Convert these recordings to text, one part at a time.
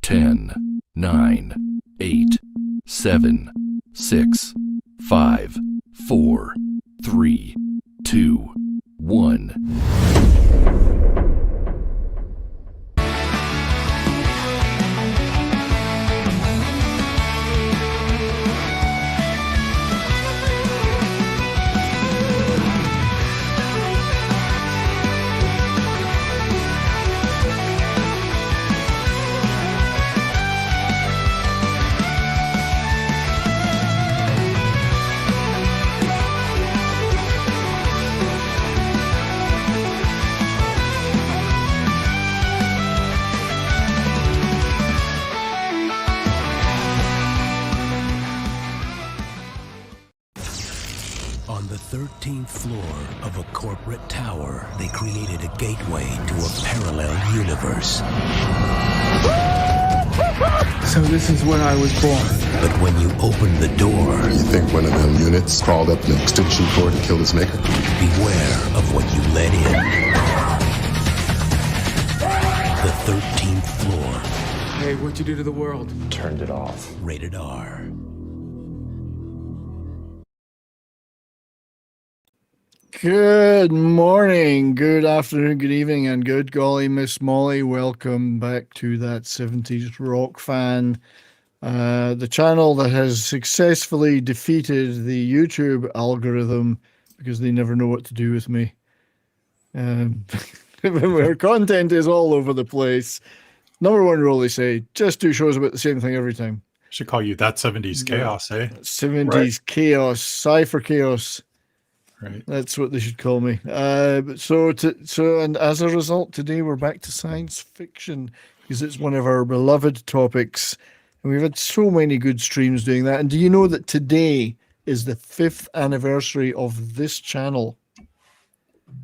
10, 9, 8, 7, 6, 5, 4, 3, 2, 1. On the 13th floor of a corporate tower, they created a gateway to a parallel universe. So this is when I was born. But when you open the door, You think one of them units crawled up an extension cord and killed its maker? beware of what you let in. The 13th floor, Hey, what'd you do to the world? Turned it off. rated R. Good morning, good afternoon, good evening, and good golly, Miss Molly. Welcome back to that 70s rock fan. The channel that has successfully defeated the YouTube algorithm because they never know what to do with me. Where content is all over the place. Number one rule, they say, just do shows about the same thing every time. Should call you that 70s chaos, eh? 70s chaos, cypher chaos. Right. That's what they should call me. And as a result, today we're back to science fiction because it's one of our beloved topics, and we've had so many good streams doing that. And do you know that today is the 5th anniversary of this channel?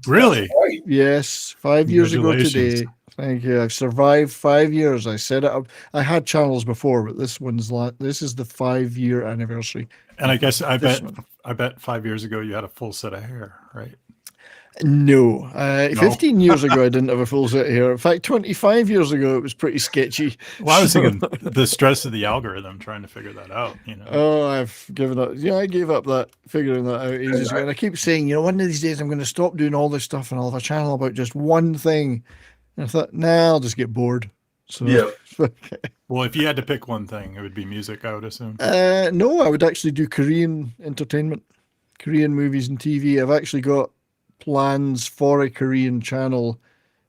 Really? Yes, 5 years ago today. Congratulations. Thank you. I've survived 5 years. I set it up. I had channels before, but this is the 5-year anniversary. And I guess I This bet 5 years ago you had a full set of hair, right? No, No? 15 years ago, I didn't have a full set of hair. In fact, 25 years ago, it was pretty sketchy. Well, I was thinking the stress of the algorithm trying to figure that out, you know. Oh, I've given up. Yeah, I gave up figuring that out ages ago. And I keep saying, one of these days I'm going to stop doing all this stuff and I'll have a channel about just one thing. And I thought, nah, I'll just get bored. So, Yeah. Well, if you had to pick one thing, it would be music, I would assume. No, I would actually do Korean entertainment, Korean movies and TV. I've actually got plans for a Korean channel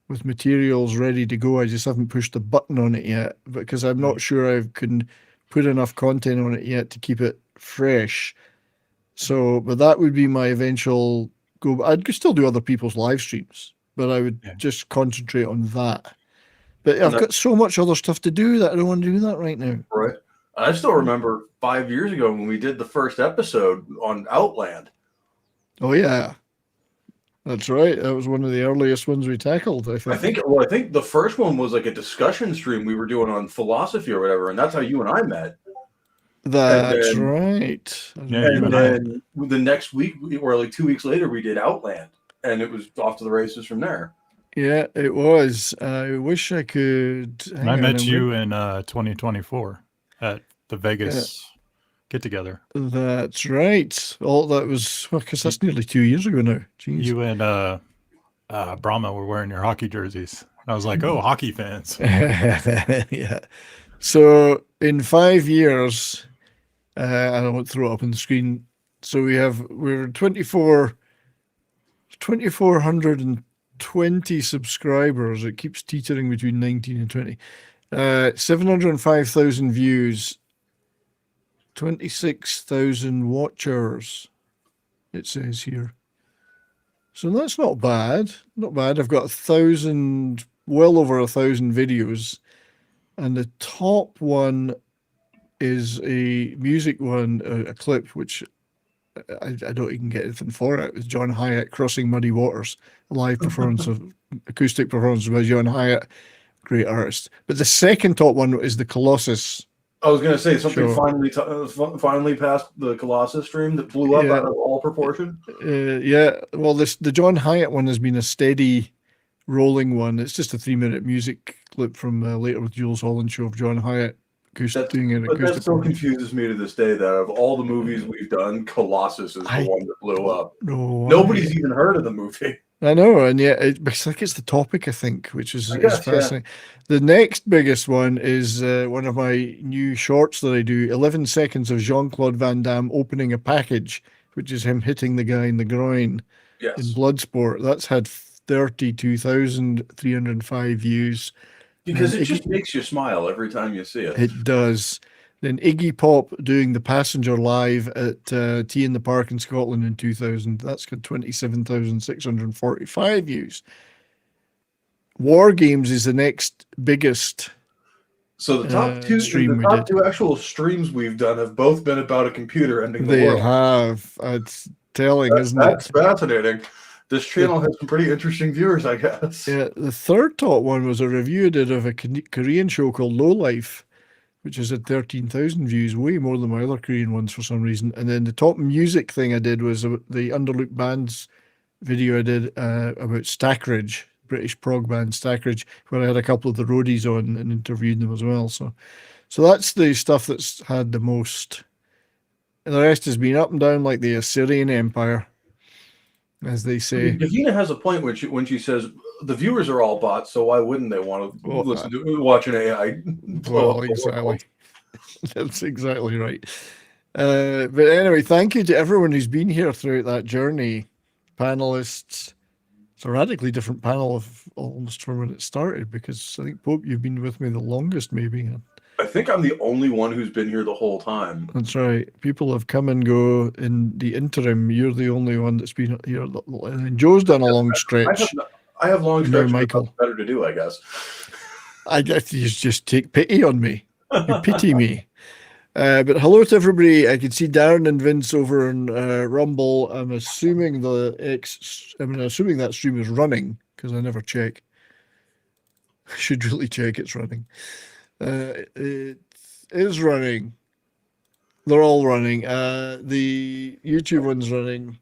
with materials ready to go. I just haven't pushed the button on it yet because I'm not sure I can put enough content on it yet to keep it fresh. So, but that would be my eventual go. I'd still do other people's live streams, but I would just concentrate on that. But I've got so much other stuff to do that I don't want to do that right now. Right. I still remember 5 years ago when we did the first episode on Outland. Oh yeah, that's right. That was one of the earliest ones we tackled. I think. I think the first one was like a discussion stream we were doing on philosophy or whatever, and that's how you and I met. That's right. Yeah, you And and I. then the next week, or like 2 weeks later, we did Outland, and it was off to the races from there. Yeah, it was. I wish I could. And I met you in 2024 at the Vegas get-together. That's right. All that was because that's nearly 2 years ago now. Jeez. You and Brahma were wearing your hockey jerseys. I was like, oh, hockey fans. Yeah. So in 5 years, I won't throw it up on the screen. So we're 2,420 subscribers. It keeps teetering between 19 and 20. 705,000 views, 26,000 watchers, it says here. So that's not bad. Not bad. I've got well over 1,000 videos. And the top one is a music one, a clip, which I don't even get anything for it. It's John Hyatt, Crossing Muddy Waters, a live performance acoustic performance by John Hyatt, great artist. But the second top one is the Colossus. I was going to say something Sure. finally passed the Colossus stream that blew up out of all proportion. Yeah, well, the John Hyatt one has been a steady rolling one. It's just a 3-minute music clip from Later with Jules Holland show of John Hyatt doing an But that acoustic. still confuses me to this day that of all the movies we've done, Colossus is the one that blew up. No, Nobody's even heard of the movie. I know, and yet it's like it's the topic, I think, which is fascinating. Yeah. The next biggest one is one of my new shorts that I do, 11 seconds of Jean-Claude Van Damme opening a package, which is him hitting the guy in the groin in Bloodsport. That's had 32,305 views. Because it just makes you smile every time you see it. It does. Then Iggy Pop doing The Passenger live at Tea in the Park in Scotland in 2000. That's got 27,645 views. War Games is the next biggest. So the top two actual streams we've done have both been about a computer ending the world. They have. It's telling, isn't it? That's fascinating. This channel has some pretty interesting viewers, I guess. Yeah, the third top one was a review I did of a Korean show called Low Life, which has had 13,000 views, way more than my other Korean ones for some reason. And then the top music thing I did was the Underlook Bands video I did about Stackridge, British prog band Stackridge, where I had a couple of the roadies on and interviewed them as well. So that's the stuff that's had the most. And the rest has been up and down like the Assyrian Empire, as they say. Davina has a point when she says the viewers are all bots, so why wouldn't they want to watch an AI? Well, exactly. That's exactly right. But anyway, thank you to everyone who's been here throughout that journey. Panelists. It's a radically different panel of almost from when it started, because I think, Pope, you've been with me the longest, maybe. I think I'm the only one who's been here the whole time. That's right. People have come and go in the interim. You're the only one that's been here. And Joe's done a long stretch. I have long stretches. Michael, better to do, I guess. I guess you just take pity on me. You pity me. But hello to everybody. I can see Darren and Vince over on Rumble. I'm assuming assuming that stream is running, because I never check. I should really check it's running. It is running. They're all running. The YouTube one's running.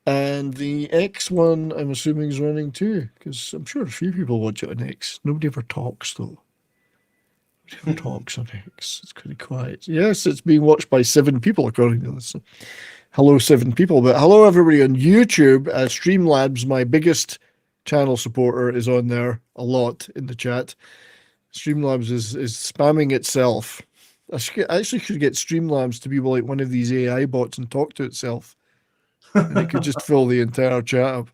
And the X one, I'm assuming, is running too, because I'm sure a few people watch it on X. Nobody ever talks, though. Nobody ever talks on X. It's pretty quiet. Yes, it's being watched by 7 people, according to this. Hello, 7 people. But hello, everybody on YouTube. Streamlabs, my biggest channel supporter, is on there a lot in the chat. Streamlabs is spamming itself. I actually should get Streamlabs to be like one of these AI bots and talk to itself. And it could just fill the entire chat up.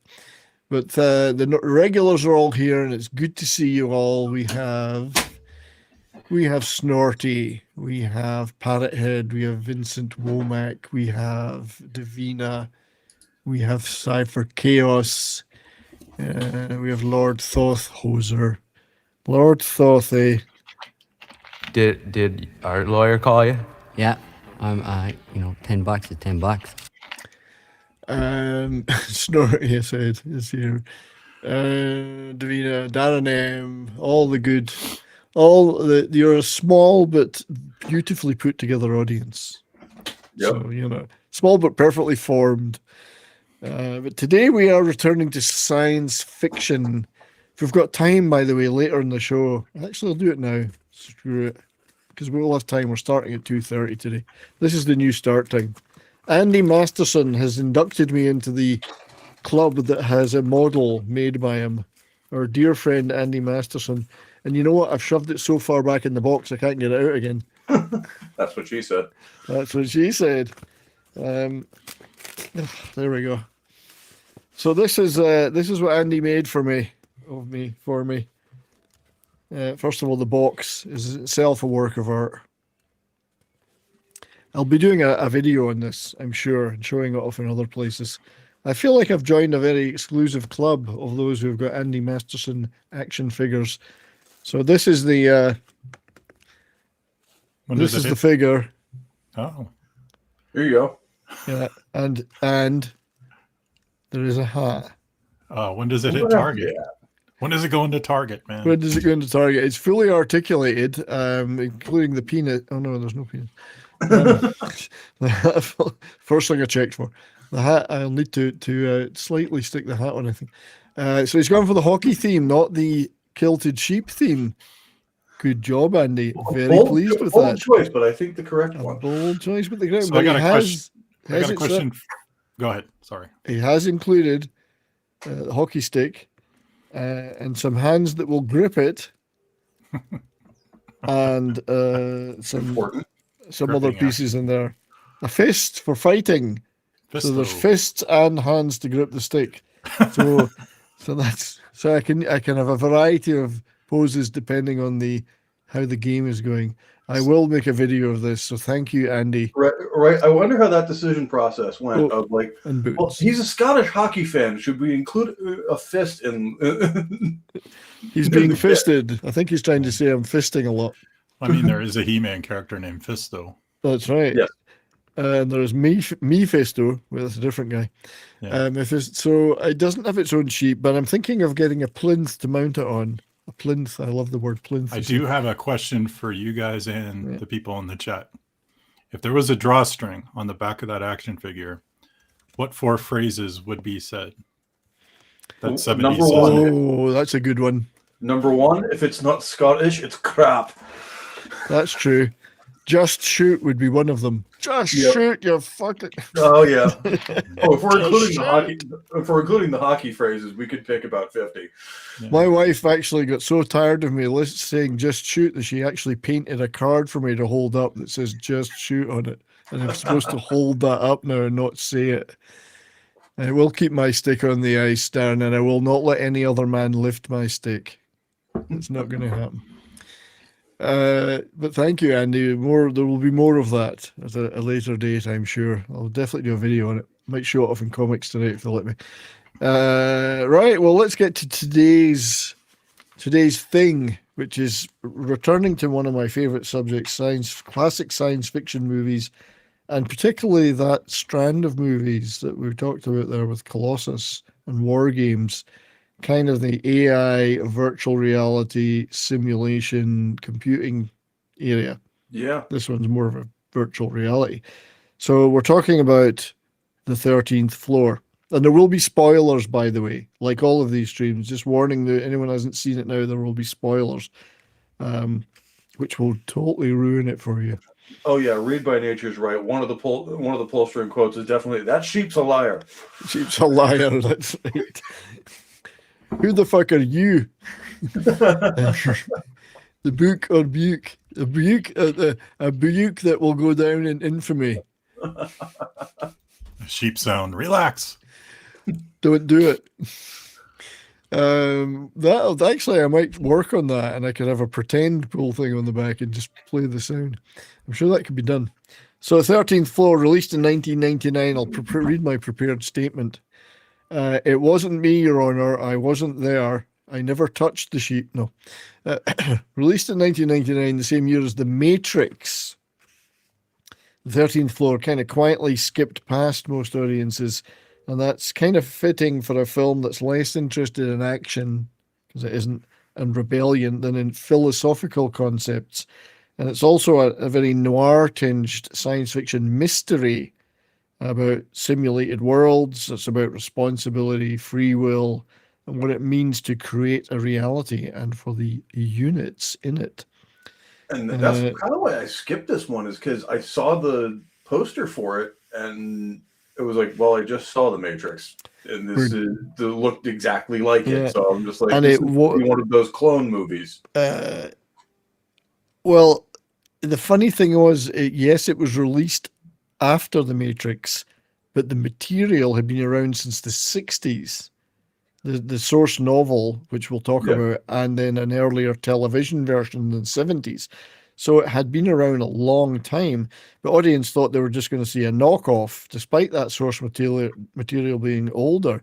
But the regulars are all here, and it's good to see you all. We have Snorty, we have Parrothead, we have Vincent Womack, we have Davina, we have Cypher Chaos, we have Lord Thoth Hoser. Lord Thothy. Did our lawyer call you? Yeah, I'm. $10 is $10. Snorri said is here. Davina, Darren M, all the good, you're a small but beautifully put together audience. Yep. So small but perfectly formed. But today we are returning to science fiction. If we've got time, by the way, later in the show, actually I'll do it now. Screw it, because we all have time. We're starting at 2:30 today. This is the new start time. Andy Masterson has inducted me into the club that has a model made by him, our dear friend Andy Masterson. And you know what? I've shoved it so far back in the box I can't get it out again. That's what she said. That's what she said. There we go. So this is what Andy made for me. First of all, the box is itself a work of art. I'll be doing a video on this, I'm sure, and showing it off in other places. I feel like I've joined a very exclusive club of those who've got Andy Masterson action figures. So this is the the figure. Oh, here you go. Yeah, and there is a hat. When does it hit Target? When does it go into Target, man? When does it go into Target? It's fully articulated, including the peanut. Oh no, there's no peanut. First thing I checked for the hat. I'll need to slightly stick the hat on, I think. So he's gone for the hockey theme, not the kilted sheep theme. Good job, Andy. Very pleased with bold that. choice, but I think the correct A one. bold choice with the ground. So But I got he a question. has I got a it question. Go ahead. Sorry. He has included the hockey stick and some hands that will grip it, and some Important. other Gripping pieces in there. A fist for fighting. So there's Fisto. fists and hands to grip the stick. So I can have a variety of poses depending on how the game is going. I will make a video of this, so thank you, Andy. Right. I wonder how that decision process went. Oh, Of like, and boots. well, he's a Scottish hockey fan. Should we include a fist in? He's being fisted. I think he's trying to say I'm fisting a lot. I mean, there is a He-Man character named Fisto. That's right. Yes. And there's Mephisto, well, that's a different guy. Yeah. So it doesn't have its own sheep, but I'm thinking of getting a plinth to mount it on. A plinth. I love the word plinth. I do have a question for you guys and the people in the chat. If there was a drawstring on the back of that action figure, what 4 phrases would be said? That's 70s. Number one. Oh, that's a good one. Number 1, if it's not Scottish, it's crap. That's true. Just shoot would be one of them. Just shoot, you fucking. Oh yeah. Oh, if we're including the hockey phrases, we could pick about 50. Yeah. My wife actually got so tired of me saying "just shoot" that she actually painted a card for me to hold up that says "just shoot" on it, and I'm supposed to hold that up now and not say it. I will keep my stick on the ice, Darren, and I will not let any other man lift my stick. It's not going to happen. But thank you, Andy. There will be more of that at a later date, I'm sure. I'll definitely do a video on it. Might show it off in comics tonight if they'll let me. Right, well, let's get to today's thing, which is returning to one of my favorite subjects, classic science fiction movies, and particularly that strand of movies that we've talked about there with Colossus and War Games. Kind of the AI, virtual reality, simulation, computing area. Yeah. This one's more of a virtual reality. So we're talking about the 13th Floor. And there will be spoilers, by the way, like all of these streams. Just warning that anyone hasn't seen it now, there will be spoilers, which will totally ruin it for you. Oh yeah, read by nature's right. One of the pull string quotes is definitely "that sheep's a liar." Sheep's a liar, that's right. Who the fuck are you? The book or buke? A buke that will go down in infamy. Sheep sound. Relax. Don't do it. Actually, I might work on that, and I could have a pretend pull thing on the back and just play the sound. I'm sure that could be done. So, 13th Floor, released in 1999. I'll read my prepared statement. It wasn't me, Your Honor. I wasn't there. I never touched the sheep. No. Released in 1999, the same year as The Matrix. The 13th Floor kind of quietly skipped past most audiences, and that's kind of fitting for a film that's less interested in action, because it isn't, and rebellion than in philosophical concepts. And it's also a very noir-tinged science fiction mystery about simulated worlds. It's about responsibility, free will, and what it means to create a reality and for the units in it. And that's kind of why I skipped this one, is because I saw the poster for it and it was like, well, I just saw The Matrix and this looked exactly like it. So I'm just like, and this is one of those clone movies. Well, the funny thing was, yes, it was released after The Matrix, but the material had been around since the 60s. The source novel, which we'll talk about, and then an earlier television version in the 70s. So it had been around a long time, but audience thought they were just going to see a knockoff, despite that source material being older.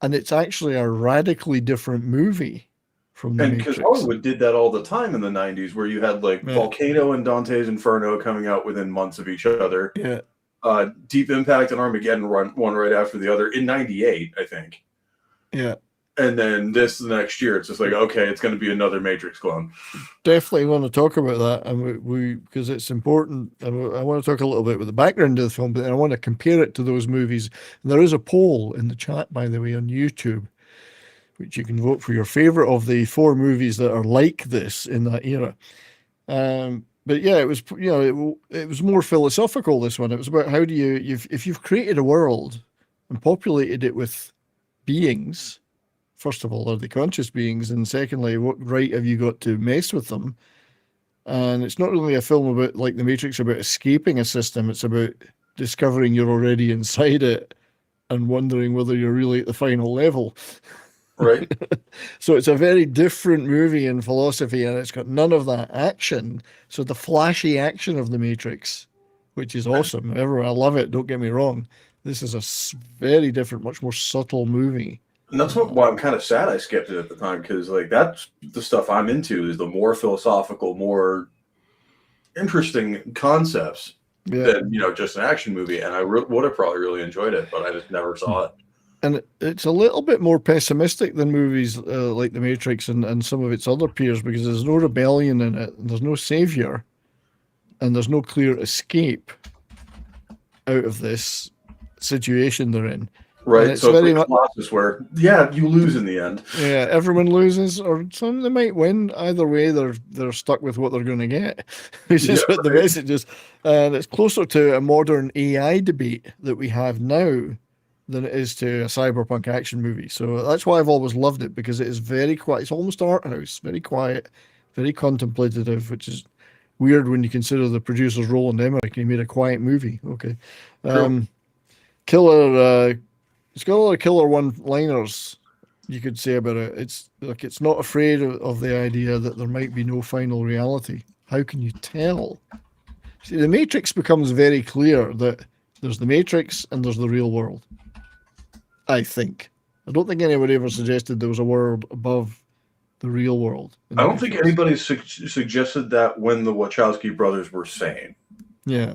And it's actually a radically different movie from The Matrix. Because Hollywood did that all the time in the 90s, where you had like Volcano and Dante's Inferno coming out within months of each other. Yeah. Deep Impact and Armageddon one right after the other in 98, I think. Yeah. And then the next year, it's just like, okay, it's going to be another Matrix clone. Definitely want to talk about that, and we because it's important. And I want to talk a little bit about the background of the film, but then I want to compare it to those movies. And there is a poll in the chat, by the way, on YouTube, which you can vote for your favorite of the 4 movies that are like this in that era. But yeah, it was, it was more philosophical, this one. It was about how do if you've created a world and populated it with beings, first of all, are they conscious beings? And secondly, what right have you got to mess with them? And it's not really a film about, like The Matrix, about escaping a system. It's about discovering you're already inside it and wondering whether you're really at the final level. Right. So it's a very different movie in philosophy, and it's got none of that action. So the flashy action of The Matrix, which is awesome. I love it. Don't get me wrong. This is a very different, much more subtle movie. And that's why I'm kind of sad I skipped it at the time, because like that's the stuff I'm into, is the more philosophical, more interesting concepts than just an action movie. And I would have probably really enjoyed it, but I just never saw it. And it's a little bit more pessimistic than movies like The Matrix and some of its other peers, because there's no rebellion in it, there's no savior, and there's no clear escape out of this situation they're in. Right, it's so very much where you lose in the end. Yeah, everyone loses, or some they might win. Either way, they're stuck with what they're going to get, which is what the message is. And it's closer to a modern AI debate that we have now than it is to a cyberpunk action movie. So that's why I've always loved it, because it is very quiet. It's almost art house, very quiet, very contemplative, which is weird when you consider the producer's Roland Emmerich. He made a quiet movie. Okay, killer. It's got a lot of killer one-liners, you could say, about it. It's like it's not afraid of the idea that there might be no final reality. How can you tell? See, the Matrix becomes very clear that there's the Matrix and there's the real world. I think. I don't think anybody ever suggested there was a world above the real world. I don't think anybody suggested that when the Wachowski brothers were sane. Yeah.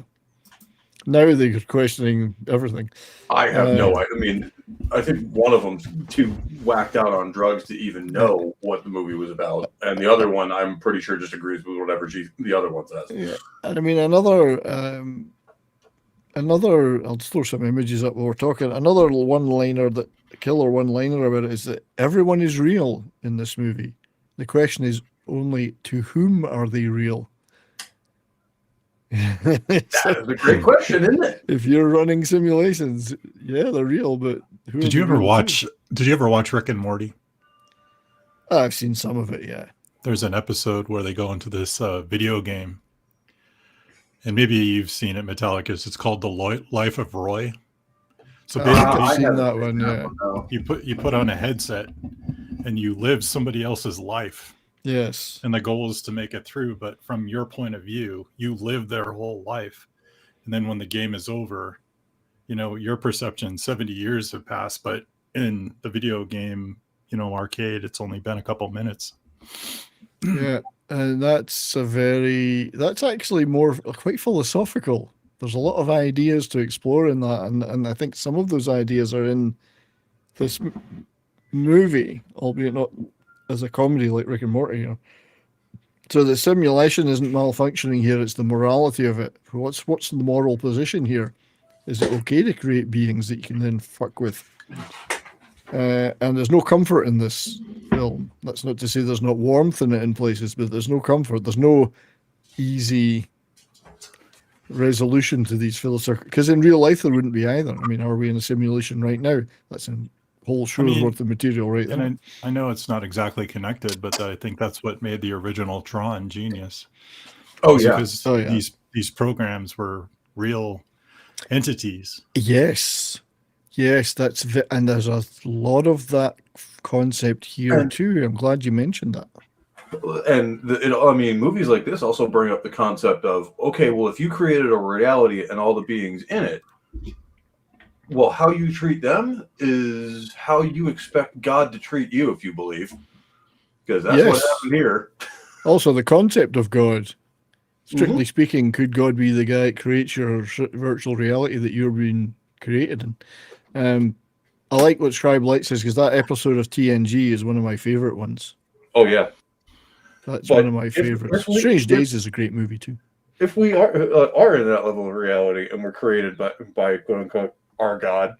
Now they're questioning everything. I have no idea. I mean, I think one of them's too whacked out on drugs to even know what the movie was about. And the other one, I'm pretty sure, just agrees with whatever the other one says. Yeah. And I mean, another, I'll throw some images up while we're talking. Another killer one-liner about it is that everyone is real in this movie. The question is only, to whom are they real? That is a great question, isn't it? If you're running simulations, yeah, they're real, but did you ever watch Rick and Morty? I've seen some of it, yeah. There's an episode where they go into this video game, and maybe you've seen it, Metallicus. It's called The Life of Roy. So basically, I've seen that one, yeah. You put on a headset and you live somebody else's life. Yes. And the goal is to make it through, but from your point of view, you live their whole life. And then when the game is over, your perception, 70 years have passed, but in the video game, arcade, it's only been a couple minutes. Yeah. And that's actually quite philosophical. There's a lot of ideas to explore in that. And I think some of those ideas are in this movie, albeit not as a comedy like Rick and Morty, So the simulation isn't malfunctioning here, it's the morality of it. What's the moral position here? Is it okay to create beings that you can then fuck with? And there's no comfort in this film. That's not to say there's not warmth in it in places, but there's no comfort. There's no easy resolution to these philosophical, because in real life there wouldn't be either. I mean, are we in a simulation right now? That's a whole show's worth of material right there. And I know it's not exactly connected, but I think that's what made the original Tron genius. Because these programs were real entities. Yes, and there's a lot of that concept here too. I'm glad you mentioned that. And movies like this also bring up the concept of, okay, well, if you created a reality and all the beings in it, well, how you treat them is how you expect God to treat you, if you believe, because that's what happened here. Also, the concept of God. Strictly speaking, could God be the guy that creates your virtual reality that you're being created in? I like what Scribe Light says, because that episode of TNG is one of my favorite ones. Oh, yeah. That's one of my favorites. Strange Days is a great movie, too. If we are in that level of reality and we're created by quote-unquote, our God,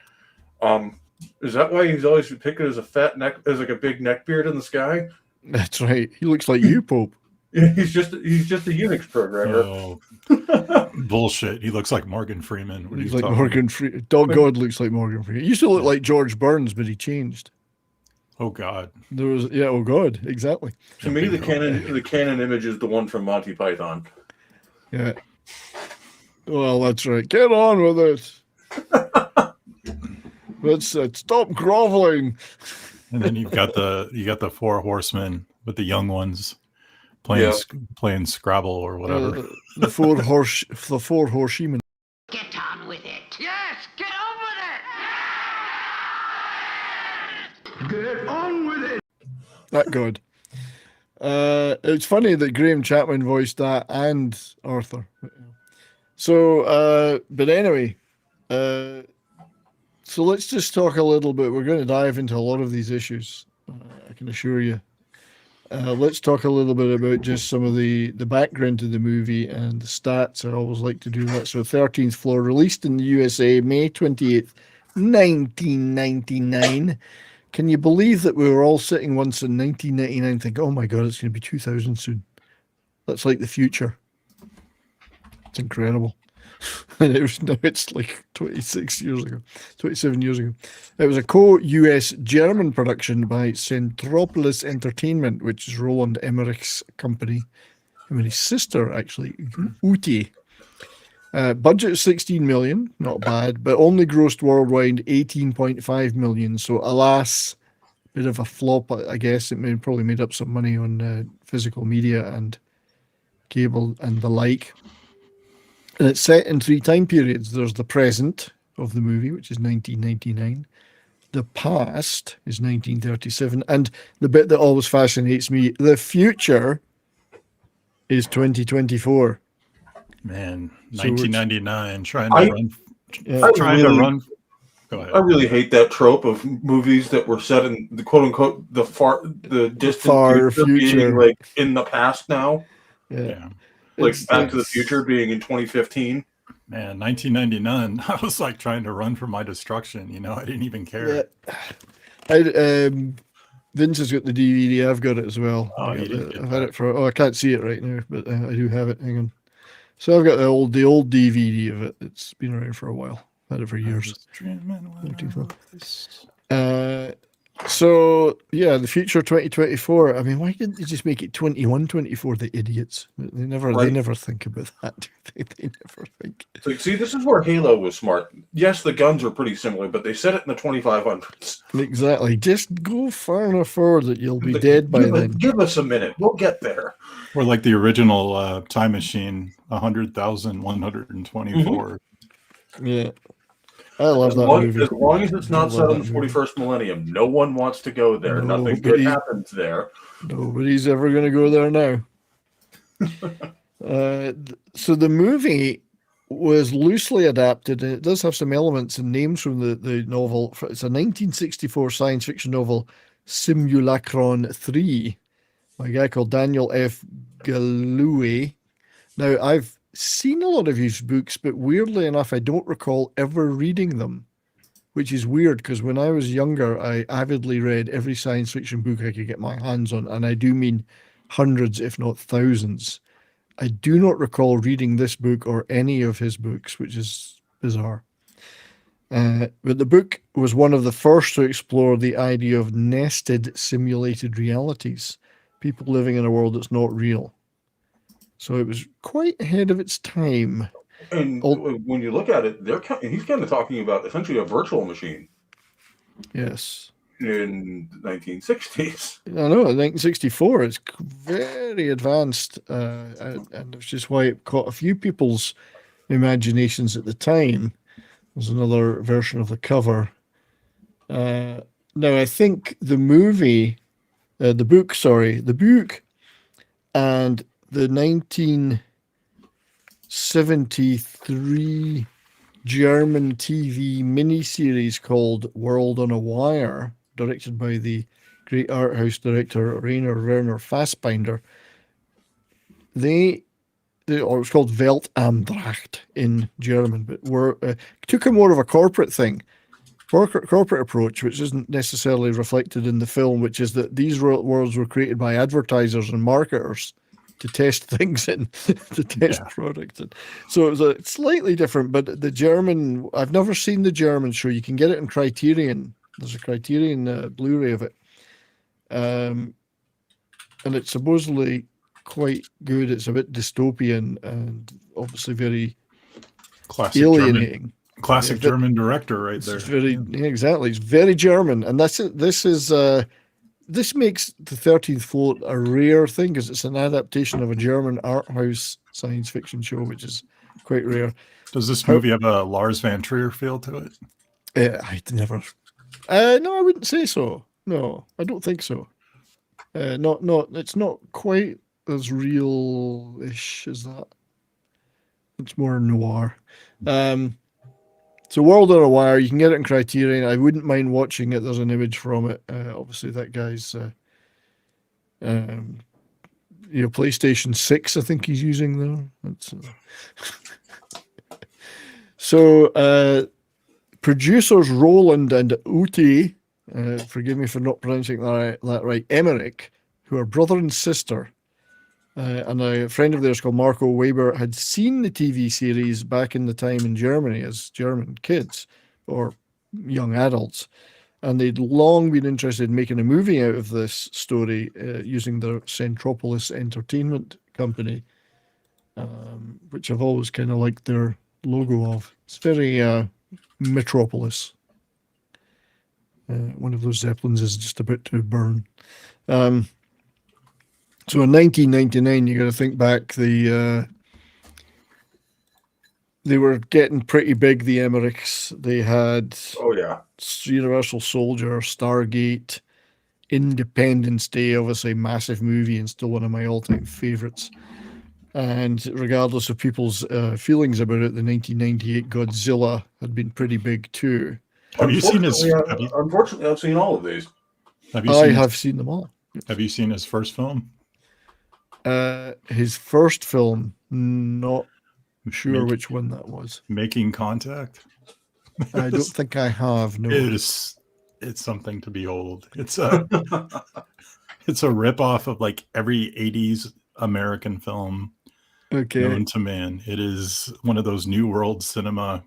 Is that why he's always depicted as a fat neck, as like a big neck beard in the sky? That's right. He looks like you, Pope. Yeah, he's just a Unix programmer. Oh, bullshit. He looks like Morgan Freeman. He's like Morgan Freeman. Dog God looks like Morgan Freeman. He used to look like George Burns, but he changed. Oh God. There was oh God, exactly. To me, the canon image is the one from Monty Python. Yeah. Well, that's right. Get on with it. Let's stop groveling. And then you got the four horsemen with the young ones playing Scrabble or whatever. The four horsemen. Get on with it. Yes, get on with it. Get on with it. That God. It's funny that Graham Chapman voiced that and Arthur. So, but anyway, so let's just talk a little bit. We're going to dive into a lot of these issues, I can assure you. Let's talk a little bit about just some of the background to the movie and the stats. I always like to do that. So 13th Floor, released in the USA, May 28th, 1999. Can you believe that we were all sitting once in 1999 thinking, oh my God, it's going to be 2000 soon. That's like the future. It's incredible. And it's like 26 years ago, 27 years ago. It was a co-US German production by Centropolis Entertainment, which is Roland Emmerich's company. I mean, his sister, actually, Ute. Budget 16 million, not bad, but only grossed worldwide 18.5 million. So, alas, bit of a flop, I guess. It probably made up some money on physical media and cable and the like. And it's set in 3 time periods. There's the present of the movie, which is 1999. The past is 1937. And the bit that always fascinates me, the future is 2024. Man, So 1999, trying to run. Go ahead. I really hate that trope of movies that were set in the quote unquote the distant far future, being like in the past now. Yeah. Like Back to the Future being in 2015. Man, 1999. I was like trying to run from my destruction. I didn't even care. Yeah. Vince has got the DVD. I've got it as well. Oh, I've had it for. I can't see it right now, but I do have it. Hang on. So I've got the old DVD of it. It's been around for a while. I've had it for years. So yeah, the future 2024. I mean, why didn't they just make it 2124? The idiots. They never think about that. They never think. Like, see, this is where Halo was smart. Yes, the guns are pretty similar, but they set it in the 2500s. Exactly. Just go far enough forward that you'll be dead by then. Give us a minute. We'll get there. Or like the original Time Machine, 100,124. Yeah. I love that movie. As long as it's not set in the 41st millennium, no one wants to go there. Nothing good happens there. Nobody's ever going to go there now. So the movie was loosely adapted, and it does have some elements and names from the novel. It's a 1964 science fiction novel, Simulacron 3, by a guy called Daniel F. Galloué. Now, I've seen a lot of his books, but weirdly enough, I don't recall ever reading them, which is weird because when I was younger, I avidly read every science fiction book I could get my hands on, and I do mean hundreds, if not thousands. I do not recall reading this book or any of his books, which is bizarre. But the book was one of the first to explore the idea of nested simulated realities, people living in a world that's not real. So it was quite ahead of its time. And when you look at it, he's kind of talking about essentially a virtual machine. Yes. In the 1960s. I know, 1964. It's very advanced, and it's just why it caught a few people's imaginations at the time. There's another version of the cover. Now, I think the book, and the 1973 German TV miniseries called World on a Wire, directed by the great art house director Rainer Werner Fassbinder. It was called Welt am Dracht in German, but took a more of a corporate thing. corporate approach, which isn't necessarily reflected in the film, which is that these worlds were created by advertisers and marketers to test things in, to test products. And so it was slightly different, but the German, I've never seen the German show. You can get it in Criterion. There's a Criterion Blu-ray of it. And it's supposedly quite good. It's a bit dystopian and obviously very alienating. Classic German director right there. Exactly. It's very German. And this makes the 13th Floor a rare thing because it's an adaptation of a German art house science fiction show, which is quite rare. Does this movie have a Lars von Trier feel to it? I'd never. No, I wouldn't say so. No, I don't think so. Not. It's not quite as real-ish as that. It's more noir. So World on a Wire, you can get it in Criterion. I wouldn't mind watching it. There's an image from it. Obviously, that guy's PlayStation 6, I think he's using there. That's, so producers Roland and Ute, forgive me for not pronouncing that right, Emmerich, who are brother and sister, and a friend of theirs called Marco Weber had seen the TV series back in the time in Germany as German kids or young adults. And they'd long been interested in making a movie out of this story using their Centropolis Entertainment company, which I've always kind of liked their logo of. It's very Metropolis. One of those Zeppelins is just about to burn. So in 1999, you got to think back. They were getting pretty big. The Emmerichs. They had Universal Soldier, Stargate, Independence Day, obviously massive movie and still one of my all-time favorites. And regardless of people's feelings about it, the 1998 Godzilla had been pretty big too. Have you seen his? Unfortunately, I've seen all of these. I have seen them all. Have you seen his first film? His first film, not sure which one that was. Making Contact. I don't think I have. No, it's something to behold. It's a rip off of like every 80s American film known to man. It is one of those new world cinema.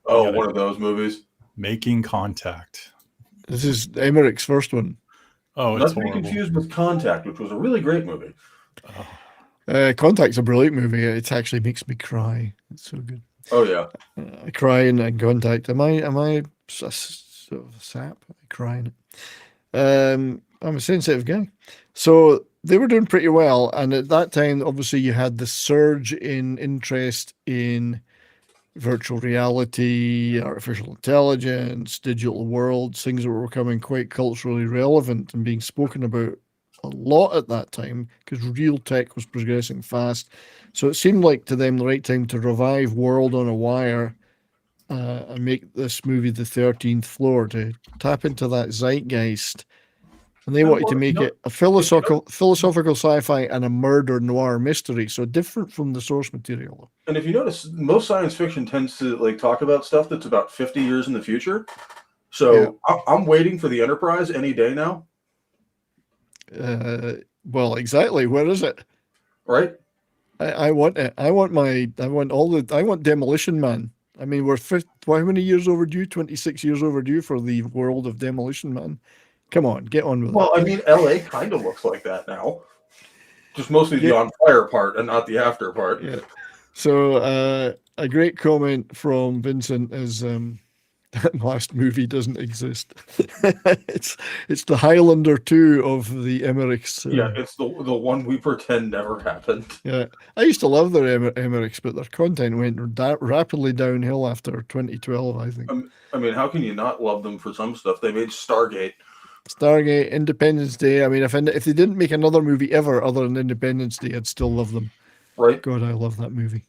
One of those movies. Making Contact. This is Emmerich's first one. Oh, it's not to be confused with Contact, which was a really great movie. Contact's a brilliant movie. It actually makes me cry. It's so good. Oh yeah, I cry in Contact. Am I sort of a sap? I cry in it. I'm a sensitive guy, so they were doing pretty well. And at that time, obviously, you had the surge in interest in virtual reality, artificial intelligence, digital worlds, things that were becoming quite culturally relevant and being spoken about a lot at that time because real tech was progressing fast. So it seemed like to them the right time to revive World on a Wire and make this movie The 13th Floor, to tap into that zeitgeist. And they wanted to make it a philosophical sci-fi and a murder noir mystery, so different from the source material. And if you notice, most science fiction tends to like talk about stuff that's about 50 years in the future. So I'm waiting for the Enterprise any day now. Well, exactly. Where is it? Right. I want it. I want Demolition Man. I mean, we're how many years overdue? 26 years overdue for the world of Demolition Man. Come on, get on with it. Well, I mean, LA kind of looks like that now. Just mostly the on fire part and not the after part. Yeah. So a great comment from Vincent is that last movie doesn't exist. it's the Highlander 2 of the Emmerichs. Yeah, it's the one we pretend never happened. Yeah, I used to love their Emmerichs, but their content went rapidly downhill after 2012, I think. I mean, how can you not love them for some stuff? They made Stargate, Independence Day. I mean, if they didn't make another movie ever other than Independence Day, I'd still love them. Right? God, I love that movie.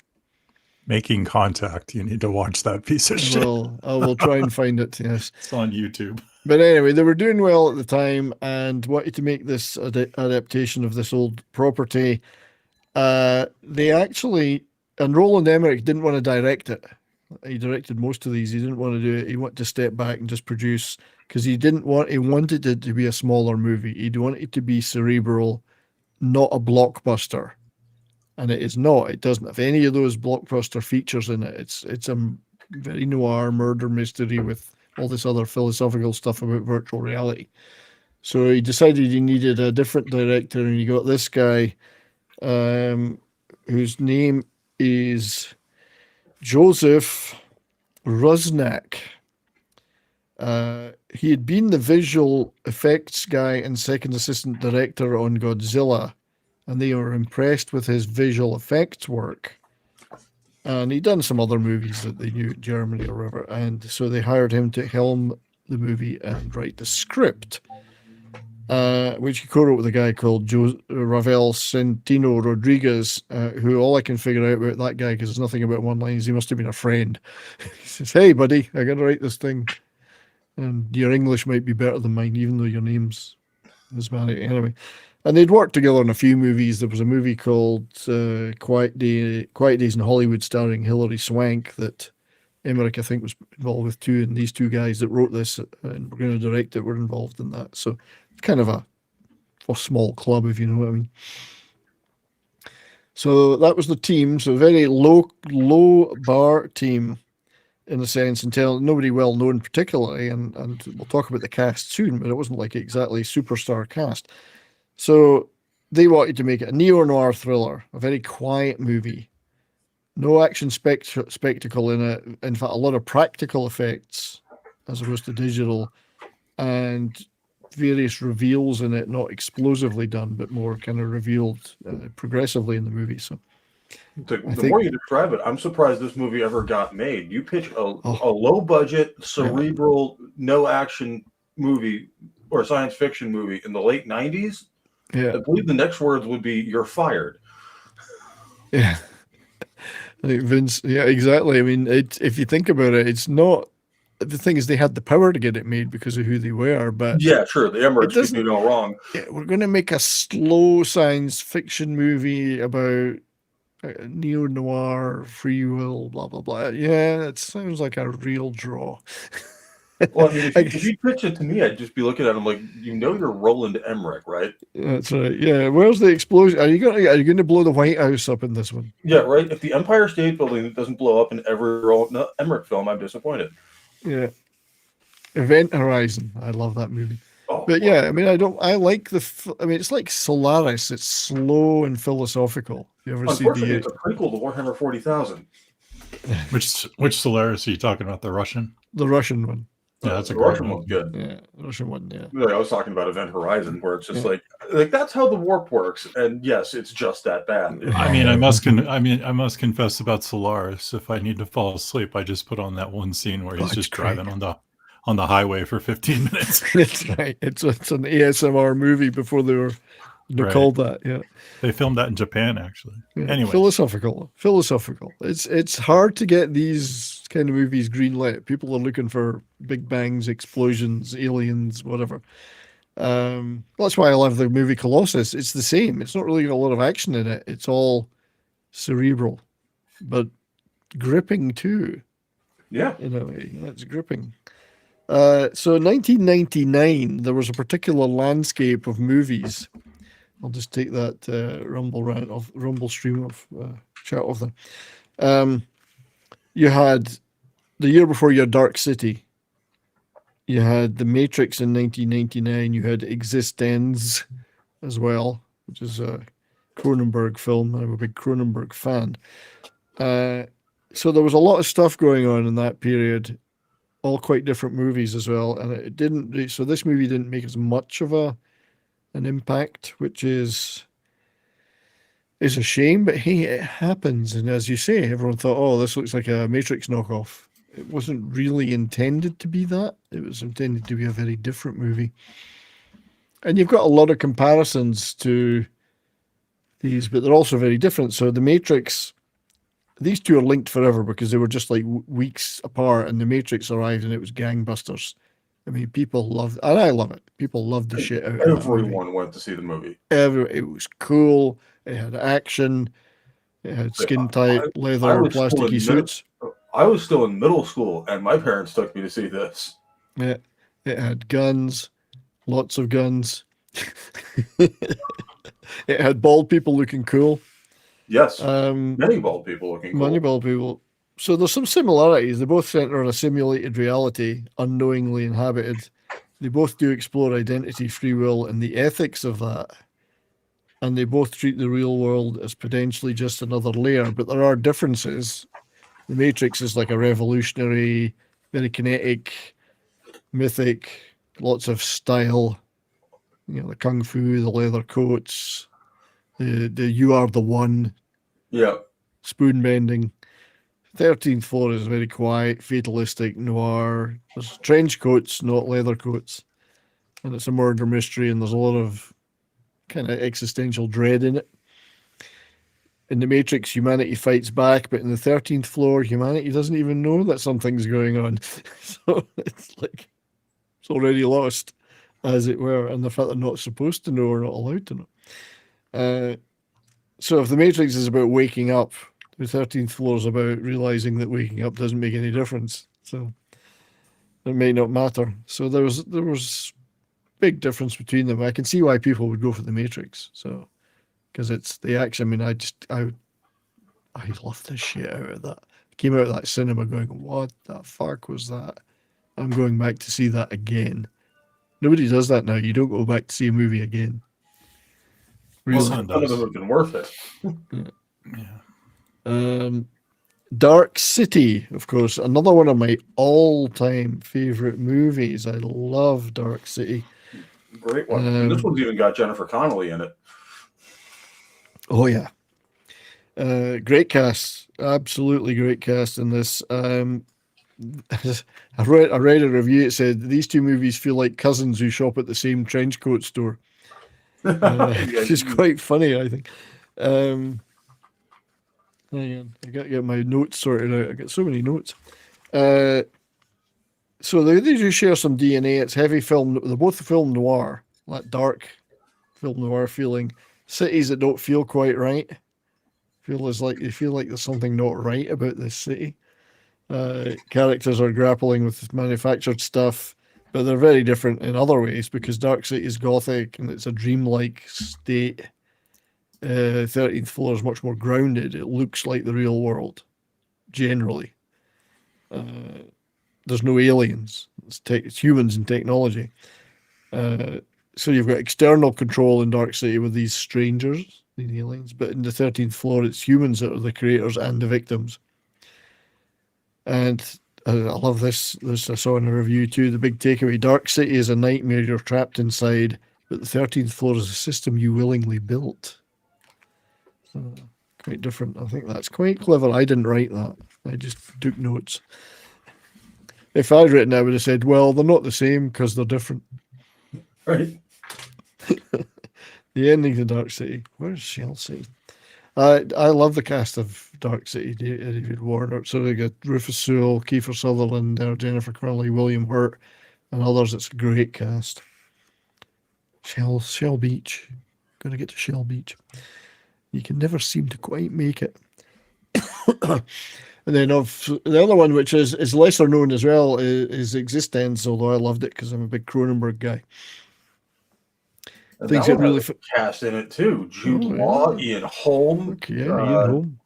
Making Contact. You need to watch that piece of shit. I will try and find it. Yes, it's on YouTube. But anyway, they were doing well at the time and wanted to make this adaptation of this old property. They actually, and Roland Emmerich didn't want to direct it He directed most of these. He didn't want to do it. He wanted to step back and just produce, because he wanted it to be a smaller movie. He wanted it to be cerebral, not a blockbuster. And it is not. It doesn't have any of those blockbuster features in it. It's a very noir murder mystery with all this other philosophical stuff about virtual reality. So he decided he needed a different director, and he got this guy, whose name is Joseph Rusnak. He had been the visual effects guy and second assistant director on Godzilla, and they were impressed with his visual effects work. And he'd done some other movies that they knew in Germany or wherever, and so they hired him to helm the movie and write the script, which he co-wrote with a guy called Ravel Centino Rodriguez, who all I can figure out about that guy, because there's nothing about one line, is he must have been a friend. He says, "Hey, buddy, I got to write this thing, and your English might be better than mine, even though your name's Hispanic." Anyway, and they'd worked together on a few movies. There was a movie called Quiet Days in Hollywood, starring Hilary Swank, that Emmerich, I think, was involved with too, and these two guys that wrote this and were going to direct it were involved in that. So it's kind of a small club, if you know what I mean. So that was the team. So a very low bar team, in a sense, until nobody well known particularly, and we'll talk about the cast soon, but it wasn't like exactly superstar cast. So they wanted to make it a neo-noir thriller, a very quiet movie, no action spectacle in it. In fact, a lot of practical effects as opposed to digital, and various reveals in it, not explosively done, but more kind of revealed progressively in the movie. So the more you describe it, I'm surprised this movie ever got made. You pitch a low budget, cerebral, no action movie or science fiction movie in the late 90s. Yeah, I believe the next words would be, "You're fired." Yeah, I think Vince. Yeah, exactly. I mean, if you think about it, it's not. The thing is, they had the power to get it made because of who they were. But yeah, sure, the Emmerich did do no wrong. Yeah, we're going to make a slow science fiction movie about neo-noir, free will, blah blah blah. Yeah, it sounds like a real draw. Well, I mean, if you pitch it to me, I'd just be looking at him like, you're Roland Emmerich, right? That's right. Yeah. Where's the explosion? Are you going to blow the White House up in this one? Yeah, right. If the Empire State Building doesn't blow up in every Roland Emmerich film, I'm disappointed. Yeah. Event Horizon. I love that movie. Oh, but yeah, I mean, I like it's like Solaris. It's slow and philosophical. You ever see it's a prequel to Warhammer 40,000. Which Solaris are you talking about? The Russian? The Russian one. Yeah, that's a the great Russian one. one's good. Yeah, the Russian one. Yeah. I was talking about Event Horizon, where it's just like that's how the warp works, and yes, it's just that bad. I mean, I must confess about Solaris. If I need to fall asleep, I just put on that one scene where he's just driving on the highway for 15 minutes. That's right. It's an ASMR movie before they were called that. Yeah. They filmed that in Japan, actually. Yeah. Anyway, philosophical. It's hard to get these kind of movies greenlit. People are looking for big bangs, explosions, aliens, whatever. That's why I love the movie Colossus. It's the same. It's not really got a lot of action in it. It's all cerebral, but gripping too. Yeah. In a way, it's gripping. So in 1999, there was a particular landscape of movies. I'll just take that rumble stream of chat off there. You had the year before your Dark City. You had The Matrix in 1999. You had Existenz as well, which is a Cronenberg film. I'm a big Cronenberg fan. So there was a lot of stuff going on in that period, all quite different movies as well. And it didn't. So this movie didn't make as much of an impact, which is a shame. But hey, it happens. And as you say, everyone thought, "Oh, this looks like a Matrix knockoff." It wasn't really intended to be that. It was intended to be a very different movie. And you've got a lot of comparisons to these, but they're also very different. So The Matrix, these two are linked forever because they were just like weeks apart, and The Matrix arrived and it was gangbusters. I mean, people loved, and I love it. People loved the shit out of it. Everyone went to see the movie. It was cool. It had action. It had skin-tight leather plasticky suits. I was still in middle school, and my parents took me to see this. Yeah, it had guns, lots of guns. It had bald people looking cool. Yes, many bald people looking cool. Many bald people. So there's some similarities. They both center on a simulated reality, unknowingly inhabited. They both do explore identity, free will, and the ethics of that. And they both treat the real world as potentially just another layer, but there are differences. The Matrix is like a revolutionary, very kinetic, mythic, lots of style. You know, the kung fu, the leather coats, the you are the one. Yeah. Spoon bending. 13th Floor is very quiet, fatalistic, noir. There's trench coats, not leather coats. And it's a murder mystery, and there's a lot of kind of existential dread in it. In the Matrix, humanity fights back, but in the 13th Floor, humanity doesn't even know that something's going on. So it's like it's already lost, as it were, and the fact they're not supposed to know or not allowed to know. So if the Matrix is about waking up, the 13th Floor is about realizing that waking up doesn't make any difference. So it may not matter. So there was big difference between them. I can see why people would go for the Matrix. So because it's the action. I mean, I love the shit out of that. I came out of that cinema going, what the fuck was that? I'm going back to see that again. Nobody does that now. You don't go back to see a movie again. Really? Well, none of them have been worth it. Yeah. Dark City, of course, another one of my all-time favorite movies. I love Dark City. Great one. This one's even got Jennifer Connelly in it. Oh yeah, great cast, absolutely great cast in this. I read a review. It said these two movies feel like cousins who shop at the same trench coat store. Which is quite funny, I think. Hang on, I got to get my notes sorted out. I got so many notes. So they do share some DNA. It's heavy film. They're both film noir, that dark film noir feeling. Cities that don't feel quite right. They feel like there's something not right about this city. Characters are grappling with manufactured stuff, but they're very different in other ways because Dark City is gothic and it's a dreamlike state. 13th Floor is much more grounded. It looks like the real world, generally. There's no aliens. It's humans and technology. So you've got external control in Dark City with these strangers, these aliens, but in the 13th Floor, it's humans that are the creators and the victims. And I love this. This I saw in a review too. The big takeaway: Dark City is a nightmare you're trapped inside, but the 13th Floor is a system you willingly built. So, quite different. I think that's quite clever. I didn't write that. I just took notes. If I'd written it, I would have said, well, they're not the same because they're different. Right. The ending to Dark City. Where's Chelsea? I love the cast of Dark City. David Warner. So they got Rufus Sewell, Kiefer Sutherland, Jennifer Connelly, William Hurt, and others. It's a great cast. Shell Beach. Gonna get to Shell Beach. You can never seem to quite make it. And then of the other one, which is lesser known as well, is Existence, although I loved it because I'm a big Cronenberg guy. And things that really cast in it too. Jude Law, Ian Holm, Ian Holm,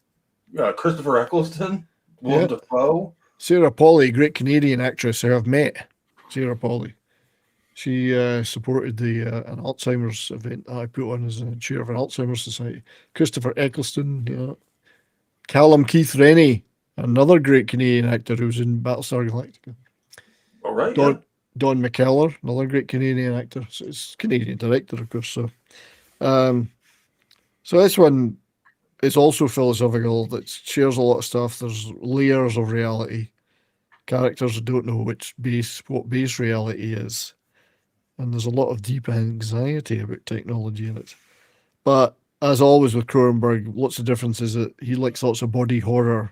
Christopher Eccleston, Willem Dafoe, Sarah Polley, great Canadian actress who I've met. Sarah Polley, she supported an Alzheimer's event I put on as a chair of an Alzheimer's society. Christopher Eccleston, Callum Keith Rennie, another great Canadian actor who was in Battlestar Galactica. All right, Don McKellar, another great Canadian actor. So it's Canadian director, of course. So this one is also philosophical. That shares a lot of stuff. There's layers of reality. Characters don't know what base reality is, and there's a lot of deep anxiety about technology in it. But as always with Cronenberg, lots of differences. That he likes lots of body horror,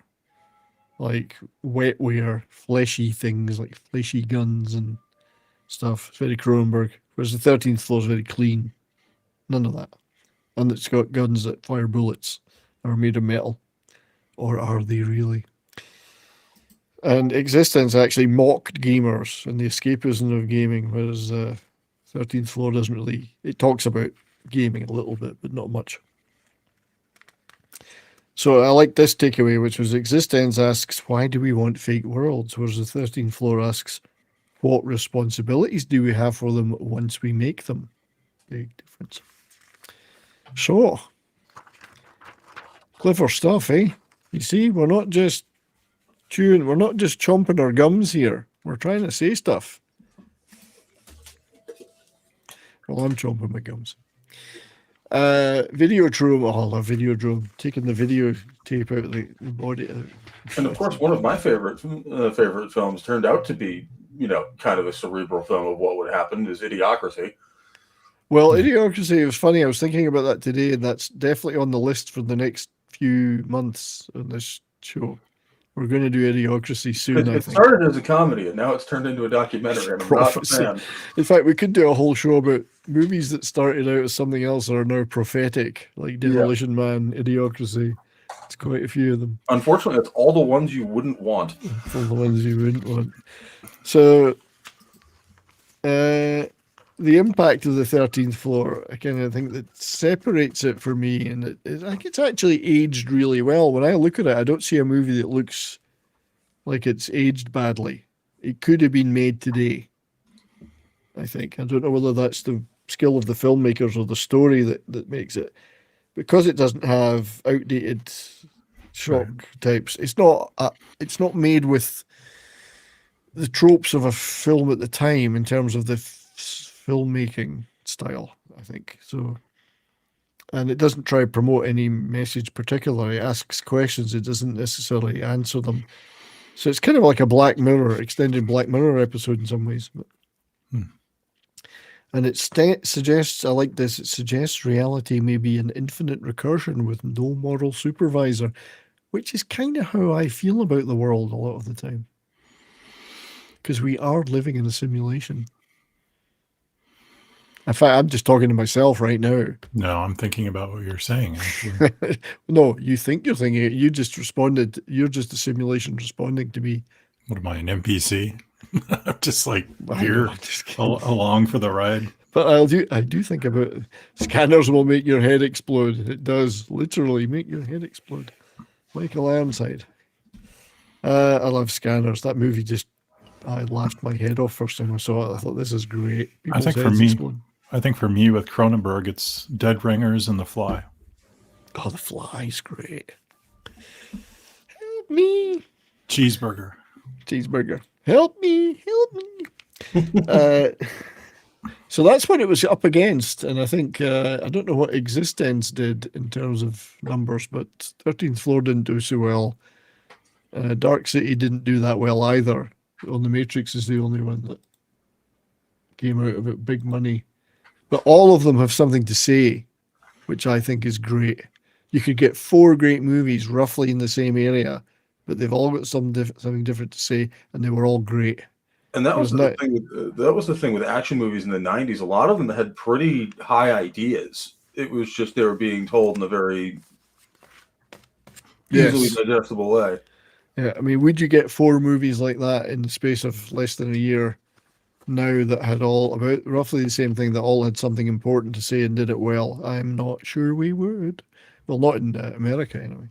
like wetware, fleshy things, like fleshy guns and stuff. It's very Cronenberg. Whereas the 13th Floor is very clean. None of that. And it's got guns that fire bullets are made of metal. Or are they really? And Existence actually mocked gamers and the escapism of gaming, whereas 13th Floor doesn't really. It talks about gaming a little bit, but not much. So I like this takeaway, which was Existence asks, why do we want fake worlds? Whereas the 13th Floor asks, what responsibilities do we have for them once we make them? Big difference. So, clever stuff, eh? You see, we're not just chomping our gums here. We're trying to say stuff. Well, I'm chomping my gums. Videodrome. Oh, I love Videodrome. Taking the videotape out of the body. And of course, one of my favorite films turned out to be, kind of a cerebral film of what would happen is Idiocracy. Well, Idiocracy, it was funny. I was thinking about that today, and that's definitely on the list for the next few months on this show. We're going to do Idiocracy soon. It started as a comedy, and now it's turned into a documentary. I'm not a fan. In fact, we could do a whole show about movies that started out as something else that are now prophetic, like Demolition Man, Idiocracy. It's quite a few of them. Unfortunately, it's all the ones you wouldn't want. All the ones you wouldn't want. So, the impact of the 13th Floor, I kind of think that separates it for me, and I think it's actually aged really well. When I look at it, I don't see a movie that looks like it's aged badly. It could have been made today, I think. I don't know whether that's the skill of the filmmakers or the story that makes it. Because it doesn't have outdated shock types, it's not made with the tropes of a film at the time in terms of the filmmaking style, I think. So, and it doesn't try to promote any message particularly. It asks questions, it doesn't necessarily answer them. So it's kind of like a Black Mirror, extended Black Mirror episode in some ways. But, and it suggests, I like this, it suggests reality may be an infinite recursion with no moral supervisor, which is kind of how I feel about the world a lot of the time. Because we are living in a simulation. In fact, I'm just talking to myself right now. No, I'm thinking about what you're saying. No, you think you're thinking it. You just responded. You're just a simulation responding to me. What am I, an NPC? I'm just like here along for the ride. But I do think about scanners will make your head explode. It does literally make your head explode. Michael Ironside. I love Scanners. That movie I laughed my head off first time I saw it. I thought this is great. I think for me with Cronenberg, it's Dead Ringers and The Fly. Oh, The Fly's great. Help me. Cheeseburger. Help me. So that's what it was up against. And I think, I don't know what Existence did in terms of numbers, but 13th Floor didn't do so well. Dark City didn't do that well either. The Matrix is the only one that came out of it big money. But all of them have something to say, which I think is great. You could get 4 great movies roughly in the same area, but they've all got something different to say, and they were all great. And that was the thing with action movies in the 90s. A lot of them had pretty high ideas. It was just they were being told in a very easily digestible way. Yeah, I mean, would you get 4 movies like that in the space of less than a year now that had all about roughly the same thing, that all had something important to say and did it well? I'm not sure we would. Well, not in America anyway.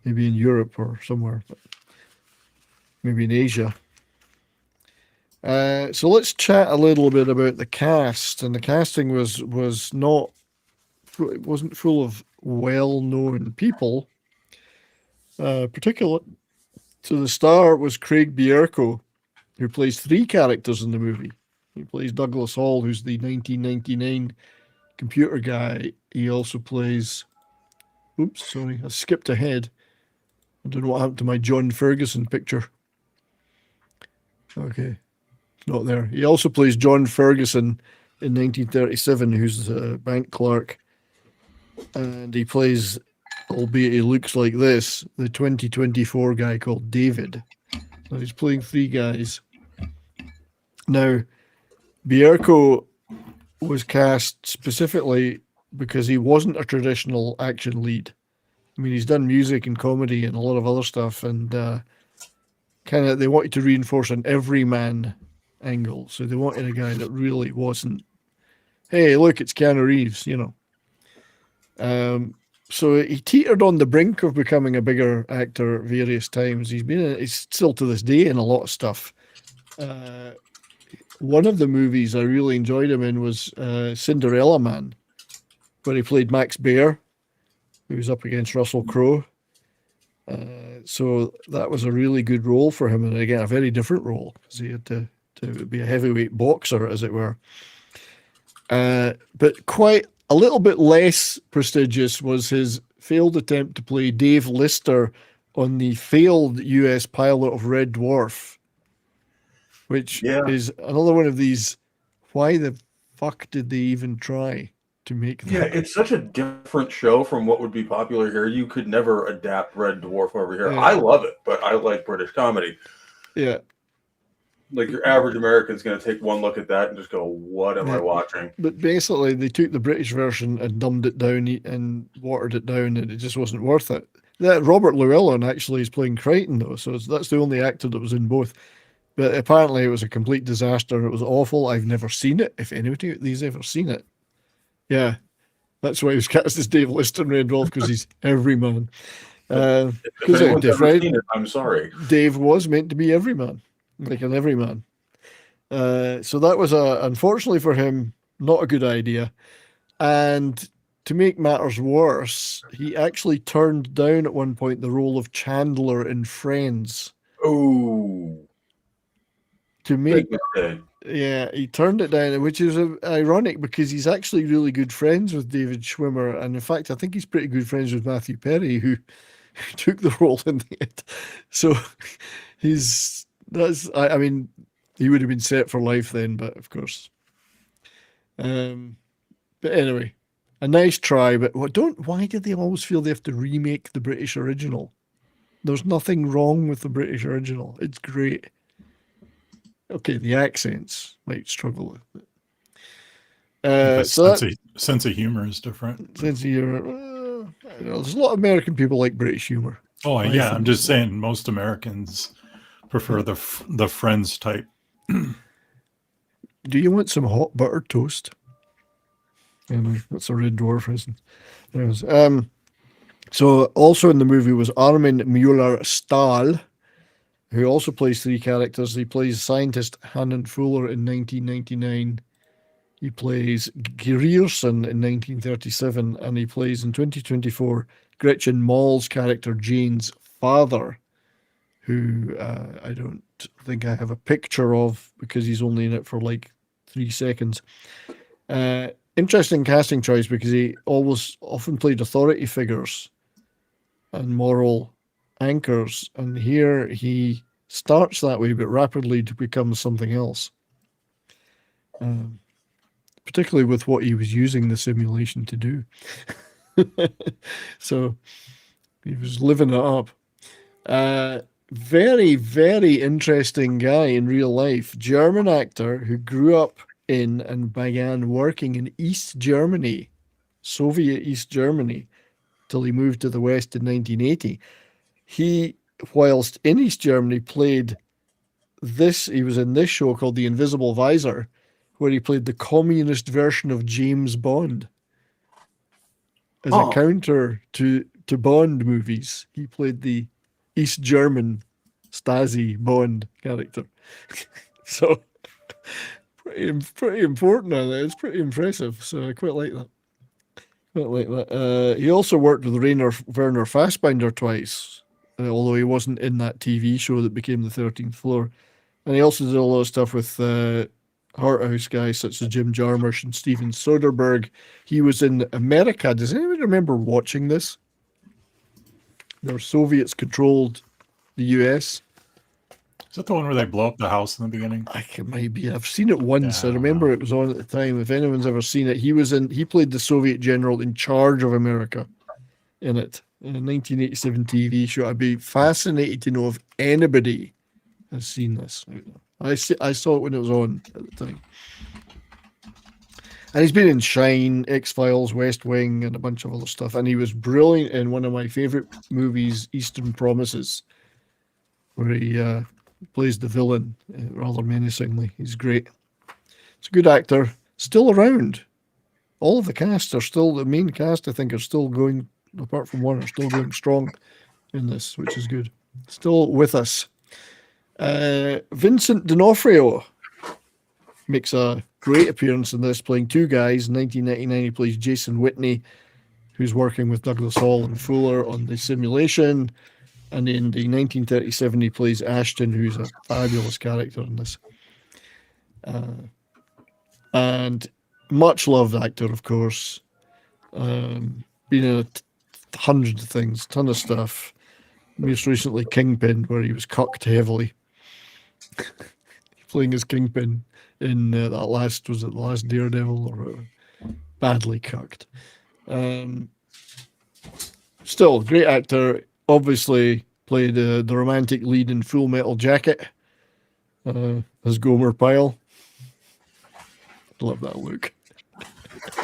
Maybe in Europe or somewhere, but maybe in Asia. So let's chat a little bit about the cast. And the casting wasn't full of well-known people. Particularly to the star was Craig Bierko, who plays 3 characters in the movie. He plays Douglas Hall, who's the 1999 computer guy. He also plays... Oops, sorry, I skipped ahead. I don't know what happened to my John Ferguson picture. Okay, it's not there. He also plays John Ferguson in 1937, who's a bank clerk. And he plays, albeit he looks like this, the 2024 guy called David. So he's playing 3 guys. Now, Bierko was cast specifically because he wasn't a traditional action lead. I mean, he's done music and comedy and a lot of other stuff, and they wanted to reinforce an everyman angle. So they wanted a guy that really wasn't, hey, look, it's Keanu Reeves, So he teetered on the brink of becoming a bigger actor various times. He's still to this day in a lot of stuff. One of the movies I really enjoyed him in was Cinderella Man, where he played Max Baer, who was up against Russell Crowe. So that was a really good role for him, and again, a very different role because he had to be a heavyweight boxer, as it were. But quite a little bit less prestigious was his failed attempt to play Dave Lister on the failed US pilot of Red Dwarf, which is another one of these, why the fuck did they even try to make that? Yeah, it's such a different show from what would be popular here. You could never adapt Red Dwarf over here. Yeah. I love it, but I like British comedy. Yeah. Like your average American's going to take one look at that and just go, what am I watching? But basically, they took the British version and dumbed it down and watered it down, and it just wasn't worth it. That Robert Llewellyn actually is playing Crichton, though, so that's the only actor that was in both. But apparently, it was a complete disaster. It was awful. I've never seen it. If anybody's ever seen it, yeah, that's why he was cast as Dave Lister in Red Dwarf, because he's everyman. I'm sorry. Dave was meant to be everyman, like an everyman. So that was unfortunately for him, not a good idea. And to make matters worse, he actually turned down at one point the role of Chandler in Friends. Oh. To make, he turned it down, which is ironic because he's actually really good friends with David Schwimmer, and in fact, I think he's pretty good friends with Matthew Perry, who took the role in the end. So I mean, he would have been set for life then, but of course. But anyway, a nice try, but why did they always feel they have to remake the British original? There's nothing wrong with the British original. It's great. Okay, the accents might struggle with it. Sense of humor is different. Sense of humor. There's a lot of American people like British humor. Oh, yeah. I'm just saying most Americans prefer the Friends type. Do you want some hot buttered toast? That's a Red Dwarf, isn't it? So also in the movie was Armin Mueller-Stahl, who also plays three characters. He plays scientist Hannon Fuller in 1999. He plays Grierson in 1937, and he plays in 2024 Gretchen Mall's character Jane's father, who I don't think I have a picture of because he's only in it for like 3 seconds. Interesting casting choice because he often played authority figures and moral anchors, and here he starts that way but rapidly to become something else, particularly with what he was using the simulation to do. So he was living it up. Very, very interesting guy in real life. German actor who grew up in and began working in East Germany, Soviet East Germany, till he moved to the West in 1980. He, whilst in East Germany, played this. He was in this show called The Invisible Visor, where he played the communist version of James Bond. As a counter to Bond movies, he played the East German Stasi Bond character. So pretty important. It's pretty impressive. So I quite like that. He also worked with Werner Fassbinder twice, although he wasn't in that TV show that became the 13th Floor. And he also did a lot of stuff with Art House guys such as Jim Jarmusch and Steven Soderbergh. He was in America. Does anyone remember watching this? The Soviets controlled the US. Is that the one where they blow up the house in the beginning? It might be. I've seen it once. I remember it was on at the time. If anyone's ever seen it, he played the Soviet general in charge of America in it. In a 1987 TV show. I'd be fascinated to know if anybody has seen this. I saw it when it was on at the time. And he's been in Shine, X-Files, West Wing, and a bunch of other stuff. And he was brilliant in one of my favorite movies, Eastern Promises. where he plays the villain rather menacingly. He's great. He's a good actor. Still around. All of the cast are still, the main cast, I think, are still going, apart from one, are still going strong in this, which is good. Still with us. Vincent D'Onofrio makes a great appearance in this, playing two guys. In 1999, he plays Jason Whitney, who's working with Douglas Hall and Fuller on the simulation. And in the 1937, he plays Ashton, who's a fabulous character in this. And much loved actor, of course. Been in hundreds of things, ton of stuff. Most recently, Kingpin, where he was cucked heavily. Playing as Kingpin in that last, was it the last Daredevil, or badly cucked. Still, great actor. Obviously, played the romantic lead in Full Metal Jacket as Gomer Pyle. Love that look.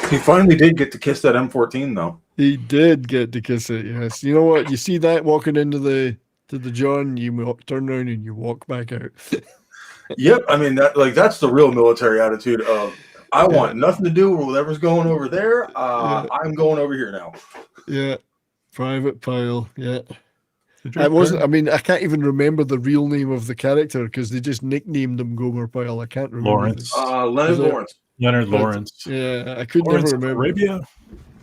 He finally did get to kiss that M14, though. He did get to kiss it, yes. You know what? You see that walking into the John, you turn around and you walk back out. Yep, I mean that's the real military attitude of I want nothing to do with whatever's going over there. I'm going over here now. Yeah, Private Pyle. Yeah, I mean, I can't even remember the real name of the character because they just nicknamed him Gomer Pyle. I can't remember. Lawrence. Leonard Lawrence. Leonard Lawrence. Yeah, I could Lawrence never remember. Arabia.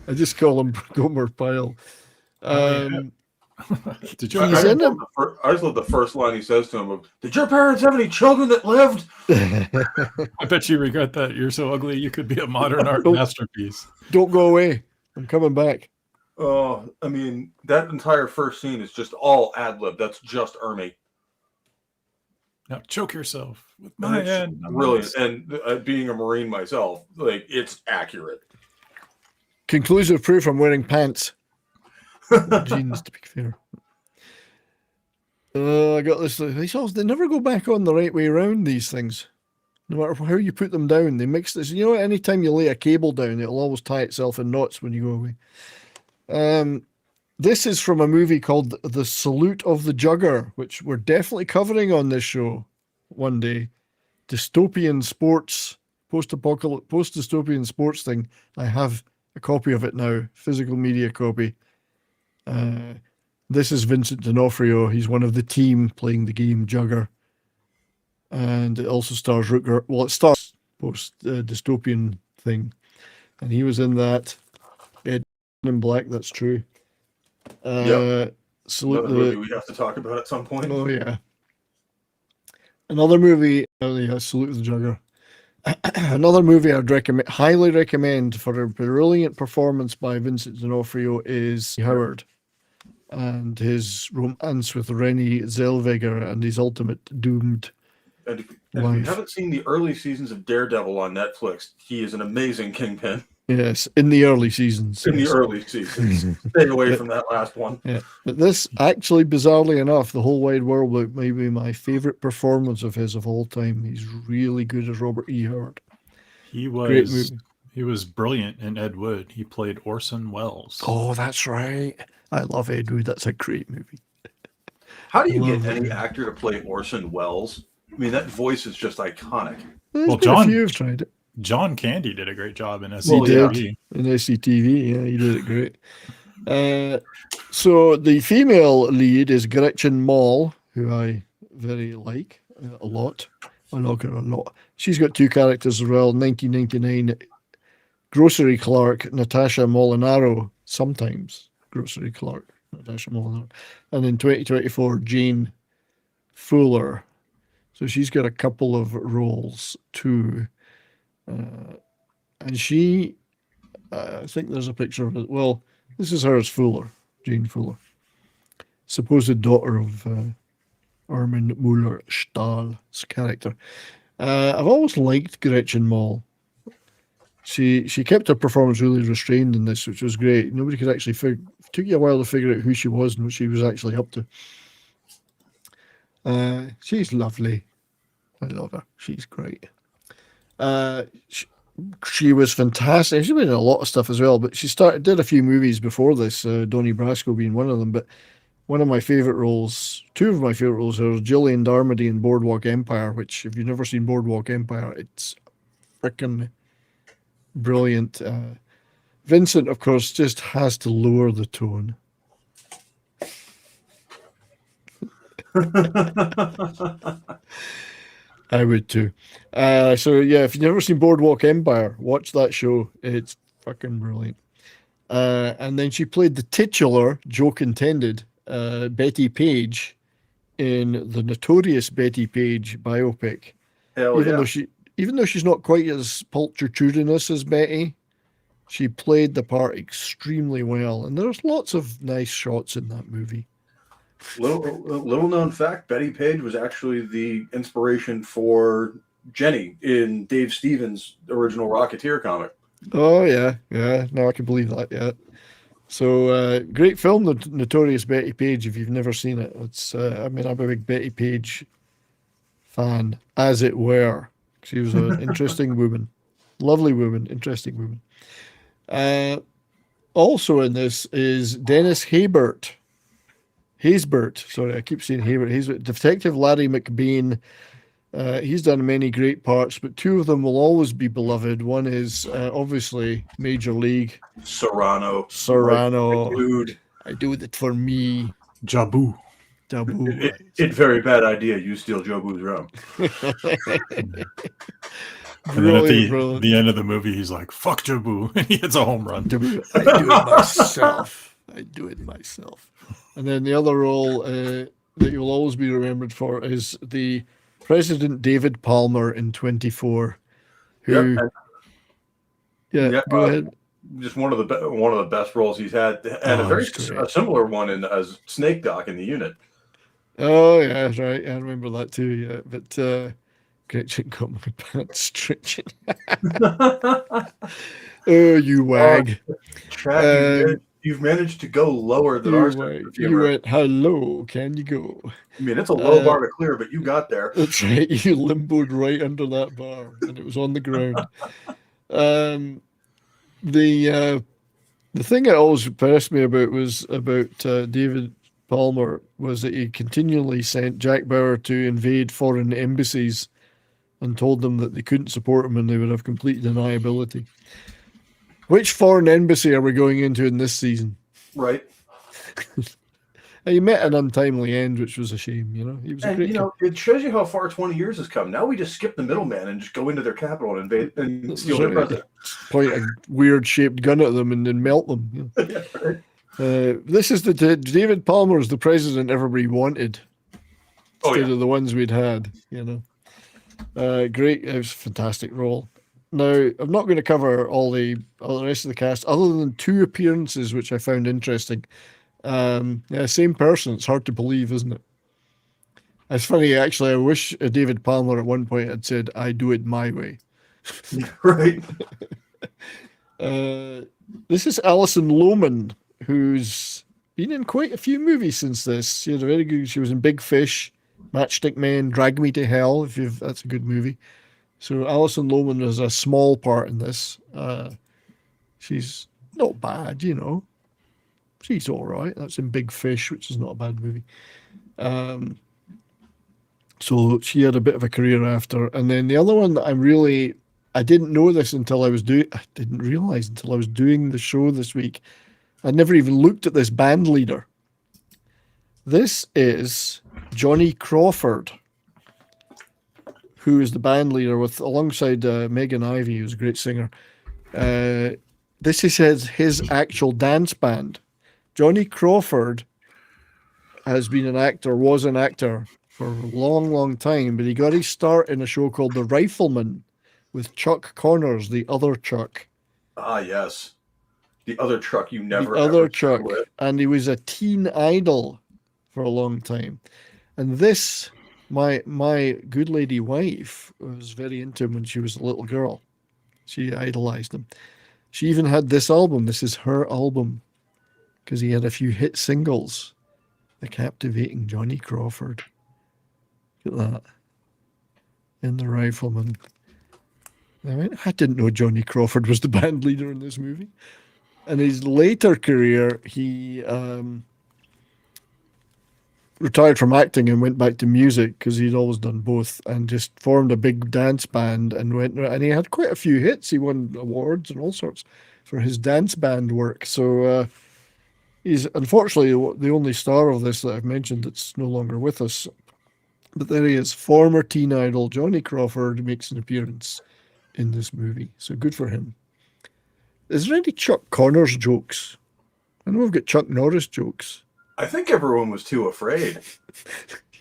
I just call him Gomer Pyle. Did you? I just love the first line he says to him of, "Did your parents have any children that lived?" I bet you regret that. You're so ugly. You could be a modern art masterpiece. Don't go away. I'm coming back. Oh, I mean, that entire first scene is just all ad lib. That's just Ernie. Now choke yourself with my hand. Brilliant. And being a Marine myself, like, it's accurate. Conclusive proof I'm wearing pants. Jeans, to be fair. I got this. They never go back on the right way around, these things. No matter how you put them down, they mix this. You know, anytime you lay a cable down, it'll always tie itself in knots when you go away. This is from a movie called The Salute of the Jugger, which we're definitely covering on this show one day. Dystopian sports, post-dystopian sports thing. I have a copy of it now, physical media copy. This is Vincent D'Onofrio. He's one of the team playing the game Jugger. And it also stars Rutger. Well, it stars post-dystopian thing. And he was in that. Ed in Black, that's true. Salute another movie we have to talk about at some point. Oh, yeah. Another movie, Salute the Jugger. Another movie I'd highly recommend for a brilliant performance by Vincent D'Onofrio is Howard and his romance with Renée Zellweger and his ultimate doomed And if you haven't seen the early seasons of Daredevil on Netflix, he is an amazing Kingpin. Yes, in the early seasons. The early seasons. Stay away from that last one. Yeah. But this, actually, bizarrely enough, The Whole Wide World may be my favorite performance of his of all time. He's really good as Robert E. Howard. He was brilliant in Ed Wood. He played Orson Welles. Oh, that's right. I love Ed Wood. That's a great movie. How do you get any actor to play Orson Welles? I mean, that voice is just iconic. Well, John, you've tried it. John Candy did a great job in SCTV. Well, he did. In SCTV, yeah, he did it great. So the female lead is Gretchen Mol, who I very like a lot. I like her a lot. She's got two characters as well. 1999, grocery clerk Natasha Molinaro, sometimes grocery clerk Natasha Molinaro, and in 2024, Jane Fuller. So she's got a couple of roles too. And she, I think there's a picture of it. Well, this is her as Fuller, Jane Fuller, supposed daughter of Ermin Mueller-Stahl's character. I've always liked Gretchen Mol. She kept her performance really restrained in this, which was great. Nobody could actually took you a while to figure out who she was and what she was actually up to. She's lovely. I love her. She's great. She was fantastic. She's been in a lot of stuff as well, but she did a few movies before this, Donnie Brasco being one of them. But one of my favorite roles, two of my favorite roles are Gillian Darmody in Boardwalk Empire, which if you've never seen Boardwalk Empire, it's freaking brilliant. Vincent, of course, just has to lower the tone. I would too. So yeah, if you've never seen Boardwalk Empire, watch that show. It's fucking brilliant. And then she played the titular, joke intended, Betty Page in the notorious Betty Page biopic. Hell even yeah. Even though she's not quite as pulchritudinous as Betty, she played the part extremely well. And there's lots of nice shots in that movie. Little known fact, Betty Page was actually the inspiration for Jenny in Dave Stevens' original Rocketeer comic. Oh, yeah. Yeah. No, I can believe that. Yeah. So, great film, The Notorious Betty Page, if you've never seen it. It's, I mean, I'm a big Betty Page fan, as it were. She was an interesting woman. Lovely woman. Interesting woman. Also in this is Dennis Haysbert. Sorry, I keep saying Haysbert. Detective Larry McBain. He's done many great parts, but two of them will always be beloved. One is obviously Major League. Serrano. Dude. I do it for me. Jabu. It's very bad idea. You steal Jobu's rum. And then at the end of the movie, he's like, fuck Jabu. And he hits a home run. I do it myself. And then the other role that you'll always be remembered for is the President David Palmer in 24. Go ahead. Just one of the best roles he's had, and a similar one as Snake Doc in The Unit. Oh yeah, right. I remember that too. Yeah, but Gretchen got my pants stretching. Oh, you wag! You've managed to go lower than ours. You went, hello, can you go? I mean, it's a low bar to clear, but you got there. That's right. You limboed right under that bar, and it was on the ground. The thing that always impressed me about David Palmer was that he continually sent Jack Bauer to invade foreign embassies and told them that they couldn't support him and they would have complete deniability. Which foreign embassy are we going into in this season? Right. He met an untimely end, which was a shame. He was it shows you how far 20 years has come. Now we just skip the middleman and just go into their capital and invade and steal their president. Point a weird-shaped gun at them and then melt them. Yeah, right. This is David Palmer is the president everybody wanted instead of the ones we'd had. Great. It was a fantastic role. Now, I'm not going to cover all the rest of the cast, other than two appearances which I found interesting. Same person. It's hard to believe, isn't it? It's funny, actually. I wish David Palmer at one point had said, "I do it my way." Right. This is Alison Lohman, who's been in quite a few movies since this. She had a very good. She was in Big Fish, Matchstick Men, Drag Me to Hell. That's a good movie. So Alison Lohman has a small part in this. She's not bad, She's all right. That's in Big Fish, which is not a bad movie. So she had a bit of a career after. And then the other one that I didn't know this until I didn't realize until I was doing the show this week. I never even looked at this band leader. This is Johnny Crawford, who is the band leader alongside Megan Ivey, who's a great singer. This is his actual dance band. Johnny Crawford was an actor for a long, long time, but he got his start in a show called The Rifleman with Chuck Connors, the other Chuck. Ah, yes. The other Chuck you never The other Chuck. And he was a teen idol for a long time. And this, my good lady wife was very into him when she was a little girl. She idolized him. She even had this album. This is her album, because he had a few hit singles. The Captivating Johnny Crawford. Look at that. In The Rifleman. I didn't know Johnny Crawford was the band leader in this movie. In his later career, he retired from acting and went back to music because he'd always done both, and just formed a big dance band and went. And he had quite a few hits. He won awards and all sorts for his dance band work. So he's unfortunately the only star of this that I've mentioned that's no longer with us. But there he is. Former teen idol Johnny Crawford makes an appearance in this movie. So good for him. Is there any Chuck Connors jokes? I know we've got Chuck Norris jokes. I think everyone was too afraid.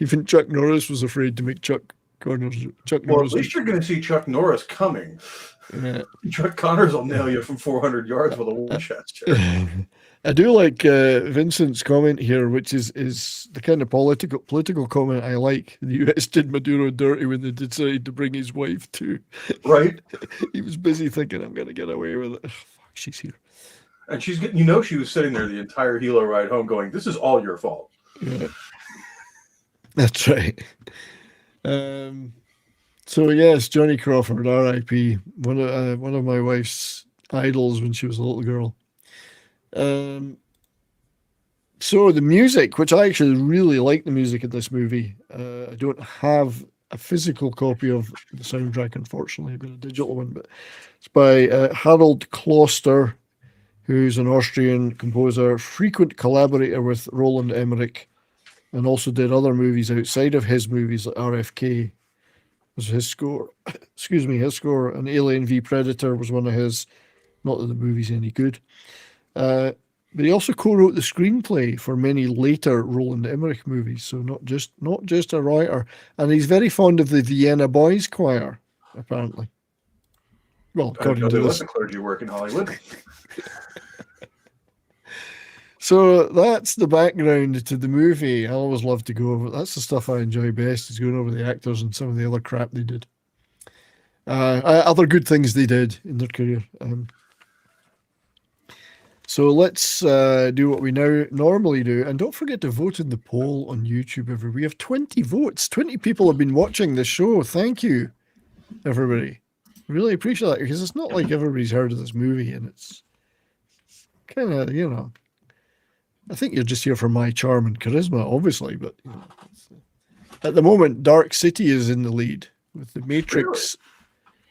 Even Chuck Norris was afraid to make Chuck Connors. Well, at least you're going to see Chuck Norris coming. Yeah. Chuck Connors will nail you from 400 yards with a Winchester. I do like Vincent's comment here, which is the kind of political comment I like. The US did Maduro dirty when they decided to bring his wife too. Right. He was busy thinking, I'm going to get away with it. Oh, fuck, she's here. And she's getting, she was sitting there the entire helo ride home going, this is all your fault. Yeah. That's right. So yes, Johnny Crawford, R.I.P. One of my wife's idols when she was a little girl. So the music, which I actually really like the music of this movie. I don't have a physical copy of the soundtrack, unfortunately. I've got a digital one, but it's by Harold Kloster, who's an Austrian composer, frequent collaborator with Roland Emmerich, and also did other movies outside of his movies, like RFK was his score. Excuse me, his score. And Alien v Predator was one of his. Not that the movie's any good. But he also co-wrote the screenplay for many later Roland Emmerich movies, so not just a writer. And he's very fond of the Vienna Boys Choir, apparently. Well, according to this, the clergy work in Hollywood. So that's the background to the movie. I always love to go over. That's the stuff I enjoy best, is going over the actors and some of the other crap they did. Other good things they did in their career. So let's do what we now normally do. And don't forget to vote in the poll on YouTube. We have 20 votes. 20 people have been watching this show. Thank you, everybody. Really appreciate that, because it's not like everybody's heard of this movie, and it's kind of, I think you're just here for my charm and charisma, obviously, but at the moment, Dark City is in the lead with The Matrix.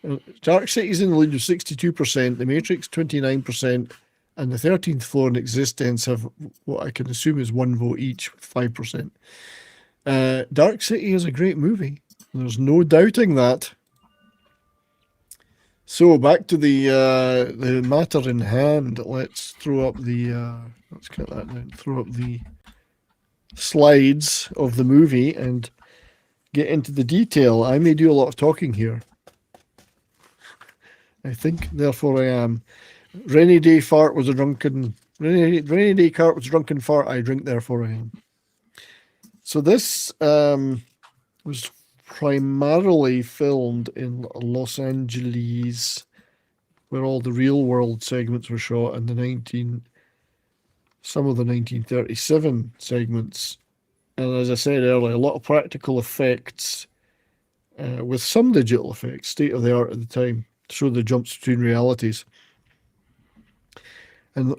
Really? Dark City is in the lead with 62%, The Matrix 29%, and the 13th Floor and Existence have what I can assume is one vote each with 5%. Dark City is a great movie. There's no doubting that. So back to the matter in hand. Let's throw up the let's cut that down. Throw up the slides of the movie and get into the detail. I may do a lot of talking here. I think, therefore, I am. Rainy day fart was a drunken. Rainy day cart was a drunken fart. I drink, therefore I am. So this was primarily filmed in Los Angeles, where all the real world segments were shot, and some of the 1937 segments. And as I said earlier, a lot of practical effects with some digital effects, state of the art at the time, to show the jumps between realities. And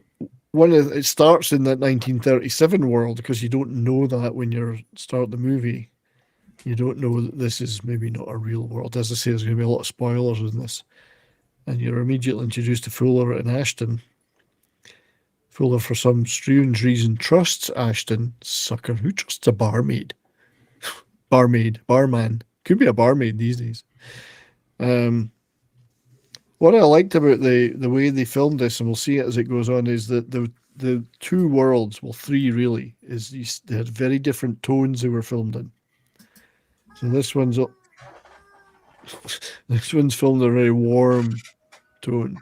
it starts in that 1937 world, because you don't know that when you start the movie. You don't know that this is maybe not a real world. As I say, there's going to be a lot of spoilers in this. And you're immediately introduced to Fuller and Ashton. Fuller, for some strange reason, trusts Ashton. Sucker. Who trusts a barmaid? Barman. Could be a barmaid these days. What I liked about the way they filmed this, and we'll see it as it goes on, is that the two worlds, well, three really, they had very different tones they were filmed in. So this one's filmed a very warm tone.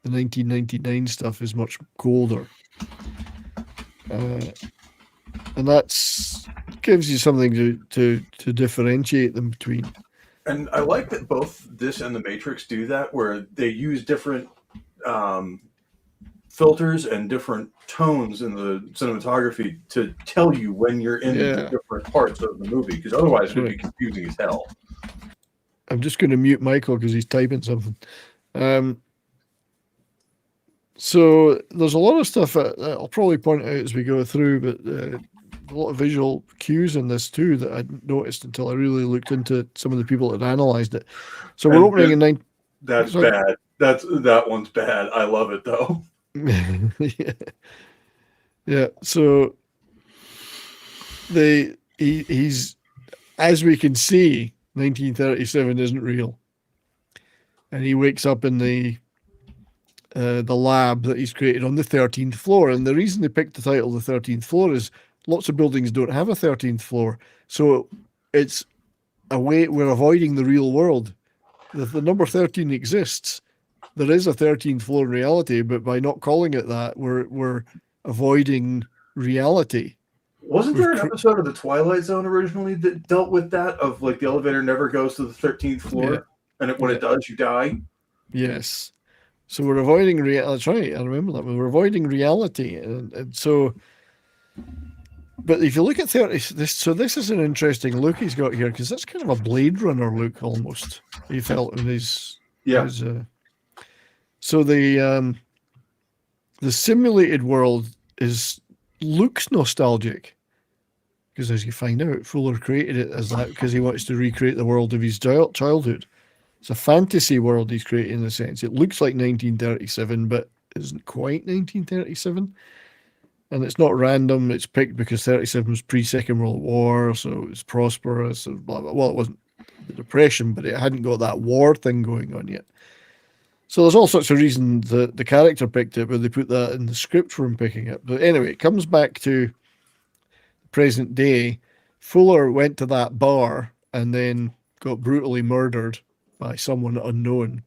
The 1999 stuff is much colder, and that's gives you something to differentiate them between. And I like that both this and The Matrix do that, where they use different filters and different tones in the cinematography to tell you when you're in the different parts of the movie, because otherwise it would be confusing as hell. I'm just going to mute Michael because he's typing something. So there's a lot of stuff that I'll probably point out as we go through, but a lot of visual cues in this too that I hadn't noticed until I really looked into some of the people that analyzed it. So we're opening in 9. That's bad. That one's bad. I love it though. Yeah. So he's, as we can see, 1937 isn't real, and he wakes up in the lab that he's created on the 13th floor. And the reason they picked the title the 13th floor is lots of buildings don't have a 13th floor, so it's a way we're avoiding the real world. If the number 13 exists, there is a 13th floor in reality, but by not calling it that, we're avoiding reality. Wasn't there an episode of The Twilight Zone originally that dealt with that, of like the elevator never goes to the 13th floor, and when it does, you die? Yes. So we're avoiding reality. That's right. I remember that. We're avoiding reality. And so, but if you look at this is an interesting look he's got here, because that's kind of a Blade Runner look almost. He felt in his, so the simulated world looks nostalgic, because as you find out, Fuller created it as that because he wants to recreate the world of his childhood. It's a fantasy world he's creating, in a sense. It looks like 1937, but isn't quite 1937. And it's not random. It's picked because 37 was pre-Second World War, so it was prosperous and blah, blah. Well, it wasn't the Depression, but it hadn't got that war thing going on yet. So there's all sorts of reasons that the character picked it, but they put that in the script for him picking it. But anyway, it comes back to present day. Fuller went to that bar and then got brutally murdered by someone unknown.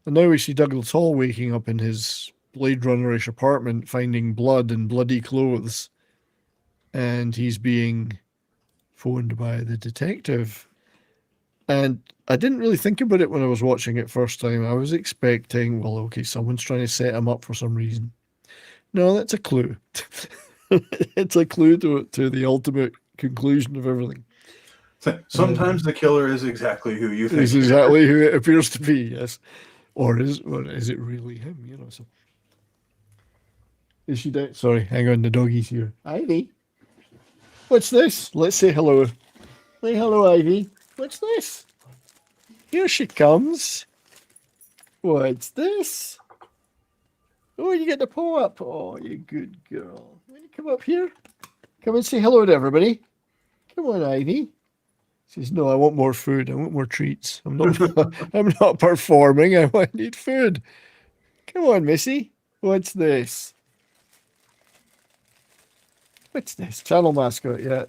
And now we see Douglas Hall waking up in his Blade Runner-ish apartment, finding blood and bloody clothes. And he's being phoned by the detective. And I didn't really think about it when I was watching it first time. I was expecting, well, okay, someone's trying to set him up for some reason. No, that's a clue. It's a clue to the ultimate conclusion of everything. Sometimes the killer is exactly who you think. Is exactly who it appears to be, yes. Or is it really him? You know. So is she dead? Sorry, hang on, the doggy's here. Ivy, what's this? Let's say hello. Say hello, Ivy. What's this? Here she comes. What's this? Oh, you get the paw up. Oh, you good girl. Will you come up here? Come and say hello to everybody. Come on, Ivy. She says, no, I want more food. I want more treats. I'm not performing. I need food. Come on, Missy. What's this? What's this? Channel mascot, yeah.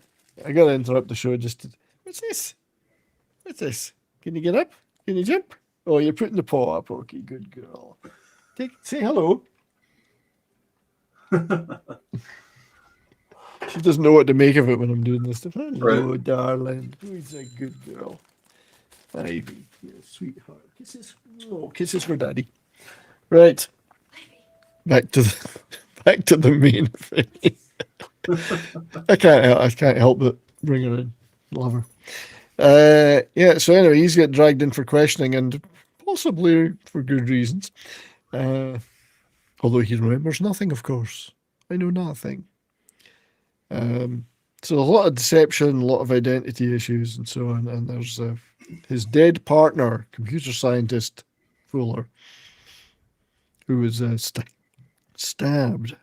I got to interrupt the show just to... What's this? What's this? Can you get up? Can you jump? Oh, you're putting the paw up. Okay, good girl. Say hello. She doesn't know what to make of it when I'm doing this stuff. Hello, right. Darling. Who's a good girl? Ivy, you sweetheart. Kisses. Oh, kisses for Daddy. Right. Back to the main thing. I can't help but bring her in. Love her. Yeah. So anyway, he's get dragged in for questioning, and possibly for good reasons. Although he remembers nothing, of course. I know nothing. So a lot of deception, a lot of identity issues, and so on. And there's his dead partner, computer scientist Fuller, who was stabbed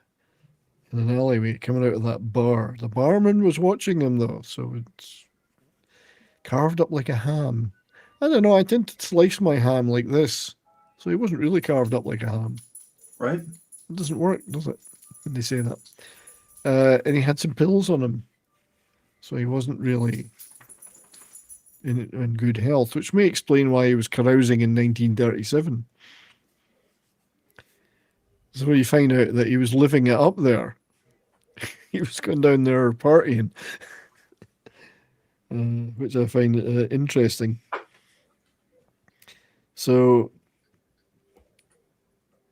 in an alleyway coming out of that bar. The barman was watching him, though, so it's carved up like a ham. I don't know, I tend to slice my ham like this, so he wasn't really carved up like a ham. Right? It doesn't work, does it, when they say that? And he had some pills on him, so he wasn't really in good health, which may explain why he was carousing in 1937. So you find out that he was living it up there. He was going down there partying, which I find interesting. So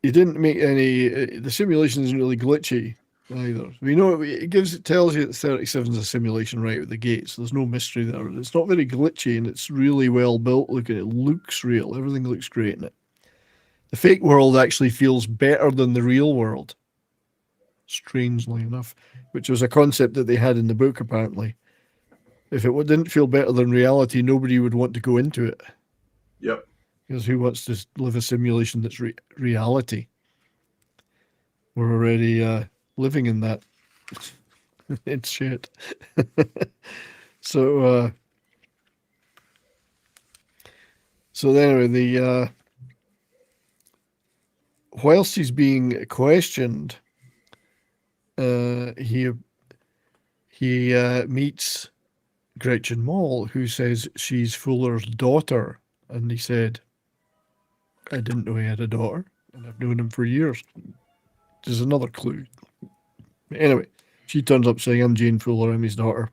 he didn't make any. The simulation isn't really glitchy either. We know it tells you that 37 is a simulation right out the gate, so there's no mystery there. It's not very glitchy, and it's really well built. Look at it; looks real. Everything looks great in it. The fake world actually feels better than the real world. strangely enough, which was a concept that they had in the book, apparently. If it didn't feel better than reality, nobody would want to go into it. Yep. Because who wants to live a simulation that's reality? We're already living in that. It's shit. So anyway, whilst he's being questioned, he meets Gretchen Mol, who says she's Fuller's daughter, and he said, "I didn't know he had a daughter, and I've known him for years." Which is another clue. Anyway, she turns up saying, "I'm Jane Fuller, I'm his daughter,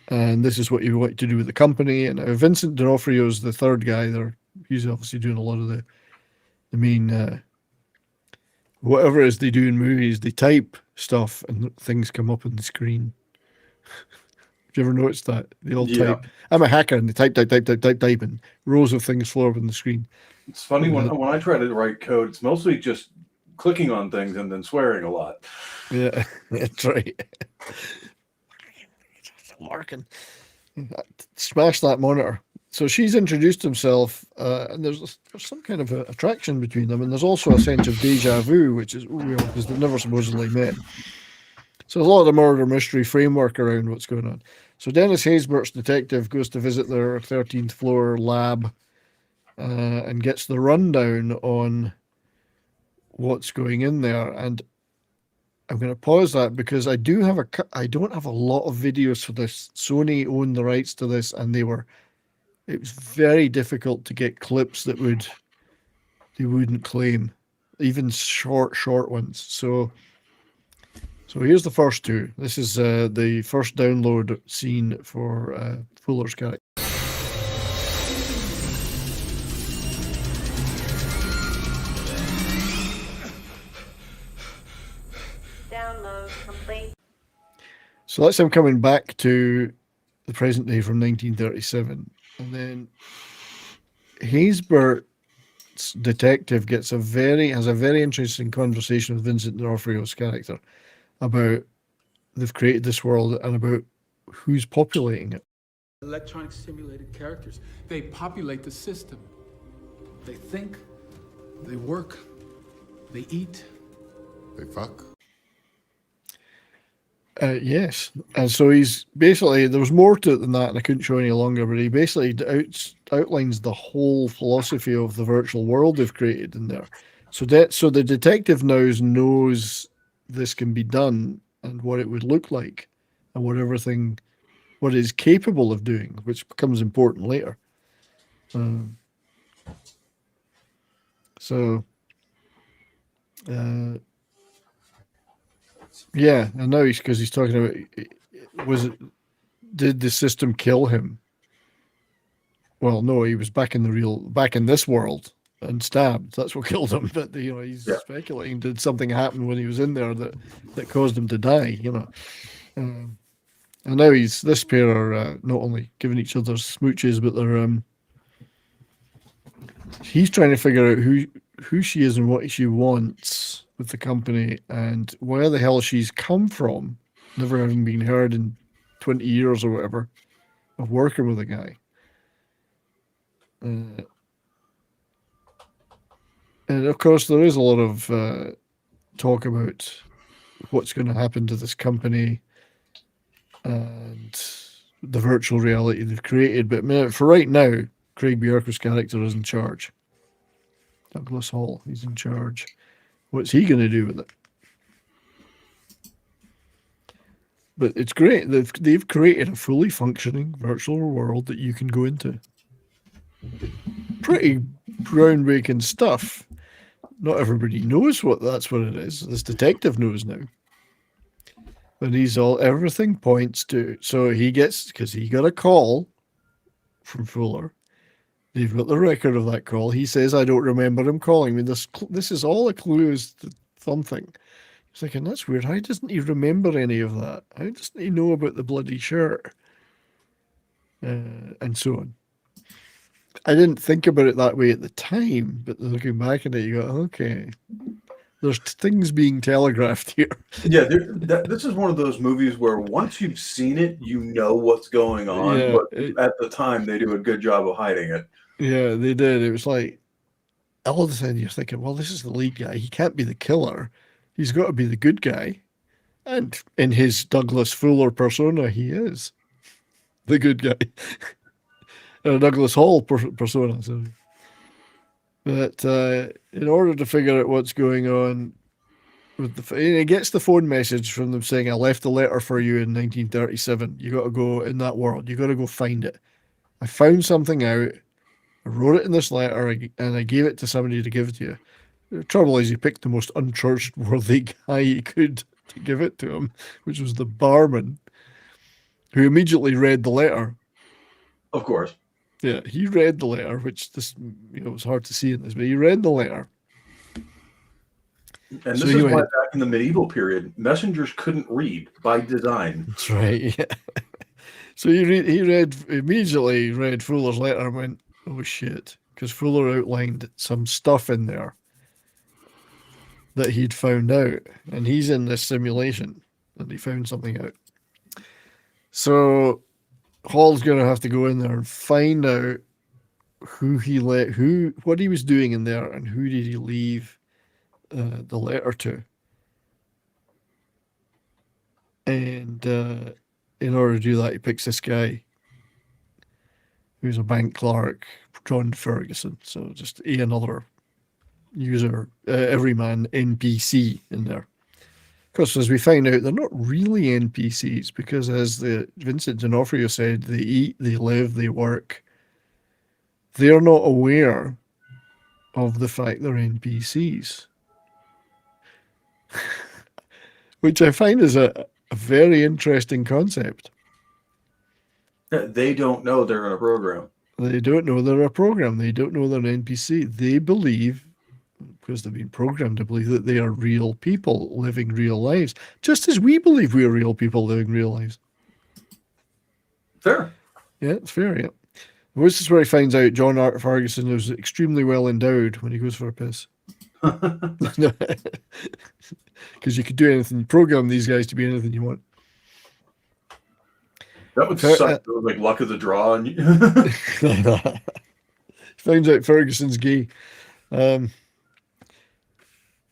and this is what you want to do with the company." And Vincent D'Onofrio's the third guy there. He's obviously doing a lot of the main, whatever it is they do in movies, they type stuff and things come up on the screen. Have you ever noticed that? They all type. I'm a hacker, and they type, and rows of things flow up on the screen. It's funny when I try to write code, it's mostly just clicking on things and then swearing a lot. Yeah, that's right. Larkin. Smash that monitor. So she's introduced himself, and there's some kind of attraction between them, and there's also a sense of deja vu, which is real because they've never supposedly met. So there's a lot of murder mystery framework around what's going on. So Dennis Haysbert's detective goes to visit their 13th floor lab and gets the rundown on what's going in there. And I'm going to pause that because I don't have a lot of videos for this. Sony owned the rights to this, and it was very difficult to get clips that they wouldn't claim, even short ones. So here's the first two. This is the first download scene for Fuller's character. Download complete. So that's him coming back to the present day from 1937. And then Haysbert's detective has a very interesting conversation with Vincent D'Onofrio's character about they've created this world and about who's populating it. Electronic simulated characters. They populate the system. They think, they work, they eat. They fuck. Yes. And so he's basically, there was more to it than that, and I couldn't show any longer, but he basically outlines the whole philosophy of the virtual world they've created in there. So the detective now knows this can be done and what it would look like and what it is capable of doing, which becomes important later. Yeah, I know because he's talking about, did the system kill him? Well, no, he was back in this world and stabbed. That's what killed him. But he's speculating, did something happen when he was in there that caused him to die? And now this pair are not only giving each other smooches, but he's trying to figure out who she is and what she wants with the company and where the hell she's come from, never having been heard in 20 years or whatever of working with a guy. And of course, there is a lot of talk about what's going to happen to this company and the virtual reality they've created. But for right now, Craig Bjork's character is in charge. Douglas Hall, he's in charge. What's he going to do with it? But it's great. They've created a fully functioning virtual world that you can go into. Pretty groundbreaking stuff. Not everybody knows that's what it is. This detective knows now. But everything points to, so because he got a call from Fuller. They've got the record of that call. He says, I don't remember him calling me. This is all a clue as to something. He's thinking, that's weird. How doesn't he remember any of that? How doesn't he know about the bloody shirt? And so on. I didn't think about it that way at the time, but looking back at it, you go, okay. there's things being telegraphed here. Yeah, this is one of those movies where once you've seen it, you know what's going on. Yeah, But at the time, they do a good job of hiding it. Yeah, they did. It was like all of a sudden you're thinking, well, this is the lead guy. He can't be the killer. He's got to be the good guy. And in his Douglas Fuller persona, he is the good guy. Douglas Hall persona. Sorry. But in order to figure out what's going on, he gets the phone message from them saying, I left a letter for you in 1937. You got to go in that world. You got to go find it. I found something out. I wrote it in this letter and I gave it to somebody to give it to you. The trouble is he picked the most untrustworthy guy he could to give it to him, which was the barman, who immediately read the letter. Of course. Yeah, he read the letter, which was hard to see in this, but he read the letter. And this is why back in the medieval period, messengers couldn't read by design. That's right, yeah. So he immediately read Fuller's letter and went, oh shit, because Fuller outlined some stuff in there that he'd found out, and he's in this simulation, and he found something out. So Hall's going to have to go in there and find out what he was doing in there, and who did he leave the letter to. And in order to do that, he picks this guy who's a bank clerk, John Ferguson. So just another user, everyman NPC in there. Of course, as we find out, they're not really NPCs because, as Vincent D'Onofrio said, they eat, they live, they work. They're not aware of the fact they're NPCs. Which I find is a very interesting concept. They don't know they're in a program. They don't know they're a program. They don't know they're an NPC. They believe, because they've been programmed to believe, that they are real people living real lives, just as we believe we are real people living real lives. Fair. Yeah, it's fair, yeah. This is where he finds out John Art Ferguson is extremely well endowed when he goes for a piss. Because you could do anything, program these guys to be anything you want. That would suck. It was like luck of the draw. And finds out Ferguson's gay. And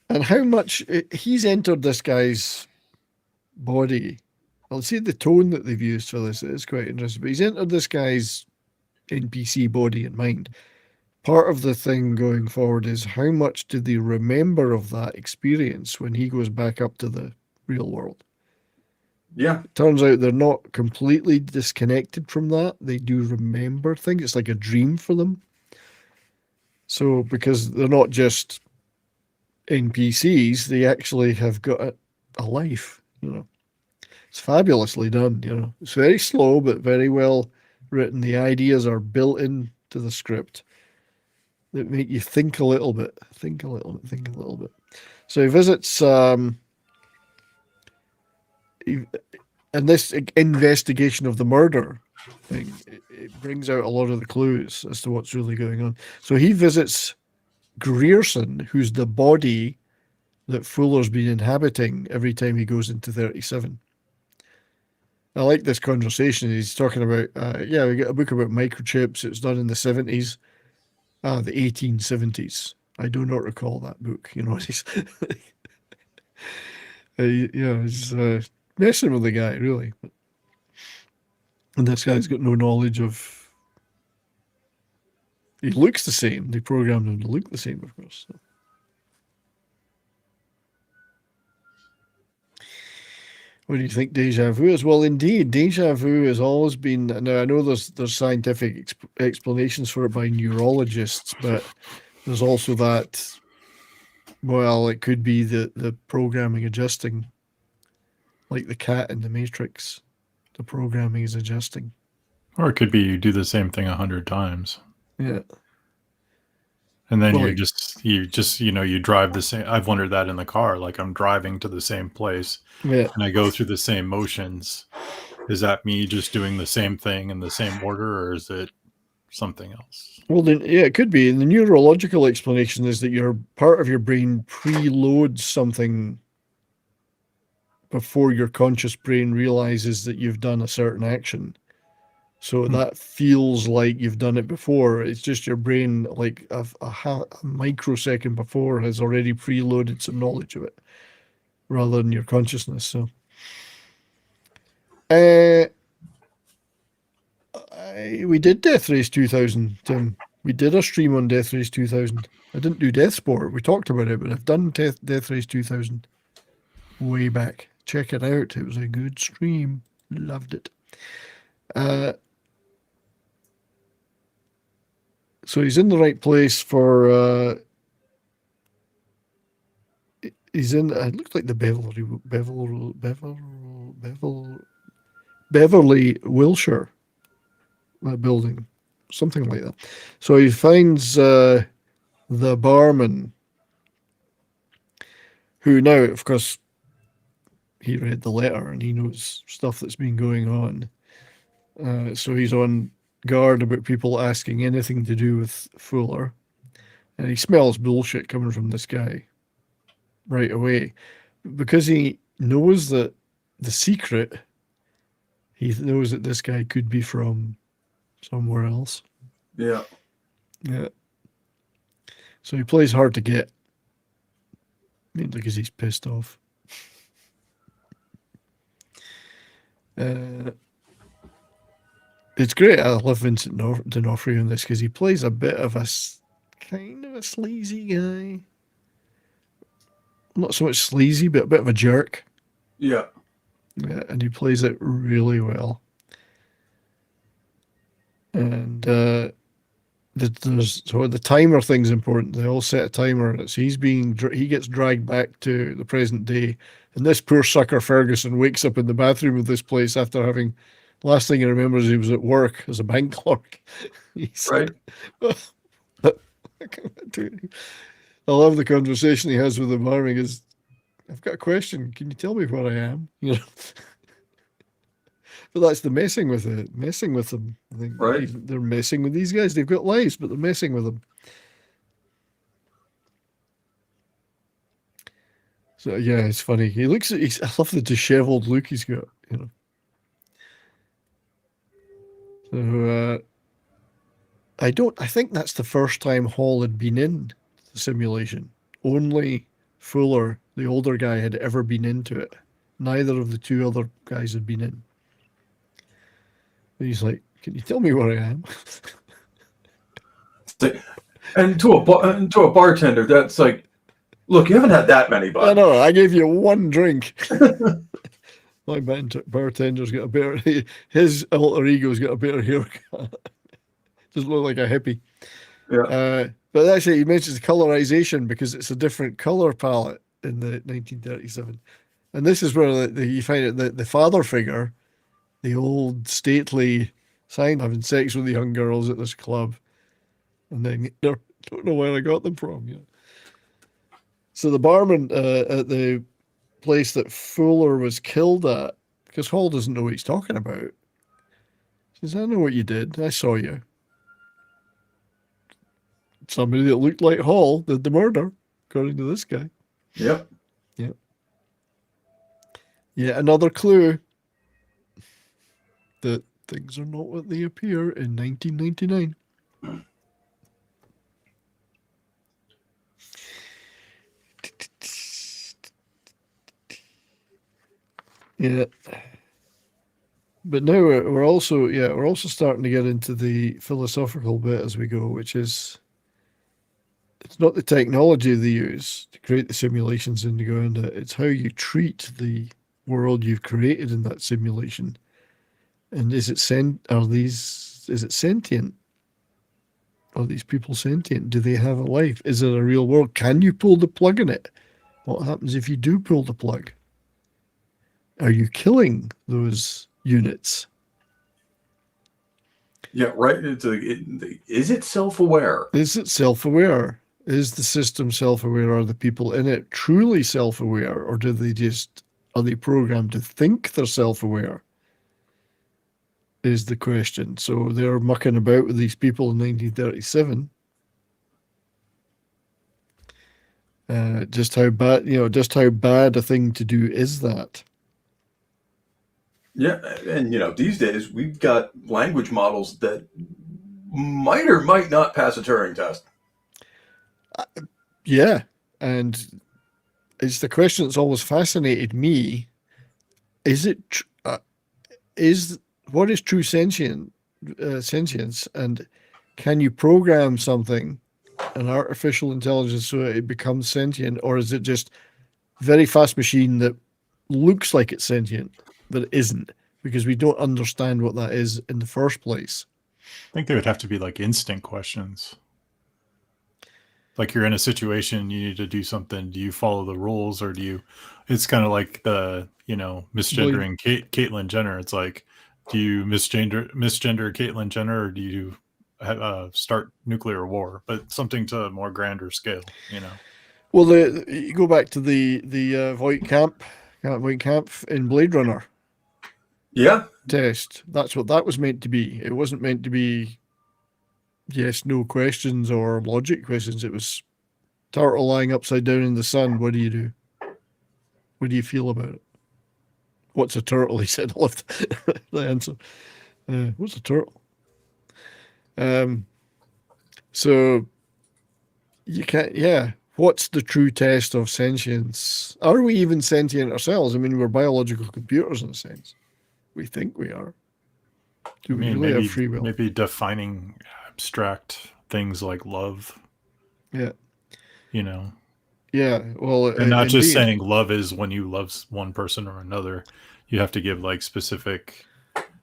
how much he's entered this guy's body. I'll see the tone that they've used for this. It's quite interesting. But he's entered this guy's NPC body and mind. Part of the thing going forward is how much do they remember of that experience when he goes back up to the real world? Yeah. It turns out they're not completely disconnected from that. They do remember things. It's like a dream for them. So, because they're not just NPCs, they actually have got a life, It's fabulously done, It's very slow, but very well written. The ideas are built into the script that make you think a little bit. So he visits, and this investigation of the murder thing, it brings out a lot of the clues as to what's really going on. So he visits Grierson, who's the body that Fuller's been inhabiting every time he goes into 37. I like this conversation. He's talking about, we got a book about microchips. It was done in the 70s. The 1870s. I do not recall that book. He's, he's messing with the guy, really. And this guy's got no knowledge of. He looks the same. They programmed him to look the same, of course. So. What do you think deja vu is? Well, indeed, deja vu has always been. Now, I know there's scientific explanations for it by neurologists, but there's also that. Well, it could be the programming adjusting, like the cat in the Matrix. The programming is adjusting. Or it could be you do the same thing 100 times. Yeah. And then you drive the same. I've wondered that in the car. Like I'm driving to the same place, and I go through the same motions. Is that me just doing the same thing in the same order, or is it something else? Well, then, yeah, it could be. And the neurological explanation is that your part of your brain preloads something before your conscious brain realizes that you've done a certain action. So that feels like you've done it before. It's just your brain, like a microsecond before, has already preloaded some knowledge of it, rather than your consciousness. So, we did Death Race 2000, Tim. We did a stream on Death Race 2000. I didn't do Death Sport. We talked about it, but I've done Death Race 2000 way back. Check it out. It was a good stream. Loved it. So he's in the right place for. He's in. It looked like the Beverly, Wilshire building, something like that. So he finds the barman, who now, of course, he read the letter and he knows stuff that's been going on. So he's on guard about people asking anything to do with Fuller, and he smells bullshit coming from this guy right away, because he knows that the secret, he knows that this guy could be from somewhere else. Yeah. So he plays hard to get, mainly because he's pissed off. It's great. I love Vincent D'Onofrio in this because he plays a bit of a kind of a sleazy guy. Not so much sleazy, but a bit of a jerk. Yeah. Yeah, and he plays it really well. And the timer thing's important. They all set a timer, and it's he gets dragged back to the present day, and this poor sucker Ferguson wakes up in the bathroom of this place after having. Last thing he remembers, he was at work as a bank clerk. He's right. I love the conversation he has with the barman. Is, I've got a question. Can you tell me where I am? You know. But that's the messing with them. I think they're messing with these guys. They've got lives, but they're messing with them. So yeah, it's funny. He looks at. I love the disheveled look he's got. You know. So I think that's the first time Hall had been in the simulation. Only Fuller, the older guy, had ever been into it. Neither of the two other guys had been in. And he's like, "Can you tell me where I am?" And to a bartender, that's like, look, you haven't had that many, bud. I know. I gave you one drink. My bartender's got a better. His alter ego's got a better haircut. Doesn't look like a hippie. Yeah. But actually, he mentions colorization because it's a different color palette in the 1937, and this is where you find it that the father figure, the old stately sign, having sex with the young girls at this club, and then don't know where I got them from. You know. So the barman at the place that Fuller was killed at, because Hall doesn't know what he's talking about, says, "I know what you did. I saw you. Somebody that looked like Hall did the murder, according to this guy." Yep. Yep. Yeah, another clue that things are not what they appear in 1999. Yeah. But now we're also starting to get into the philosophical bit as we go, which is it's not the technology they use to create the simulations and to go into it. It's how you treat the world you've created in that simulation. And is it sentient? Are these people sentient? Do they have a life? Is it a real world? Can you pull the plug in it? What happens if you do pull the plug? Are you killing those units? Yeah, right. Is it self-aware? Is it self-aware? Is the system self-aware? Are the people in it truly self-aware? Or are they programmed to think they're self-aware? is the question. So they're mucking about with these people in 1937. Just how bad a thing to do is that? Yeah, and these days we've got language models that might or might not pass a Turing test. Yeah, and it's the question that's always fascinated me. Is it what is true sentience, and can you program something, an artificial intelligence, so it becomes sentient, or is it just very fast machine that looks like it's sentient but it isn't, because we don't understand what that is in the first place? I think they would have to be like instinct questions. Like you're in a situation, you need to do something. Do you follow the rules, or do you? It's kind of like the misgendering Caitlyn Jenner. It's like, do you misgender Caitlyn Jenner, or do you start nuclear war? But something to a more grander scale, Well, you go back to the Voight Camp in Blade Runner. Yeah. Test. That's what that was meant to be. It wasn't meant to be yes, no questions or logic questions. It was turtle lying upside down in the sun. What do you do? What do you feel about it? What's a turtle? He said. I loved the answer. What's a turtle? So you can't. Yeah. What's the true test of sentience? Are we even sentient ourselves? I mean, we're biological computers in a sense. We think we are. Do we really have free will? Maybe defining abstract things like love. Yeah. Yeah. Well, and not just saying love is when you love one person or another. You have to give like specific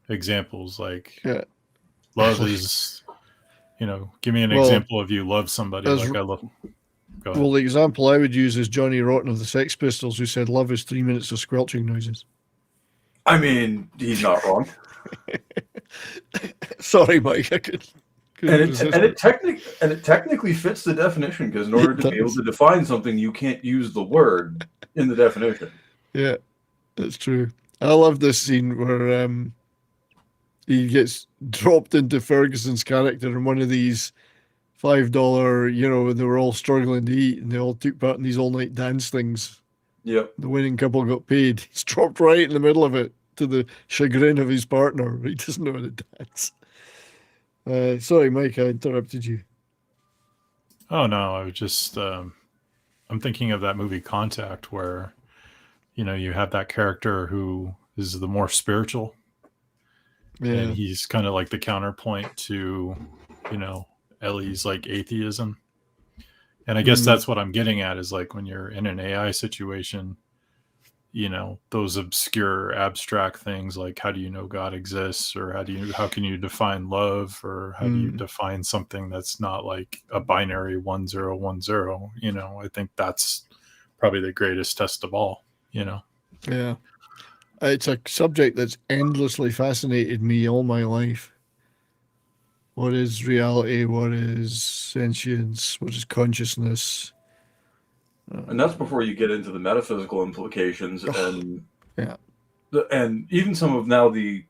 examples. Like, love is, give me an example of you love somebody like I love. Go ahead. Well, the example I would use is Johnny Rotten of the Sex Pistols, who said love is 3 minutes of squelching noises. I mean, he's not wrong. Sorry, Mike. I could. And it technically fits the definition, because in order to be able to define something, you can't use the word in the definition. Yeah, that's true. I love this scene where he gets dropped into Ferguson's character in one of these $5, they were all struggling to eat, and they all took part in these all-night dance things. Yep. The winning couple got paid. He's dropped right in the middle of it, to the chagrin of his partner. He doesn't know how to dance. Sorry, Mike, I interrupted you. Oh, no, I was just, I'm thinking of that movie Contact, where, you have that character who is the more spiritual. Yeah. And he's kind of like the counterpoint to, Ellie's like atheism. And I guess that's what I'm getting at, is like when you're in an AI situation, those obscure abstract things like, how do you know God exists, or how can you define love, or how do you define something that's not like a binary 1010? I think that's probably the greatest test of all. Yeah, it's a subject that's endlessly fascinated me all my life. What is reality? What is sentience? What is consciousness? And that's before you get into the metaphysical implications and even some of now the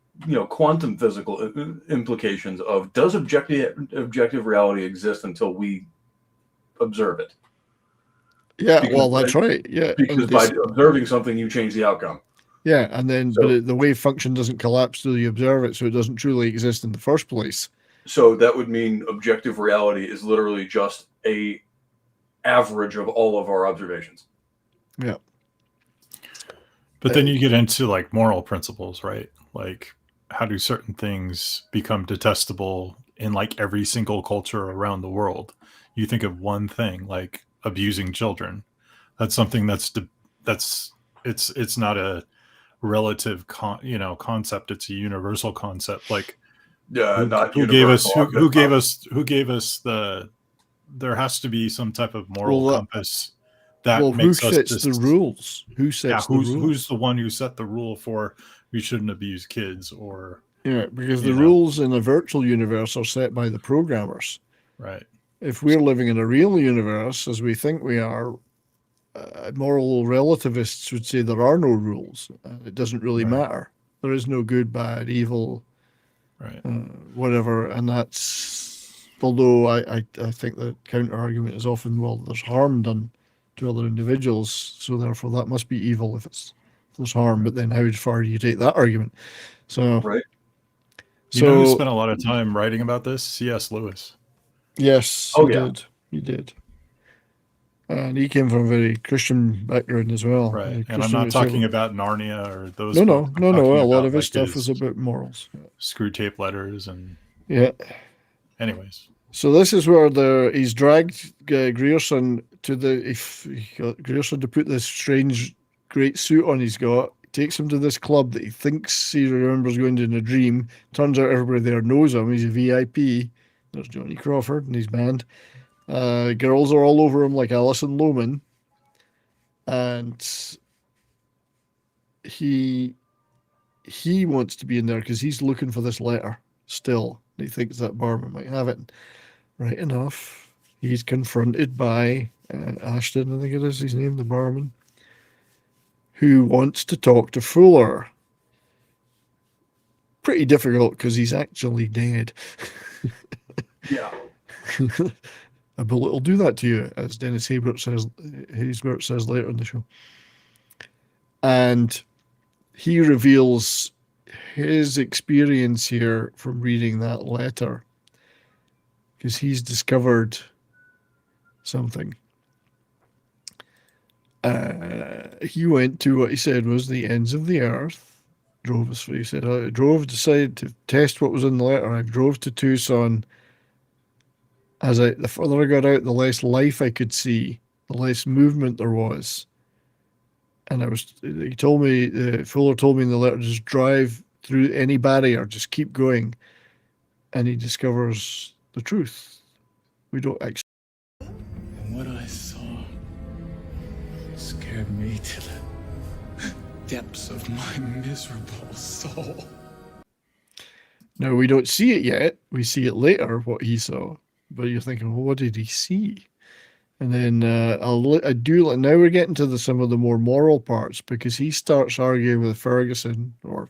quantum physical implications of, does objective reality exist until we observe it? Yeah, that's right. Yeah, because by observing something, you change the outcome. Yeah, and then but the wave function doesn't collapse till you observe it, so it doesn't truly exist in the first place. So that would mean objective reality is literally just a average of all of our observations. Yeah. But then you get into like moral principles, right? Like, how do certain things become detestable in like every single culture around the world? You think of one thing like abusing children. That's something it's not a relative concept. It's a universal concept. Like, who gave us the, there has to be some type of moral compass that makes who sets the rules? Who sets the rules? Who's the one who set the rule for we shouldn't abuse kids? Or because the rules in a virtual universe are set by the programmers. Right. If we're living in a real universe, as we think we are, moral relativists would say there are no rules. It doesn't really matter. There is no good, bad, evil. Right. Whatever. And that's, although I think the counter argument is often, well, there's harm done to other individuals, so therefore that must be evil if there's harm. But then how far do you take that argument? So, right. You know who spent a lot of time writing about this? C.S. Lewis. Yes, he did. He did. And he came from a very Christian background as well. Right. And I'm not talking about Narnia or those. No. A lot of his stuff was about morals. Screw tape letters and. Yeah. Anyways. So this is where he's dragged Grierson he got Grierson to put this strange great suit on he's got. Takes him to this club that he thinks he remembers going to in a dream. Turns out everybody there knows him. He's a VIP. There's Johnny Crawford and his band. Girls are all over him like Alison Lohman. And he wants to be in there because he's looking for this letter still. He thinks that barman might have it. Right enough, he's confronted by Ashton, I think it is his name, the barman, who wants to talk to Fuller. Pretty difficult because he's actually dead. Yeah. A bullet will do that to you, as Dennis Haysbert says later in the show. And he reveals his experience here from reading that letter, because he's discovered something. He went to what he said was the ends of the earth. He said, I decided to test what was in the letter. I drove to Tucson. The further I got out, the less life I could see, the less movement there was. And Fuller told me in the letter, just drive through any barrier, just keep going. And he discovers the truth. We don't actually. And what I saw scared me to the depths of my miserable soul. Now, we don't see it yet. We see it later, what he saw. But you're thinking, well, what did he see? And then now we're getting to some of the more moral parts, because he starts arguing with Ferguson, or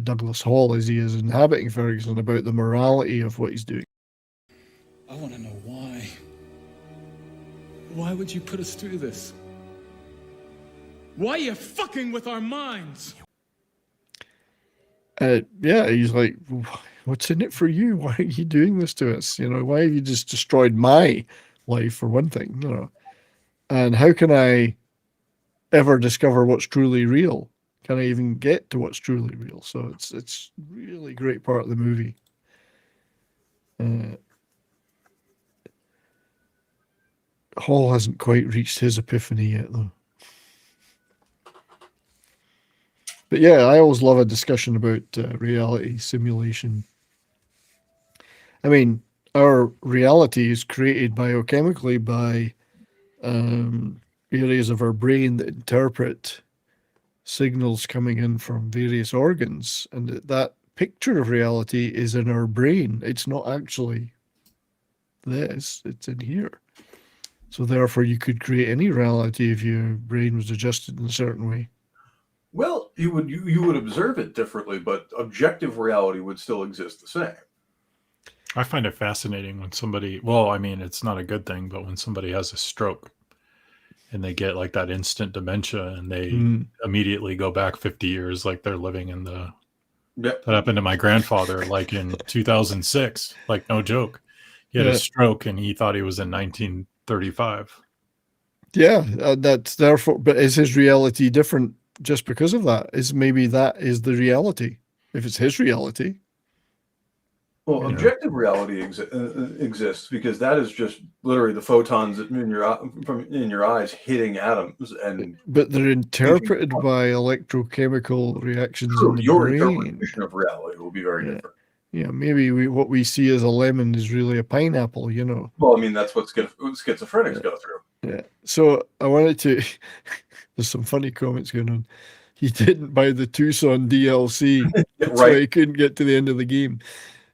Douglas Hall as he is inhabiting Ferguson, about the morality of what he's doing. I want to know why. Why would you put us through this? Why are you fucking with our minds? He's like, what's in it for you? Why are you doing this to us? Why have you just destroyed my life, for one thing? And how can I ever discover what's truly real? Can I even get to what's truly real? So it's really great part of the movie. Hall hasn't quite reached his epiphany yet, though. But yeah, I always love a discussion about reality simulation. I mean, our reality is created biochemically by areas of our brain that interpret signals coming in from various organs, and that picture of reality is in our brain. It's not actually this, it's in here. So therefore you could create any reality if your brain was adjusted in a certain way. Well, you would observe it differently, but objective reality would still exist the same. I find it fascinating when somebody, well, I mean, it's not a good thing, but when somebody has a stroke and they get like that instant dementia and they immediately go back 50 years, like they're living in the, that happened to my grandfather, like in 2006, like no joke. He had a stroke and he thought he was in 1935. Yeah, that's therefore, but is his reality different just because of that? Maybe that is the reality, if it's his reality. Well, objective reality exists because that is just literally the photons in your eyes hitting atoms, but they're interpreted by electrochemical reactions in the your brain. interpretation of reality will be very different. Yeah, maybe what we see as a lemon is really a pineapple. Well, I mean, that's what schizophrenics go through. Yeah. So I wanted to. There's some funny comments going on. He didn't buy the Tucson DLC. That's why he couldn't get to the end of the game.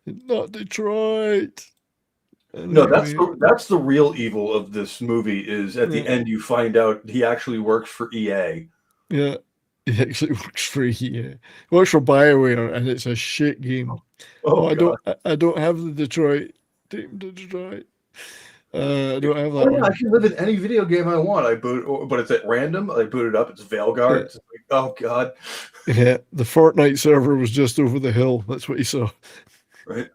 Not Detroit. No, that's the real evil of this movie. Is at the end you find out he actually works for EA. Yeah. It actually works for it works for BioWare, and it's a shit game. Oh, I don't have the Detroit team to Detroit. I don't have that Oh, yeah, one. I can live in any video game I want. But it's at random. I boot it up. It's Veilguard. It's like, oh god. Yeah, the Fortnite server was just over the hill. That's what he saw. Right.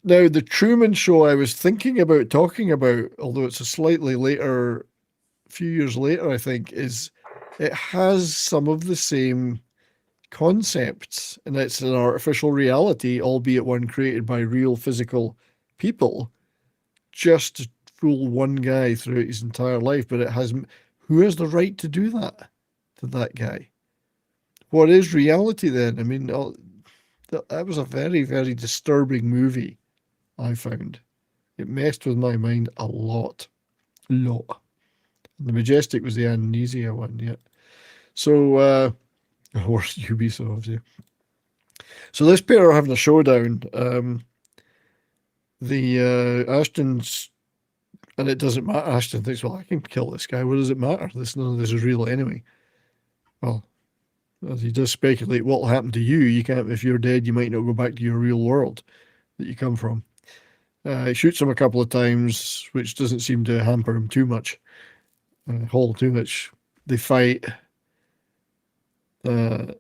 Now, the Truman Show I was thinking about talking about, although it's a slightly later, few years later, I think, is it has some of the same concepts, and it's an artificial reality, albeit one created by real physical people, just to fool one guy throughout his entire life. But it has, who has the right to do that to that guy? What is reality then? I mean, that was a very, very disturbing movie, I found. It messed with my mind a lot. The Majestic was the Amnesia one, yeah. So, or Ubisoft, yeah. So this pair are having a showdown. The Ashton's, and it doesn't matter. Ashton thinks, well, I can kill this guy. What does it matter? None of this is real anyway. Well, as he does speculate what will happen to you. You can't, if you're dead, you might not go back to your real world that you come from. He shoots him a couple of times, which doesn't seem to hamper him too much. Hall too much. They fight. They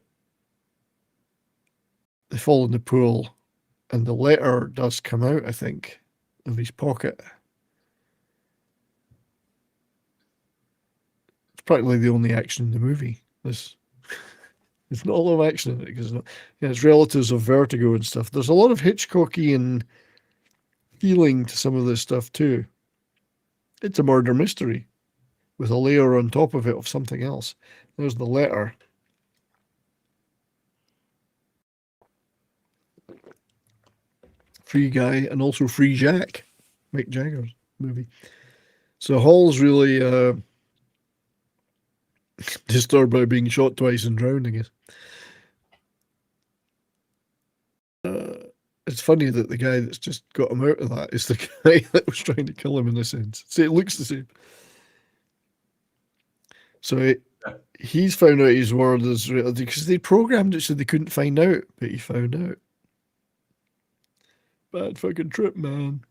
fall in the pool, and the letter does come out, I think, of his pocket. It's practically the only action in the movie. There's not a lot of action in it because it's relatives of Vertigo and stuff. There's a lot of Hitchcockian feeling to some of this stuff too. It's a murder mystery with a layer on top of it of something else. There's the letter. Free Guy and also Free Jack, Mick Jagger's movie. So Hall's really disturbed by being shot twice and drowned, I guess. It's funny that the guy that's just got him out of that is the guy that was trying to kill him in a sense. See, it looks the same. So he's found out his word is real because they programmed it so they couldn't find out, but he found out. Bad fucking trip, man.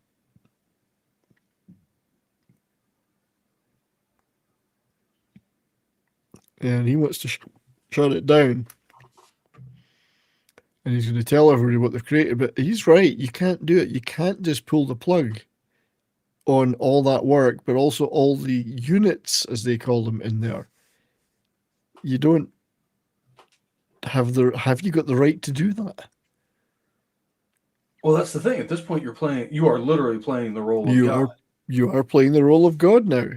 And he wants to shut it down. And he's going to tell everybody what they've created. But he's right. You can't do it. You can't just pull the plug on all that work, but also all the units, as they call them, in there. You don't have you got the right to do that? Well, that's the thing. At this point, you are literally playing the role of God. You are playing the role of God now.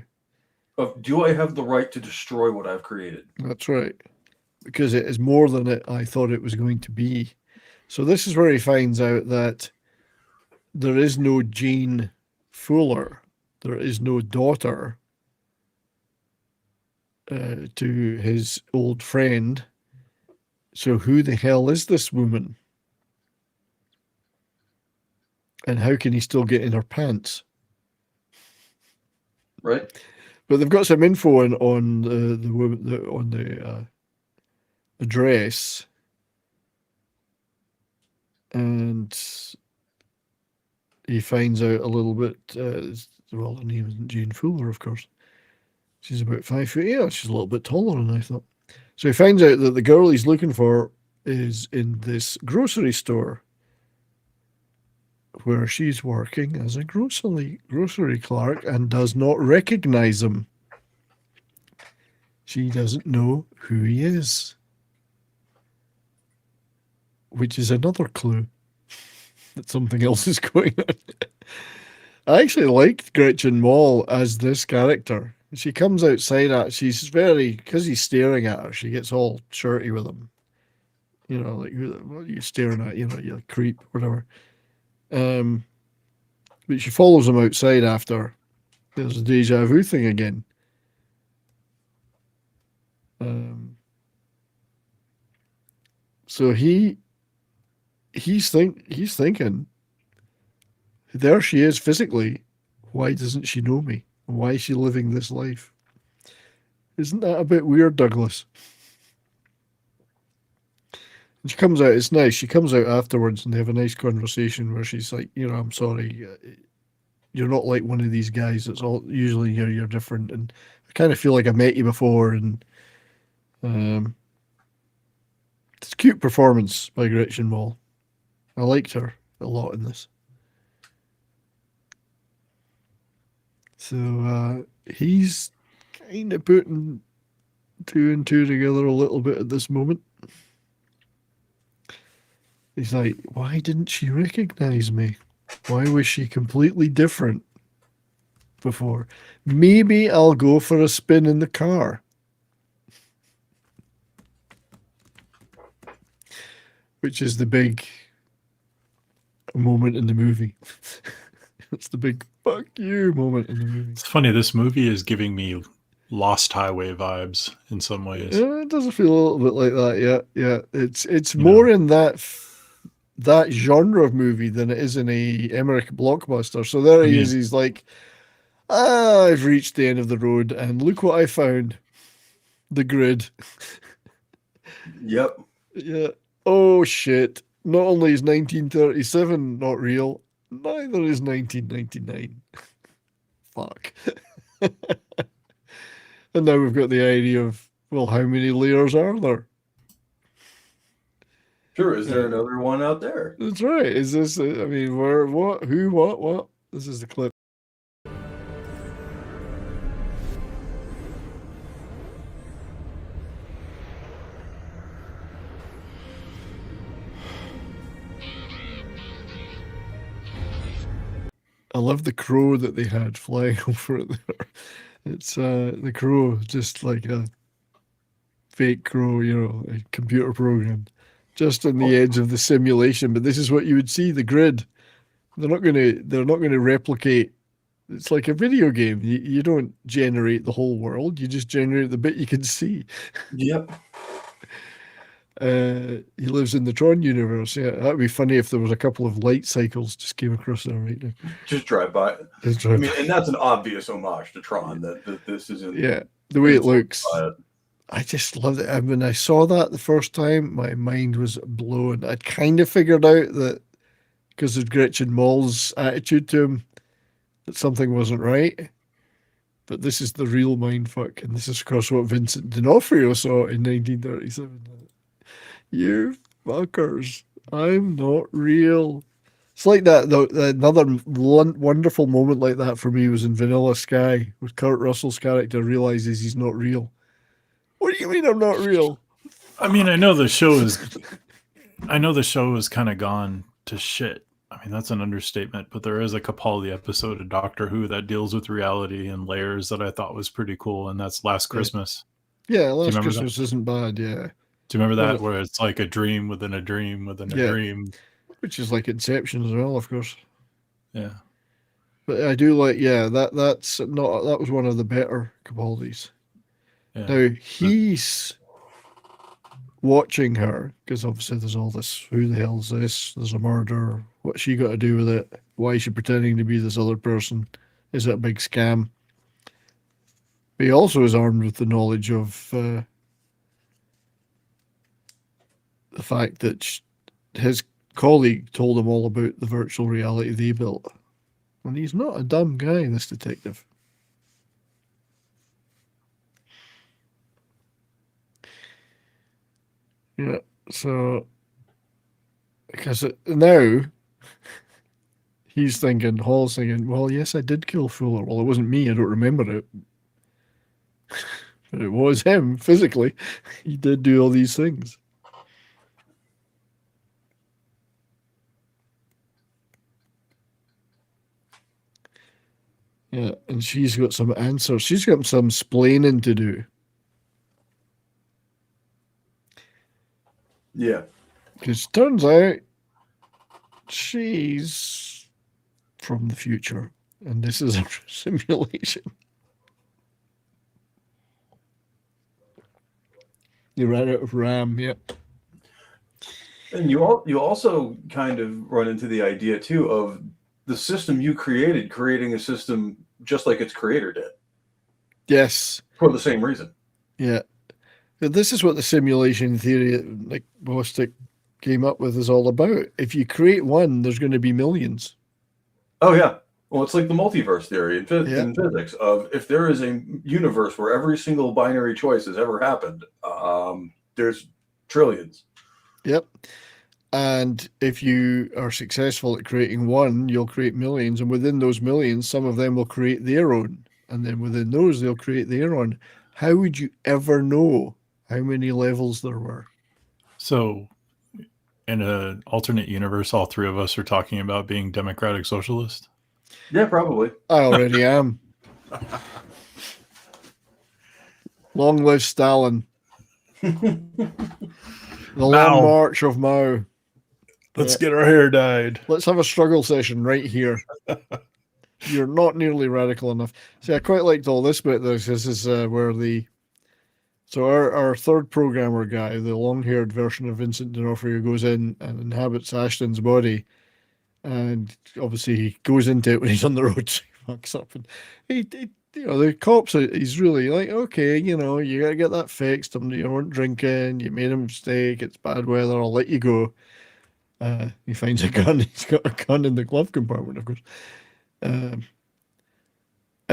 Do I have the right to destroy what I've created? That's right. Because it is more than I thought it was going to be. So this is where he finds out that there is no Jane Fuller. There is no daughter to his old friend. So who the hell is this woman? And how can he still get in her pants? Right. But they've got some info on the woman on the address, and he finds out a little bit. Well, her name isn't Jane Fuller, of course. She's about 5 foot. Yeah, she's a little bit taller than I thought. So he finds out that the girl he's looking for is in this grocery store, where she's working as a grocery clerk and does not recognize him. She doesn't know who he is, which is another clue that something else is going on. I actually liked Gretchen Mol as this character. She comes outside she's very, because he's staring at her, she gets all shirty with him. You know, like, what are you staring at? You know, you creep, whatever. But she follows him outside after. There's a deja vu thing again. So he's thinking, there she is physically. Why doesn't she know me? Why is she living this life? Isn't that a bit weird, Douglas? She comes out. It's nice. She comes out afterwards, and they have a nice conversation where she's like, I'm sorry, you're not like one of these guys. It's all usually you're different, and I kind of feel like I met you before. And it's a cute performance by Gretchen Mol. I liked her a lot in this. So he's kind of putting two and two together a little bit at this moment. He's like, why didn't she recognize me? Why was she completely different before? Maybe I'll go for a spin in the car. Which is the big moment in the movie. It's the big fuck you moment in the movie. It's funny, this movie is giving me Lost Highway vibes in some ways. Yeah, it doesn't feel a little bit like that. Yeah. It's more in that genre of movie than it is in a Emmerich blockbuster. So there he is. He's like, I've reached the end of the road, and look what I found. The grid. Yep. Yeah. Oh shit. Not only is 1937 not real, neither is 1999. Fuck. And now we've got the idea of, well, how many layers are there? Sure, is there another one out there? That's right. Is this, where, what, who, what? This is the clip. I love the crow that they had flying over it there. It's the crow, just like a fake crow, a computer program, just on the edge of the simulation. But this is what you would see, the grid. They're not gonna replicate. It's like a video game. You don't generate the whole world. You just generate the bit you can see. Yep. He lives in the Tron universe. Yeah, that'd be funny if there was a couple of light cycles just came across there right now. Just drive by. And that's an obvious homage to Tron. That this isn't. Yeah, the way it looks. I just loved it. When I saw that the first time, my mind was blown. I'd kind of figured out that because of Gretchen Mol's attitude to him, that something wasn't right. But this is the real mindfuck, and this is, of course, what Vincent D'Onofrio saw in 1937. You fuckers, I'm not real. It's like that, though. Another wonderful moment like that for me was in Vanilla Sky, where Kurt Russell's character realizes he's not real. What do you mean I'm not real? I mean, I know the show is kind of gone to shit. I mean, that's an understatement, but there is a Capaldi episode of Doctor Who that deals with reality and layers that I thought was pretty cool, and that's Last Christmas. Yeah, Last Christmas isn't bad, yeah. Do you remember that, where it's like a dream within a dream within a dream? Which is like Inception as well, of course. Yeah. But I do like, that was one of the better Capaldis. Yeah. Now, he's watching her, because obviously there's all this, who the hell is this? There's a murder. What's she got to do with it? Why is she pretending to be this other person? Is it a big scam? But he also is armed with the knowledge of the fact that his colleague told him all about the virtual reality they built. And he's not a dumb guy, this detective. Yeah, so because now Hall's thinking, well, yes, I did kill Fuller. Well, it wasn't me, I don't remember it. But it was him, physically. He did do all these things. Yeah, and she's got some answers. She's got some splaining to do. Yeah. Because it turns out she's from the future, and this is a simulation. You ran out of RAM, yeah. And you also kind of run into the idea too of the system you creating a system just like its creator did. Yes. For the same reason. Yeah. This is what the simulation theory, like ballistic came up with is all about. If you create one, there's going to be millions. Oh yeah. Well, it's like the multiverse theory in physics of if there is a universe where every single binary choice has ever happened, there's trillions. Yep. And if you are successful at creating one, you'll create millions. And within those millions, some of them will create their own. And then within those, they'll create their own. How would you ever know how many levels there were? So in an alternate universe, all three of us are talking about being democratic socialist? Yeah, probably. I already am. Long live Stalin. The long march of Mao. Let's get our hair dyed. Let's have a struggle session right here. You're not nearly radical enough. See, I quite liked all this bit. This is where our third programmer guy, the long-haired version of Vincent D'Onofrio, goes in and inhabits Ashton's body, and obviously he goes into it when he's on the road. So he fucks up, and the cops. He's really like, okay, you gotta get that fixed. You weren't drinking. You made a mistake. It's bad weather. I'll let you go. He finds a gun. He's got a gun in the glove compartment, of course. And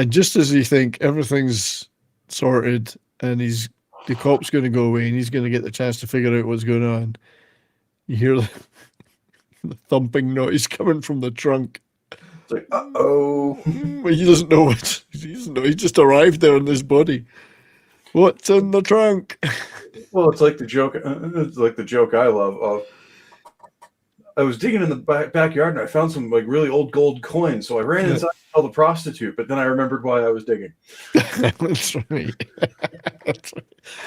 just as you think everything's sorted and the cop's going to go away and he's going to get the chance to figure out what's going on, you hear the thumping noise coming from the trunk. It's like, uh-oh. Well, he doesn't know what. He doesn't know. He just arrived there in this body. What's in the trunk? Well, it's like the joke. It's like the joke I love of. I was digging in the backyard and I found some like really old gold coins. So I ran inside to tell the prostitute, but then I remembered why I was digging. That's right.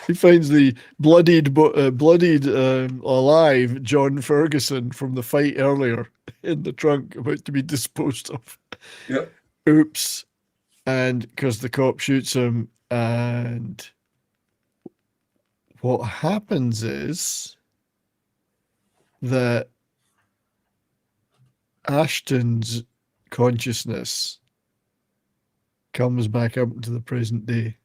He finds the bloodied alive John Ferguson from the fight earlier in the trunk, about to be disposed of. Yep. Oops. And because the cop shoots him, and what happens is that Ashton's consciousness comes back up into the present day.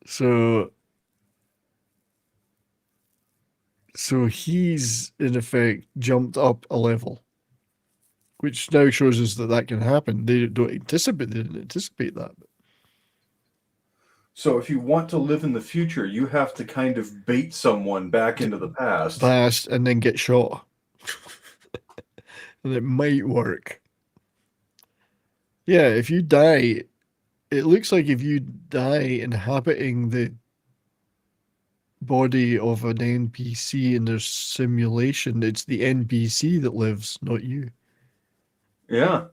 So he's in effect jumped up a level, which now shows us that can happen. They didn't anticipate that. So if you want to live in the future, you have to kind of bait someone back into the past. And then get shot. And it might work. Yeah, if you die, it looks like if you die inhabiting the body of an NPC in their simulation, it's the NPC that lives, not you. Yeah.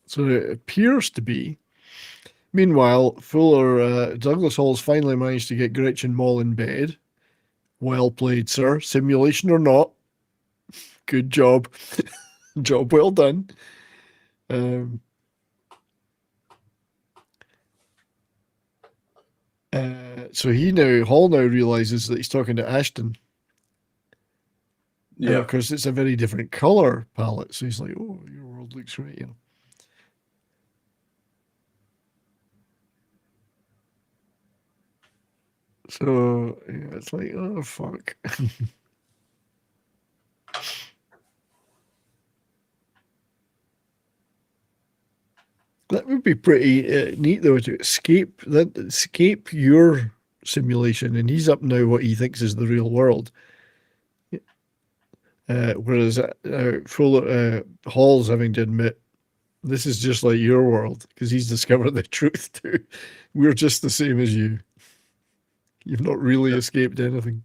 So it appears to be. Meanwhile, Douglas Hall's finally managed to get Gretchen Mol in bed. Well played, sir. Simulation or not. Good job. Job well done. So Hall now realizes that he's talking to Ashton. Yeah. Because it's a very different color palette. So he's like, oh, your world looks great, So yeah, it's like, oh fuck. That would be pretty neat though, to escape your simulation, and he's up now what he thinks is the real world. Whereas Hall's having to admit this is just like your world because he's discovered the truth too. We're just the same as you. You've not really escaped anything.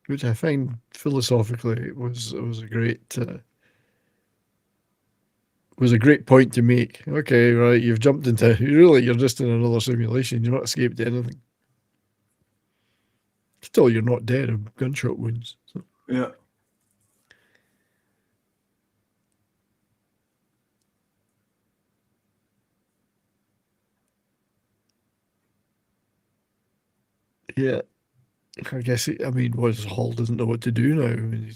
Which I find philosophically was a great point to make. Okay, right, you've jumped into you're just in another simulation. You're not escaped anything. Still, you're not dead of gunshot wounds. So. Yeah. Yeah, I guess. Hall doesn't know what to do now. I mean,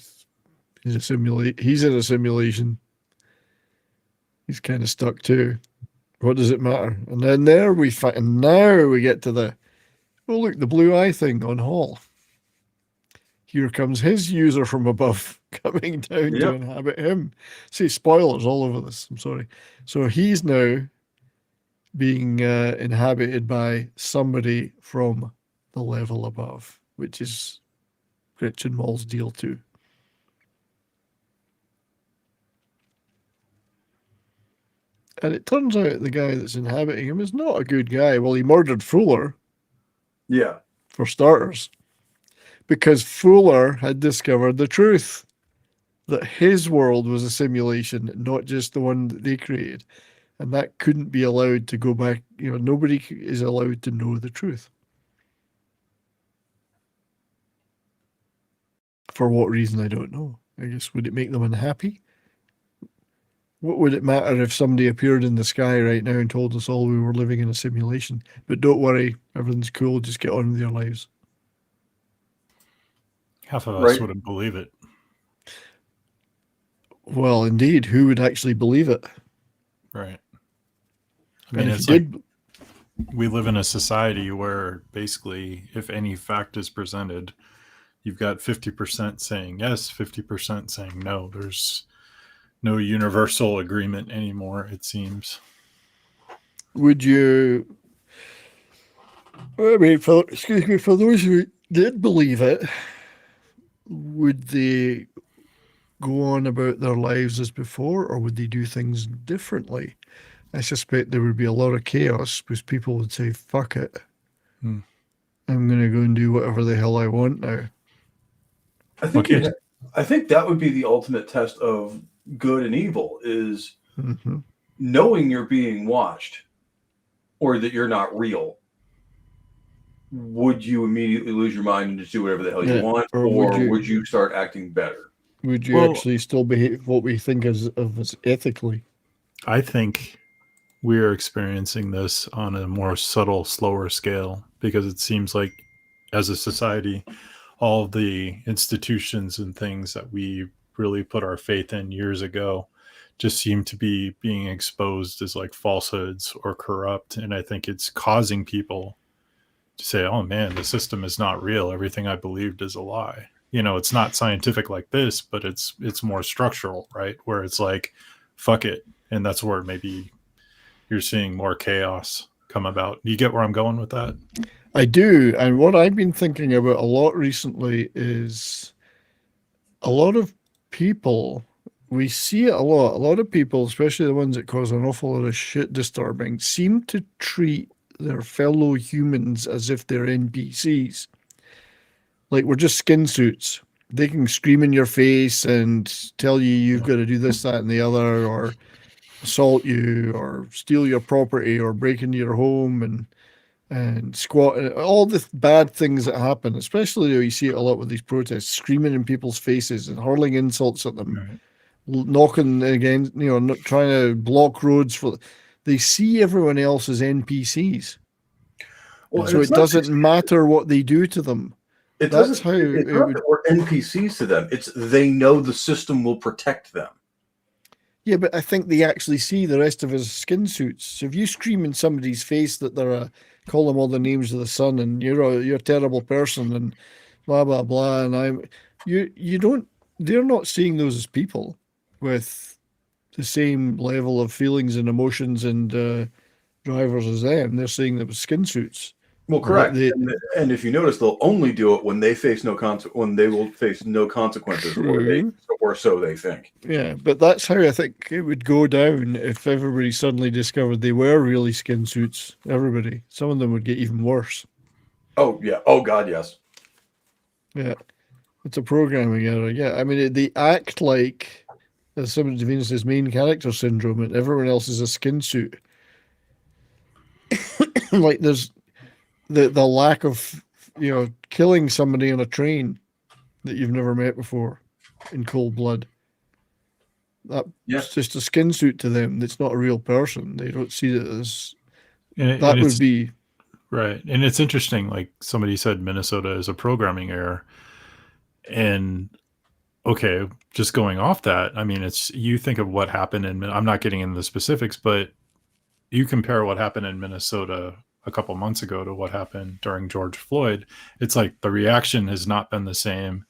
he's in a simulation. He's kind of stuck too. What does it matter? And then there we find, and now we get to the, oh look, the blue eye thing on Hall. Here comes his user from above coming down to inhabit him. See, spoilers all over this. I'm sorry. So he's now being inhabited by somebody from the level above, which is Gretchen Mall's deal too. And it turns out the guy that's inhabiting him is not a good guy. Well, he murdered Fuller. Yeah. For starters. Because Fuller had discovered the truth. That his world was a simulation, not just the one that they created. And that couldn't be allowed to go back. Nobody is allowed to know the truth. For what reason, I don't know. I guess, would it make them unhappy? What would it matter if somebody appeared in the sky right now and told us all we were living in a simulation? But don't worry, everything's cool, just get on with your lives. Half of us wouldn't believe it. Well, indeed, who would actually believe it? Right. I mean, it's we live in a society where basically, if any fact is presented, you've got 50% saying yes, 50% saying no. There's no universal agreement anymore, it seems. Would you, for those who did believe it, would they go on about their lives as before, or would they do things differently? I suspect there would be a lot of chaos because people would say, fuck it. I'm going to go and do whatever the hell I want now. I think that would be the ultimate test of good and evil is knowing you're being watched or that you're not real. Would you immediately lose your mind and just do whatever the hell you want, or would you start acting better? Would you actually still behave what we think of as ethically? I think we're experiencing this on a more subtle, slower scale because it seems like as a society, all the institutions and things that we really put our faith in years ago just seem to be being exposed as like falsehoods or corrupt. And I think it's causing people to say, oh man, the system is not real. Everything I believed is a lie. You know, it's not scientific like this, but it's more structural, right? Where it's like, fuck it. And that's where maybe you're seeing more chaos come about. You get where I'm going with that? I do. And what I've been thinking about a lot recently is a lot of people, we see it a lot of people, especially the ones that cause an awful lot of shit disturbing, seem to treat their fellow humans as if they're NPCs. Like we're just skin suits. They can scream in your face and tell you you've got to do this, that, and the other, or assault you, or steal your property, or break into your home and squat, and all the bad things that happen, especially you see it a lot with these protests, screaming in people's faces and hurling insults at them, knocking against, not trying to block roads for. They see everyone else as NPCs. Well, so it doesn't matter what they do to them. That's how it's not that we're NPCs to them. It's they know the system will protect them. Yeah, but I think they actually see the rest of us as skin suits. So if you scream in somebody's face that they're call them all the names of the sun and you're a terrible person and blah blah blah, and they're not seeing those as people with the same level of feelings and emotions and drivers as them. They're seeing them as skin suits. Well, correct. And if you notice, they'll only do it when they face when they will face no consequences, or so they think. Yeah, but that's how I think it would go down if everybody suddenly discovered they were really skin suits. Everybody, some of them would get even worse. Oh yeah. Oh God, yes. Yeah, it's a programming error. Yeah, I mean they act like as somebody to Venus's main character syndrome, and everyone else is a skin suit. Like there's the lack of killing somebody on a train that you've never met before in cold blood. That's just a skin suit to them. That's not a real person. They don't see it as that would be right. And it's interesting. Like somebody said, Minnesota is a programming error, and okay, just going off that. I mean, you think of what happened, and I'm not getting into the specifics, but you compare what happened in Minnesota a couple months ago to what happened during George Floyd, it's like the reaction has not been the same.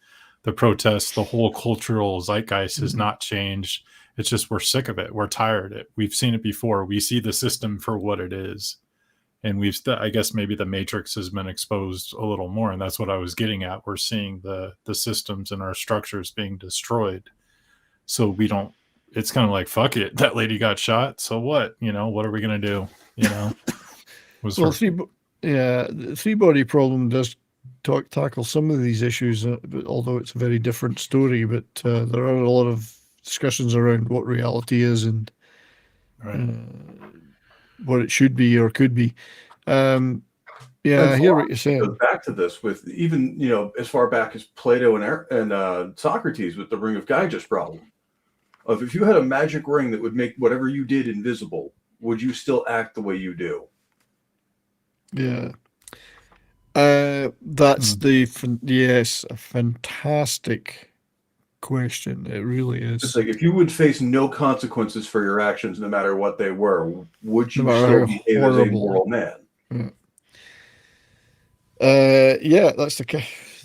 The protests, the whole cultural zeitgeist has not changed. It's just we're sick of it. We're tired of it. We've seen it before. We see the system for what it is. And I guess maybe the matrix has been exposed a little more. And that's what I was getting at. We're seeing the systems and our structures being destroyed. So we don't, it's kind of like, fuck it. That lady got shot. So what? What are we going to do? Well, the three-body problem does tackle some of these issues, although it's a very different story. But there are a lot of discussions around what reality is and what it should be or could be. I hear what you're saying. Goes back to this with even as far back as Plato and Socrates with the ring of Gyges problem. Of if you had a magic ring that would make whatever you did invisible, would you still act the way you do? Yeah. That's a fantastic question. It really is. It's like if you would face no consequences for your actions, no matter what they were, would you No matter still how behave as a horrible. moral man? That's the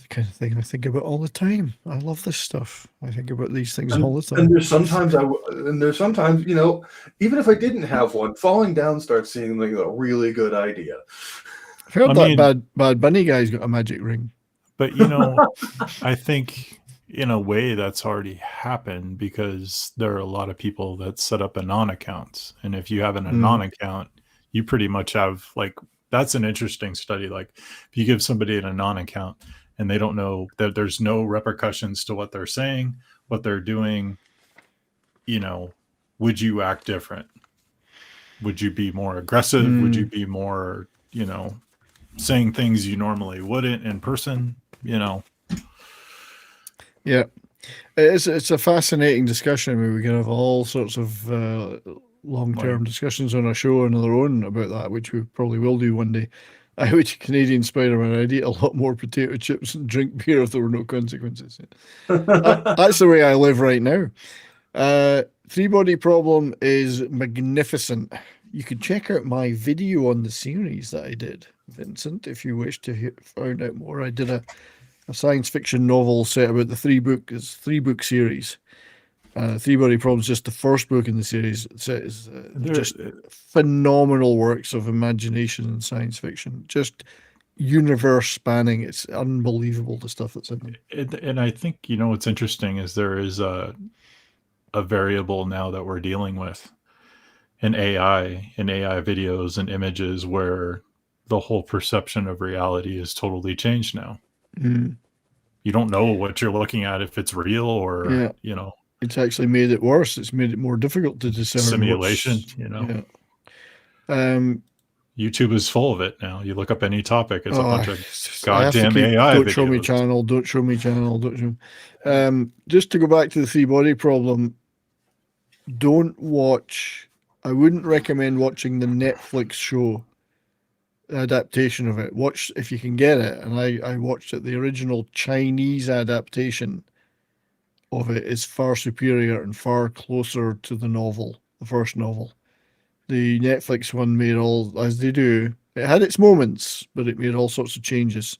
kind of thing I think about all the time. I love this stuff. I think about these things all the time. And there's sometimes, even if I didn't have one, falling down starts seeming like a really good idea. I've heard Bad Bunny guy's got a magic ring. But I think in a way that's already happened because there are a lot of people that set up anon accounts. And if you have an anon account, you pretty much have that's an interesting study. Like if you give somebody an anon account and they don't know that there's no repercussions to what they're saying, what they're doing, would you act different? Would you be more aggressive? Would you be more, saying things you normally wouldn't in person? Yeah, it's a fascinating discussion. I mean, we can have all sorts of long-term discussions on our show on our own about that, which we probably will do one day. I wish Canadian Spider-Man, I'd eat a lot more potato chips and drink beer if there were no consequences. That's the way I live right now. Three-body problem is magnificent. You can check out my video on the series that I did, Vincent, if you wish to find out more. I did a science fiction novel set about the three-book series. Three-Body Problem is just the first book in the series. It's just phenomenal works of imagination and science fiction. Just universe spanning. It's unbelievable, the stuff that's in it. And I think, what's interesting is there is a variable now that we're dealing with in AI videos and images where the whole perception of reality is totally changed now. You don't know what you're looking at, if it's real or, It's actually made it worse. It's made it more difficult to discern. Simulation, YouTube is full of it now. You look up any topic, it's a bunch of goddamn AI Don't videos. show me channel, don't show me channel, don't show. Just to go back to the three-body problem, I wouldn't recommend watching the Netflix show adaptation of it. Watch if you can get it. And I watched it. The original Chinese adaptation of it is far superior and far closer to the first novel. The Netflix one made as they do. It had its moments, but it made all sorts of changes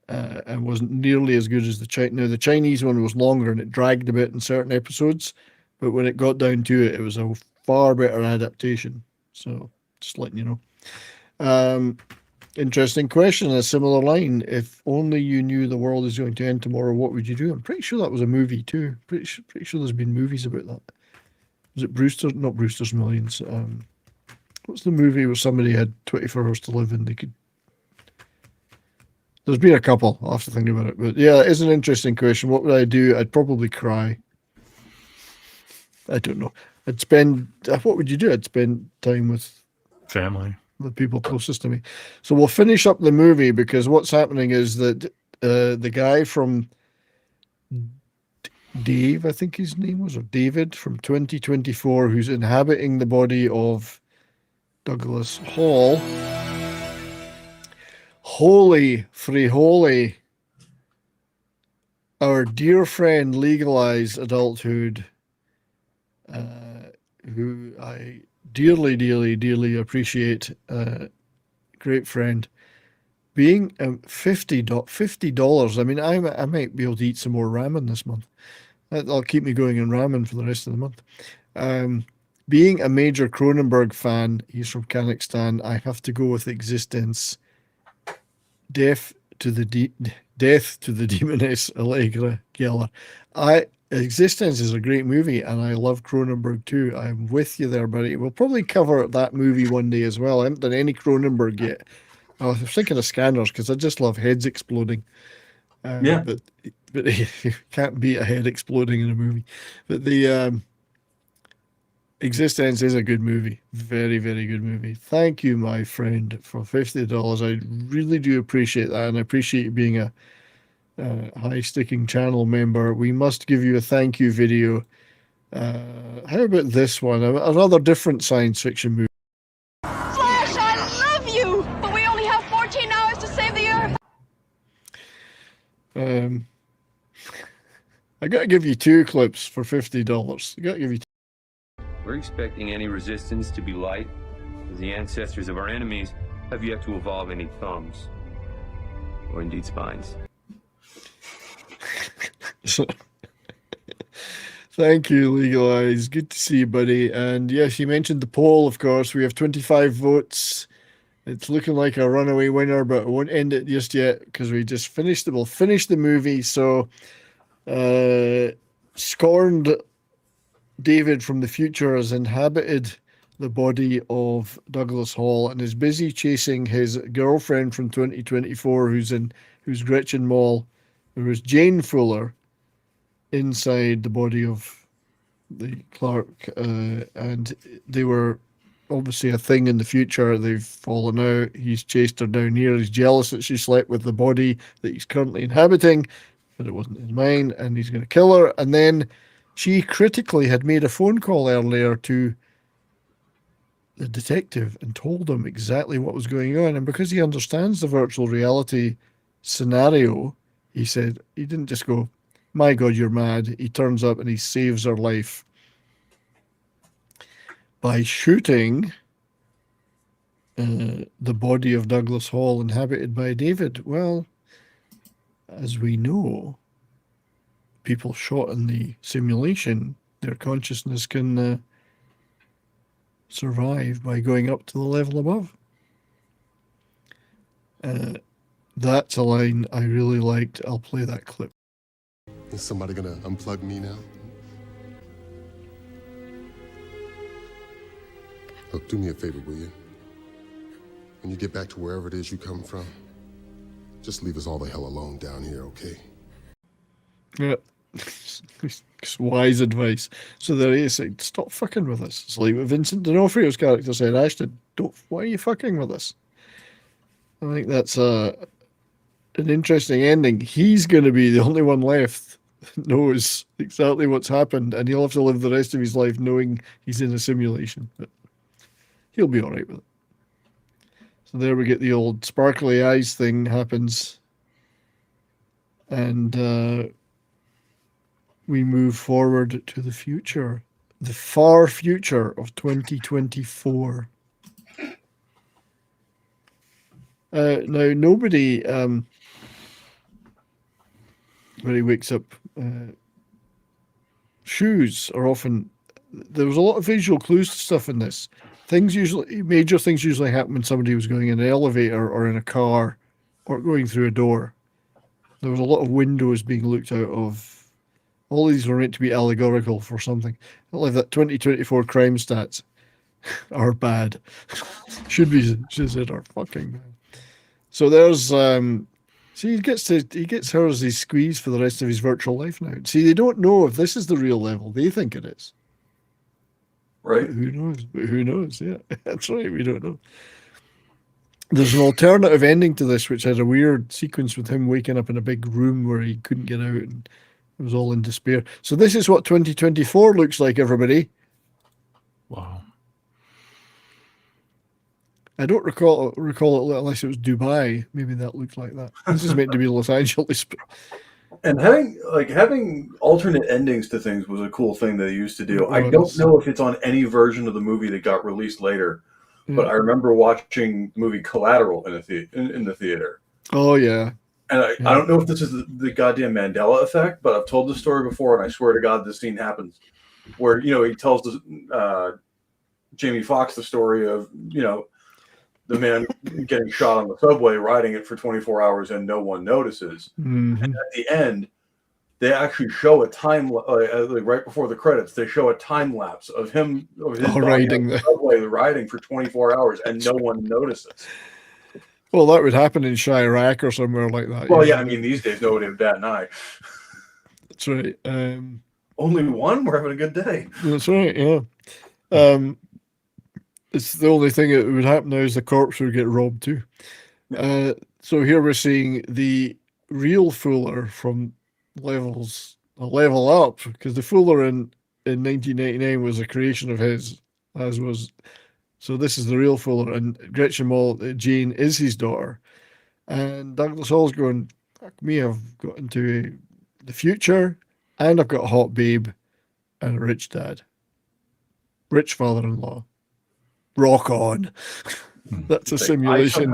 and wasn't nearly as good as the Chinese. Now, the Chinese one was longer and it dragged a bit in certain episodes, but when it got down to it, it was a far better adaptation. So, just letting you know. Interesting question, a similar line. If only you knew the world is going to end tomorrow, what would you do? I'm pretty sure that was a movie too. Pretty sure there's been movies about that. Was it not Brewster's Millions? What's the movie where somebody had 24 hours to live and they could... There's been a couple. I'll have to think about it. But yeah, it is an interesting question. What would I do? I'd probably cry. I don't know. What would you do? I'd spend time with family, the people closest to me. So we'll finish up the movie because what's happening is that the guy from Dave, I think his name was, or David from 2024, who's inhabiting the body of Douglas Hall. Holy free holy, our dear friend legalized adulthood, who I dearly, dearly, dearly appreciate, great friend, being $50. I mean, I might be able to eat some more ramen this month. That'll keep me going in ramen for the rest of the month. Being a major Cronenberg fan, he's from Kazakhstan, I have to go with Existence. Death to the Demoness Allegra Geller. Existence is a great movie, and I love Cronenberg too. I'm with you there, buddy. We'll probably cover that movie one day as well. I haven't done any Cronenberg yet. I was thinking of Scanners because I just love heads exploding. But you can't beat a head exploding in a movie. But the Existence is a good movie. Very, very good movie. Thank you, my friend, for $50. I really do appreciate that, and I appreciate you being a high sticking channel member. We must give you a thank you video. How about this one? Another different science fiction movie. Flash, I love you, but we only have 14 hours to save the Earth. I gotta give you two clips for $50. I gotta give you two. We're expecting any resistance to be light, as the ancestors of our enemies have yet to evolve any thumbs, or indeed spines. Thank you, Legal Eyes. Good to see you, buddy. And yes, you mentioned the poll, of course. We have 25 votes. It's looking like a runaway winner, but I won't end it just yet because we just finished it. We'll finish the movie. So, Scorned David from the future has inhabited the body of Douglas Hall and is busy chasing his girlfriend from 2024, who's Gretchen Mol, who was Jane Fuller, inside the body of the Clark, and they were obviously a thing in the future. They've fallen out. He's chased her down here. He's jealous that she slept with the body that he's currently inhabiting, but it wasn't his mine, and he's going to kill her. And then she critically had made a phone call earlier to the detective and told him exactly what was going on. And because he understands the virtual reality scenario, he said, he didn't just go, "My God, you're mad." He turns up and he saves her life by shooting the body of Douglas Hall inhabited by David. Well, as we know, people shot in the simulation, their consciousness can survive by going up to the level above. That's a line I really liked. I'll play that clip. Is somebody gonna unplug me now? Look, do me a favor, will you? When you get back to wherever it is you come from, just leave us all the hell alone down here, okay? Yeah. It's wise advice. So there he is saying, stop fucking with us. It's like what Vincent D'Onofrio's character said, Ashton, why are you fucking with us? I think that's an interesting ending. He's going to be the only one left that knows exactly what's happened, and he'll have to live the rest of his life knowing he's in a simulation. But he'll be all right with it. So there we get the old sparkly eyes thing happens. And we move forward to the future, the far future of 2024. Now, nobody, when he wakes up, shoes are often, there was a lot of visual clues to stuff in this. Major things usually happen when somebody was going in an elevator or in a car or going through a door. There was a lot of windows being looked out of. All these were meant to be allegorical for something. I like that 2024 crime stats are bad. Should said are fucking bad. So there's see he gets her as his squeeze for the rest of his virtual life now. See, they don't know if this is the real level. They think it is. Right. But who knows? But who knows? Yeah, that's right. We don't know. There's an alternative ending to this, which had a weird sequence with him waking up in a big room where he couldn't get out and it was all in despair. So this is what 2024 looks like, everybody. Wow. I don't recall it unless it was Dubai. Maybe that looked like that. This is meant to be Los Angeles. And having alternate endings to things was a cool thing they used to do. I don't know if it's on any version of the movie that got released later, but I remember watching the movie Collateral in the theater. Oh yeah. And I don't know if this is the goddamn Mandela effect, but I've told the story before, and I swear to God, this scene happens where he tells Jamie Foxx the story of the man getting shot on the subway, riding it for 24 hours, and no one notices. Mm-hmm. And at the end, they actually show a time, right before the credits, they show a time lapse of his riding the subway, riding for 24 hours, and no one notices. Well, that would happen in Chirac or somewhere like that. Well, yeah, I mean, these days nobody would bat an eye. That's right. Only one? We're having a good day. That's right, yeah. It's the only thing that would happen now is the corpse would get robbed too. So here we're seeing the real Fuller from a level up, because the Fuller in 1989 was a creation of his, as was. So this is the real Fuller, and Gretchen Mol, Jane, is his daughter. And Douglas Hall's going, fuck me, I've got into the future, and I've got a hot babe and a rich dad. Rich father-in-law. Rock on. That's a simulation.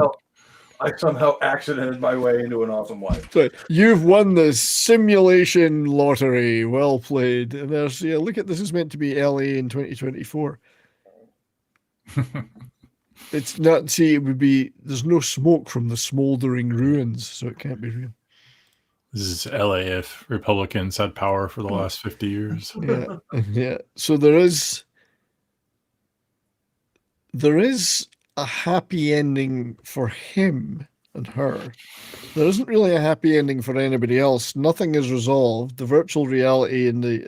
I somehow accidented my way into an awesome wife. So you've won the simulation lottery. Well played. And there's, look at this, is meant to be LA in 2024. It's not, see, it would be, there's no smoke from the smoldering ruins, so it can't be real. This is LA if Republicans had power for the last 50 years. Yeah, yeah. So there is a happy ending for him and her. There isn't really a happy ending for anybody else. Nothing is resolved. The virtual reality and the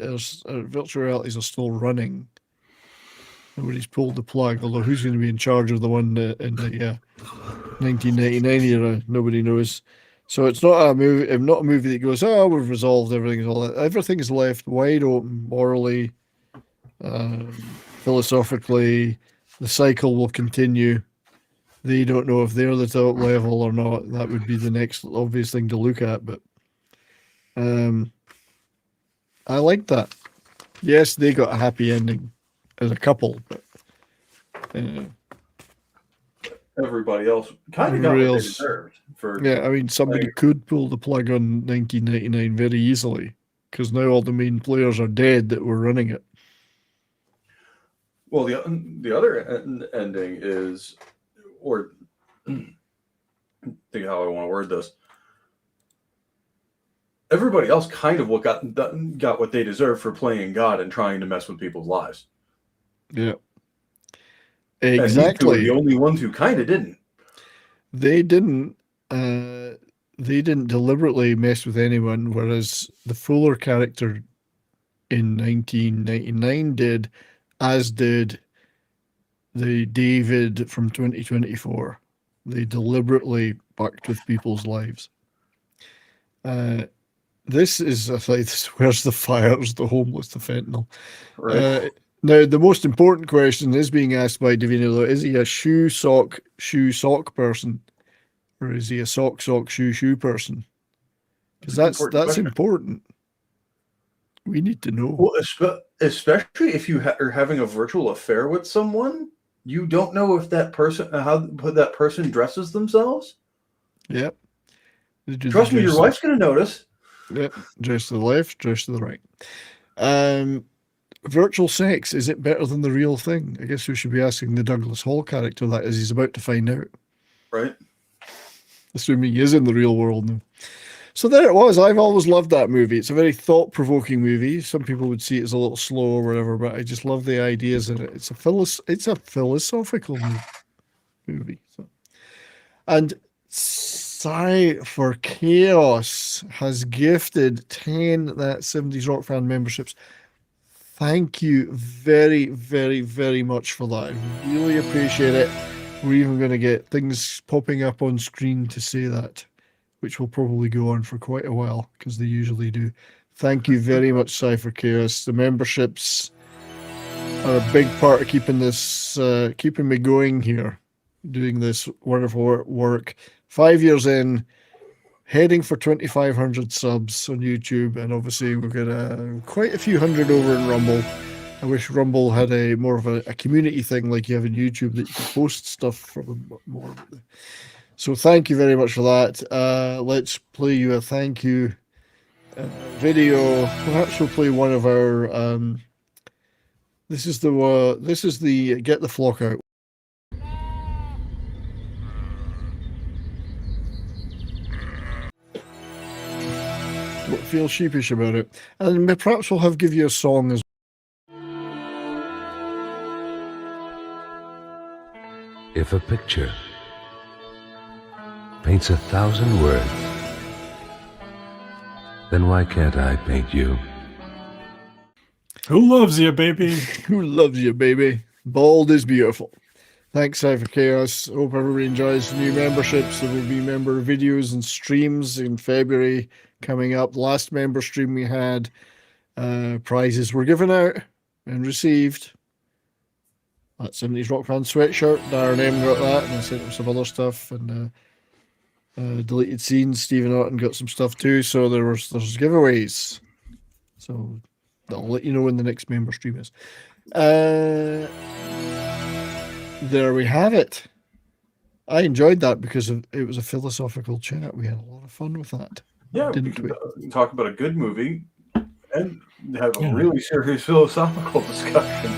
virtual realities are still running. Nobody's pulled the plug, although who's going to be in charge of the one in the 1999 era? Nobody knows. So it's not a movie that goes, oh, we've resolved everything. All that. Everything's left wide open, morally, philosophically. The cycle will continue. They don't know if they're the top level or not. That would be the next obvious thing to look at. But I like that. Yes, they got a happy ending as a couple, but everybody else kind of got what they deserved. I mean, somebody could pull the plug on 1999 very easily, because now all the main players are dead that were running it. Well, the other ending is, or think how I want to word this. Everybody else kind of got what they deserve for playing God and trying to mess with people's lives. Yeah, exactly. And the only ones who kind of didn't. They didn't. They didn't deliberately mess with anyone, whereas the Fuller character in 1999 did, as did the David from 2024. They deliberately fucked with people's lives. This is like, where's the fires, the homeless, the fentanyl. Right. Now, the most important question is being asked by Davina, though. Is he a shoe, sock person? Or is he a sock, shoe person? Because that's important. We need to know. Well, especially if you are having a virtual affair with someone, you don't know if that person, how that person dresses themselves. Yep. Trust me, your wife's going to notice. Yep. Dress to the left, dress to the right. Virtual sex, is it better than the real thing? I guess we should be asking the Douglas Hall character that, as he's about to find out. Right. Assuming he is in the real world now. So there it was. I've always loved that movie. It's a very thought-provoking movie. Some people would see it as a little slow or whatever, but I just love the ideas in it. It's a philosophical movie. So. And cyber-paranoia has gifted 10 that 70s Rock fan memberships. Thank you very, very, very much for that. I really appreciate it. We're even going to get things popping up on screen to say that, which will probably go on for quite a while, because they usually do. Thank you very much, Cypher-Chaos. The memberships are a big part of keeping me going here, doing this wonderful work. 5 years in, heading for 2,500 subs on YouTube, and obviously we've got quite a few hundred over in Rumble. I wish Rumble had a more of a community thing like you have in YouTube, that you can post stuff from more. So thank you very much for that. Let's play you a thank you video. Perhaps we'll play one of our. This is the Get the Flock Out. Don't feel sheepish about it, and perhaps we'll give you a song as. If a picture paints 1,000 words, then why can't I paint you? Who loves you, baby? Who loves you, baby? Bald is beautiful. Thanks, Cypher Chaos. Hope everybody enjoys the new memberships. There will be member videos and streams in February coming up. The last member stream we had, prizes were given out and received. That 70s Rock Band sweatshirt. Darren M got that, and I sent him some other stuff. And deleted scenes. Stephen Orton got some stuff too. So there's giveaways. So I'll let you know when the next member stream is. There we have it. I enjoyed that because it was a philosophical chat. We had a lot of fun with that. Yeah, didn't we? Talk about a good movie and have a really serious philosophical discussion.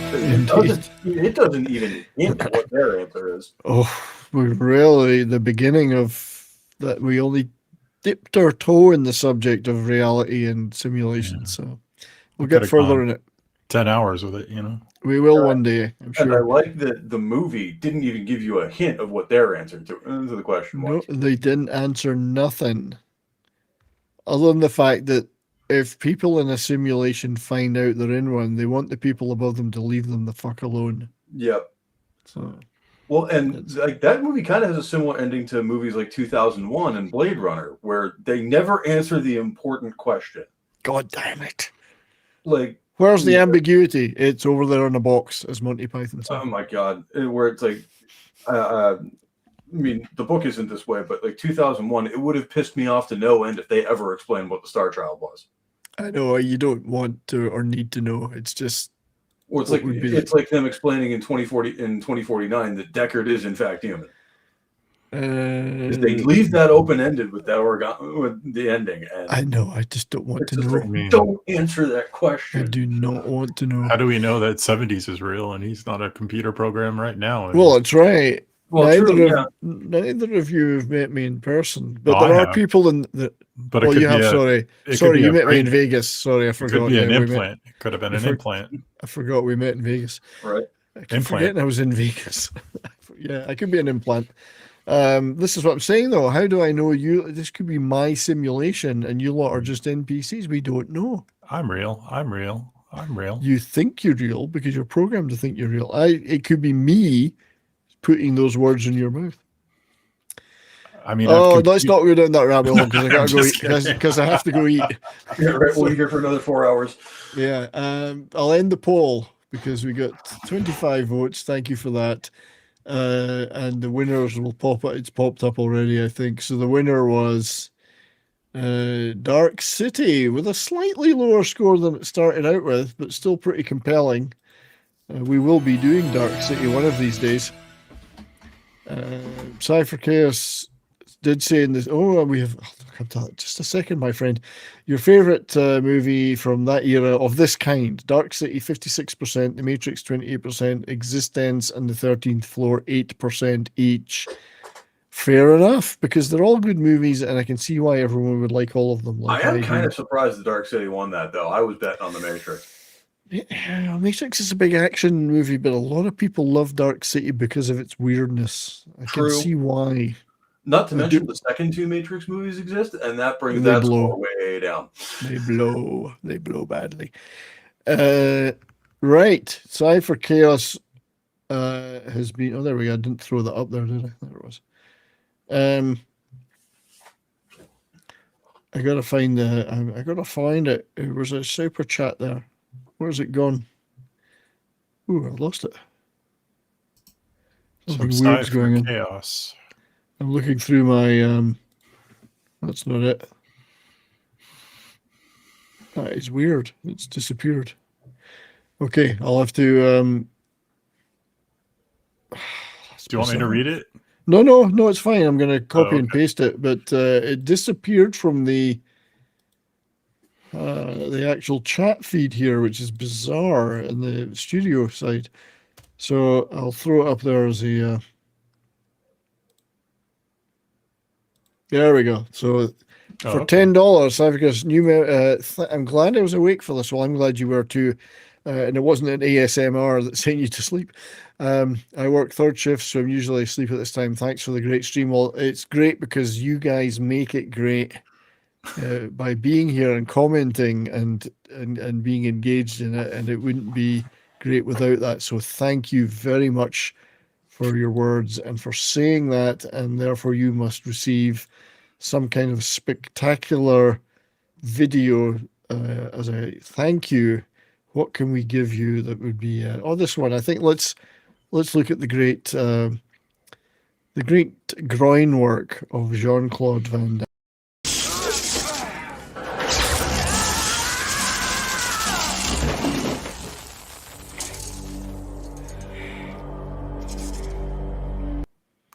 It doesn't even hint at what their answer is. Oh, we really, the beginning of that, we only dipped our toe in the subject of reality and simulation. So we'll get further in it. 10 hours with it, you know. We will one day, I'm sure. And I like that the movie didn't even give you a hint of what their answer to the question was. No, they didn't answer nothing. Other than the fact that if people in a simulation find out they're in one, they want the people above them to leave them the fuck alone. Yep. So, well, and like that movie kind of has a similar ending to movies like 2001 and Blade Runner, where they never answer the important question. God damn it! Like, where's the ambiguity? It's over there in a box, as Monty Python said. Oh my god! Where it's like, I mean, the book isn't this way, but like 2001, it would have pissed me off to no end if they ever explained what the Star Child was. I know you don't want to or need to know. It's just, or it's like them explaining in 2049 that Deckard is in fact human. They leave that open ended with with the ending. And I know. I just don't want to know. Like, don't answer that question. I do not want to know. How do we know that 70s is real and he's not a computer program right now? Well, that's right. Well, neither of you have met me in person, but there are people in the. But you have. Sorry, you met me in Vegas. Sorry, I forgot. It could be an implant. It could have been an implant. I forgot we met in Vegas. Right. I keep forgetting I was in Vegas. Yeah, I could be an implant. This is what I'm saying though. How do I know you? This could be my simulation, and you lot are just NPCs. We don't know. I'm real. You think you're real because you're programmed to think you're real. It could be me putting those words in your mouth. I mean, let's not go down that rabbit hole because I gotta go eat because I have to go eat. Yeah, right. We'll be here for another 4 hours. Yeah. I'll end the poll because we got 25 votes. Thank you for that. And the winners will pop up. It's popped up already, I think. So the winner was Dark City with a slightly lower score than it started out with, but still pretty compelling. We will be doing Dark City one of these days. Cypher Chaos did say in this. We have just a second, my friend. Your favorite movie from that era of this kind: Dark City 56%, The Matrix 28%, Existence and The 13th Floor 8% each. Fair enough, because they're all good movies, and I can see why everyone would like all of them. Like I am kind of surprised the Dark City won that, though. I was betting on The Matrix. Yeah, Matrix is a big action movie, but a lot of people love Dark City because of its weirdness. I can see why. Not to mention the second two Matrix movies exist, and that brings that score way down. They blow badly. Right, Cypher Chaos has been. Oh, there we go. I didn't throw that up there, did I? There it was. I gotta find it. It was a super chat there. Where's it gone? Ooh, I lost it. Something weird's going on. Chaos. I'm looking through my That's not it. That is weird. It's disappeared. Okay, I'll have to. Do you want me to read it? No, it's fine. I'm going to copy and paste it, but it disappeared from the actual chat feed here, which is bizarre in the studio side. So I'll throw it up there as a. There we go. So for $10, Cybercast new. I'm glad I was awake for this. Well, I'm glad you were too. And it wasn't an ASMR that sent you to sleep. I work third shift, so I'm usually asleep at this time. Thanks for the great stream. Well, it's great because you guys make it great by being here and commenting and being engaged in it. And it wouldn't be great without that. So thank you very much for your words and for saying that. And therefore, you must receive some kind of spectacular video as a thank you. What can we give you that would be? This one. I think let's look at the great groin work of Jean-Claude Van Damme.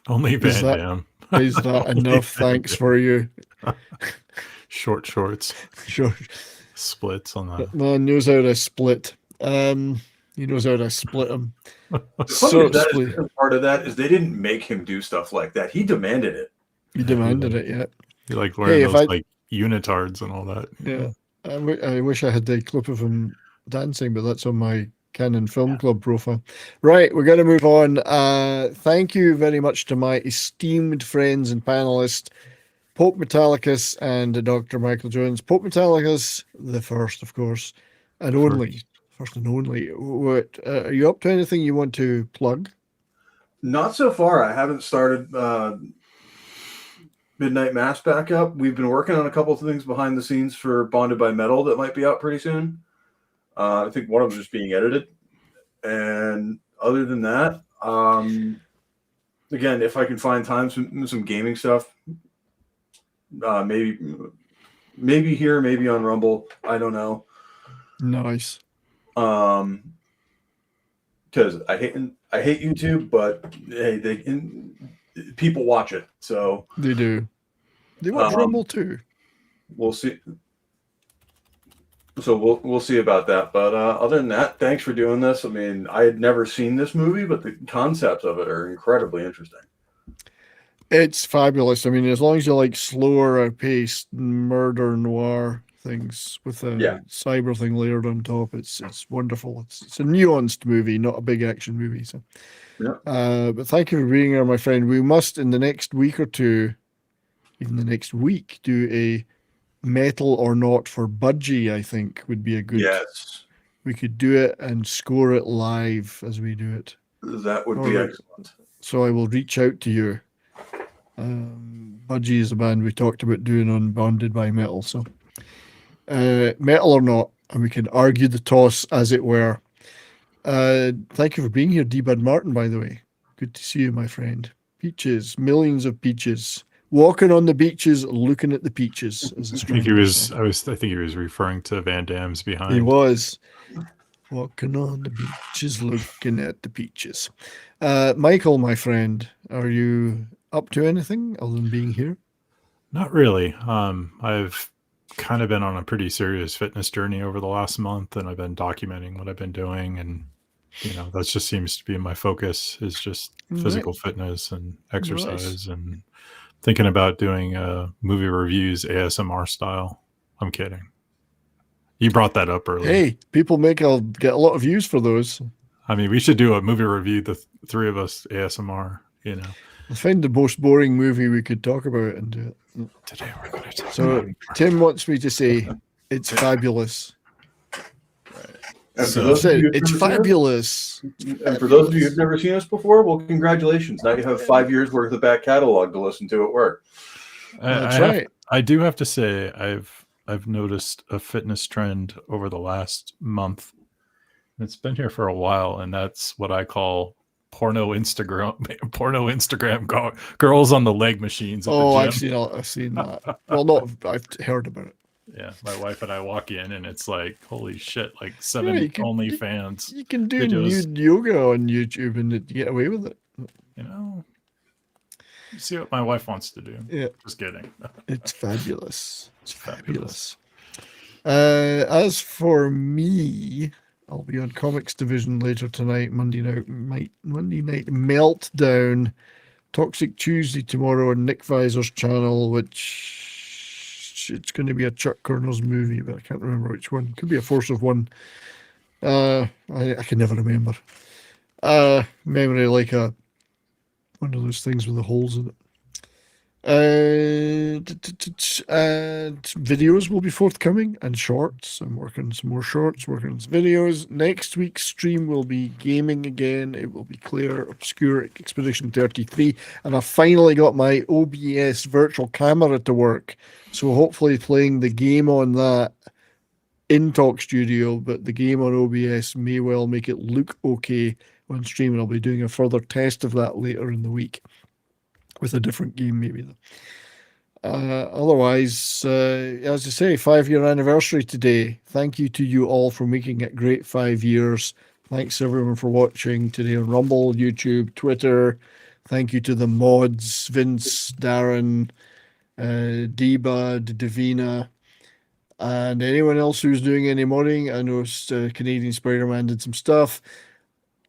Only Van Damme. Is that enough? Thanks for you. Short shorts. Sure. Splits on that. Man knows how to split. He knows how to split them. Part of that is they didn't make him do stuff like that. He demanded it. He demanded it, yeah. He like wearing those like unitards and all that. Yeah. I wish I had the clip of him dancing, but that's on my Canon Film Club profile. Right, we're going to move on. Thank you very much to my esteemed friends and panelists, Pope Metallicus and Dr. Michael Jones. Pope Metallicus, the first, of course, and only. First and only. What are you up to? Anything you want to plug? Not so far. I haven't started Midnight Mass back up. We've been working on a couple of things behind the scenes for Bonded by Metal that might be out pretty soon. I think one of them is just being edited. And other than that, again, if I can find time, some gaming stuff. Maybe here, maybe on Rumble. I don't know. Nice. Because I hate YouTube, but hey, people watch it, so they do. They watch Rumble too. We'll see. So we'll see about that. But other than that, thanks for doing this. I mean, I had never seen this movie, but the concepts of it are incredibly interesting. It's fabulous. I mean, as long as you like slower paced murder noir things with a cyber thing layered on top, it's wonderful. It's a nuanced movie, not a big action movie. So, but thank you for being here, my friend. We must in the next week or two, even the next week, do a metal or not for Budgie. I think would be a good. Yes, we could do it and score it live as we do it. That would be excellent. So I will reach out to you. Budgie is a band we talked about doing on Bonded by Metal. So metal or not, and we can argue the toss as it were. Thank you for being here, D-Bud Martin, by the way. Good to see you, my friend. Peaches, millions of peaches. Walking on the beaches, looking at the peaches. I think he was referring to Van Damme's Behind. He was. Walking on the beaches, looking at the peaches. Michael, my friend, are you up to anything other than being here? Not really. I've kind of been on a pretty serious fitness journey over the last month, and I've been documenting what I've been doing, and that just seems to be my focus is just physical fitness and exercise, and thinking about doing movie reviews ASMR style. I'm kidding. You brought that up earlier. Hey, people get a lot of views for those. I mean, we should do a movie review, the three of us ASMR, I find the most boring movie we could talk about and do it. Today we're going to. So Tim wants me to say it's fabulous. So it's fabulous. And for those of you who've never seen us before, well, congratulations. Now you have 5 years worth of back catalog to listen to at work. That's right. I do have to say I've noticed a fitness trend over the last month. It's been here for a while, and that's what I call porno Instagram girls on the leg machines at the gym. I've seen that. Well, not I've heard about it. Yeah, my wife and I walk in and it's like, holy shit, like 7 OnlyFans. You can do videos. nude yoga on YouTube and you get away with it. You know, you see what my wife wants to do. Yeah. Just kidding. It's fabulous. It's fabulous. As for me, I'll be on Comics Division later tonight, Monday night Meltdown, Toxic Tuesday tomorrow on Nick Visor's channel, which it's going to be a Chuck Connors movie, but I can't remember which one. Could be a Force of One. I can never remember. Memory like one of those things with the holes in it. Videos will be forthcoming and shorts. I'm working on some more shorts, working on some videos. Next week's stream will be gaming again. It will be Claire Obscure Expedition 33, and I finally got my OBS virtual camera to work, so hopefully playing the game on that in Talk Studio, but the game on OBS may well make it look okay on stream, and I'll be doing a further test of that later in the week with a different game maybe. Otherwise, as I say, 5-year anniversary today. Thank you to you all for making it great 5 years. Thanks everyone for watching today on Rumble, YouTube, Twitter. Thank you to the mods, Vince, Darren, Deba, Davina, and anyone else who's doing any modding. I know Canadian Spider-Man did some stuff.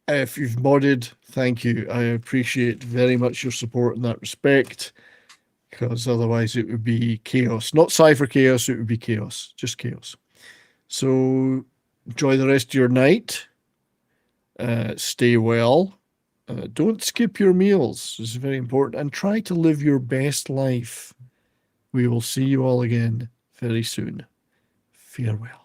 If you've modded, thank you. I appreciate very much your support in that respect, because otherwise it would be chaos. Not Cypher chaos, it would be chaos. Just chaos. So enjoy the rest of your night. Stay well. Don't skip your meals. This is very important. And try to live your best life. We will see you all again very soon. Farewell.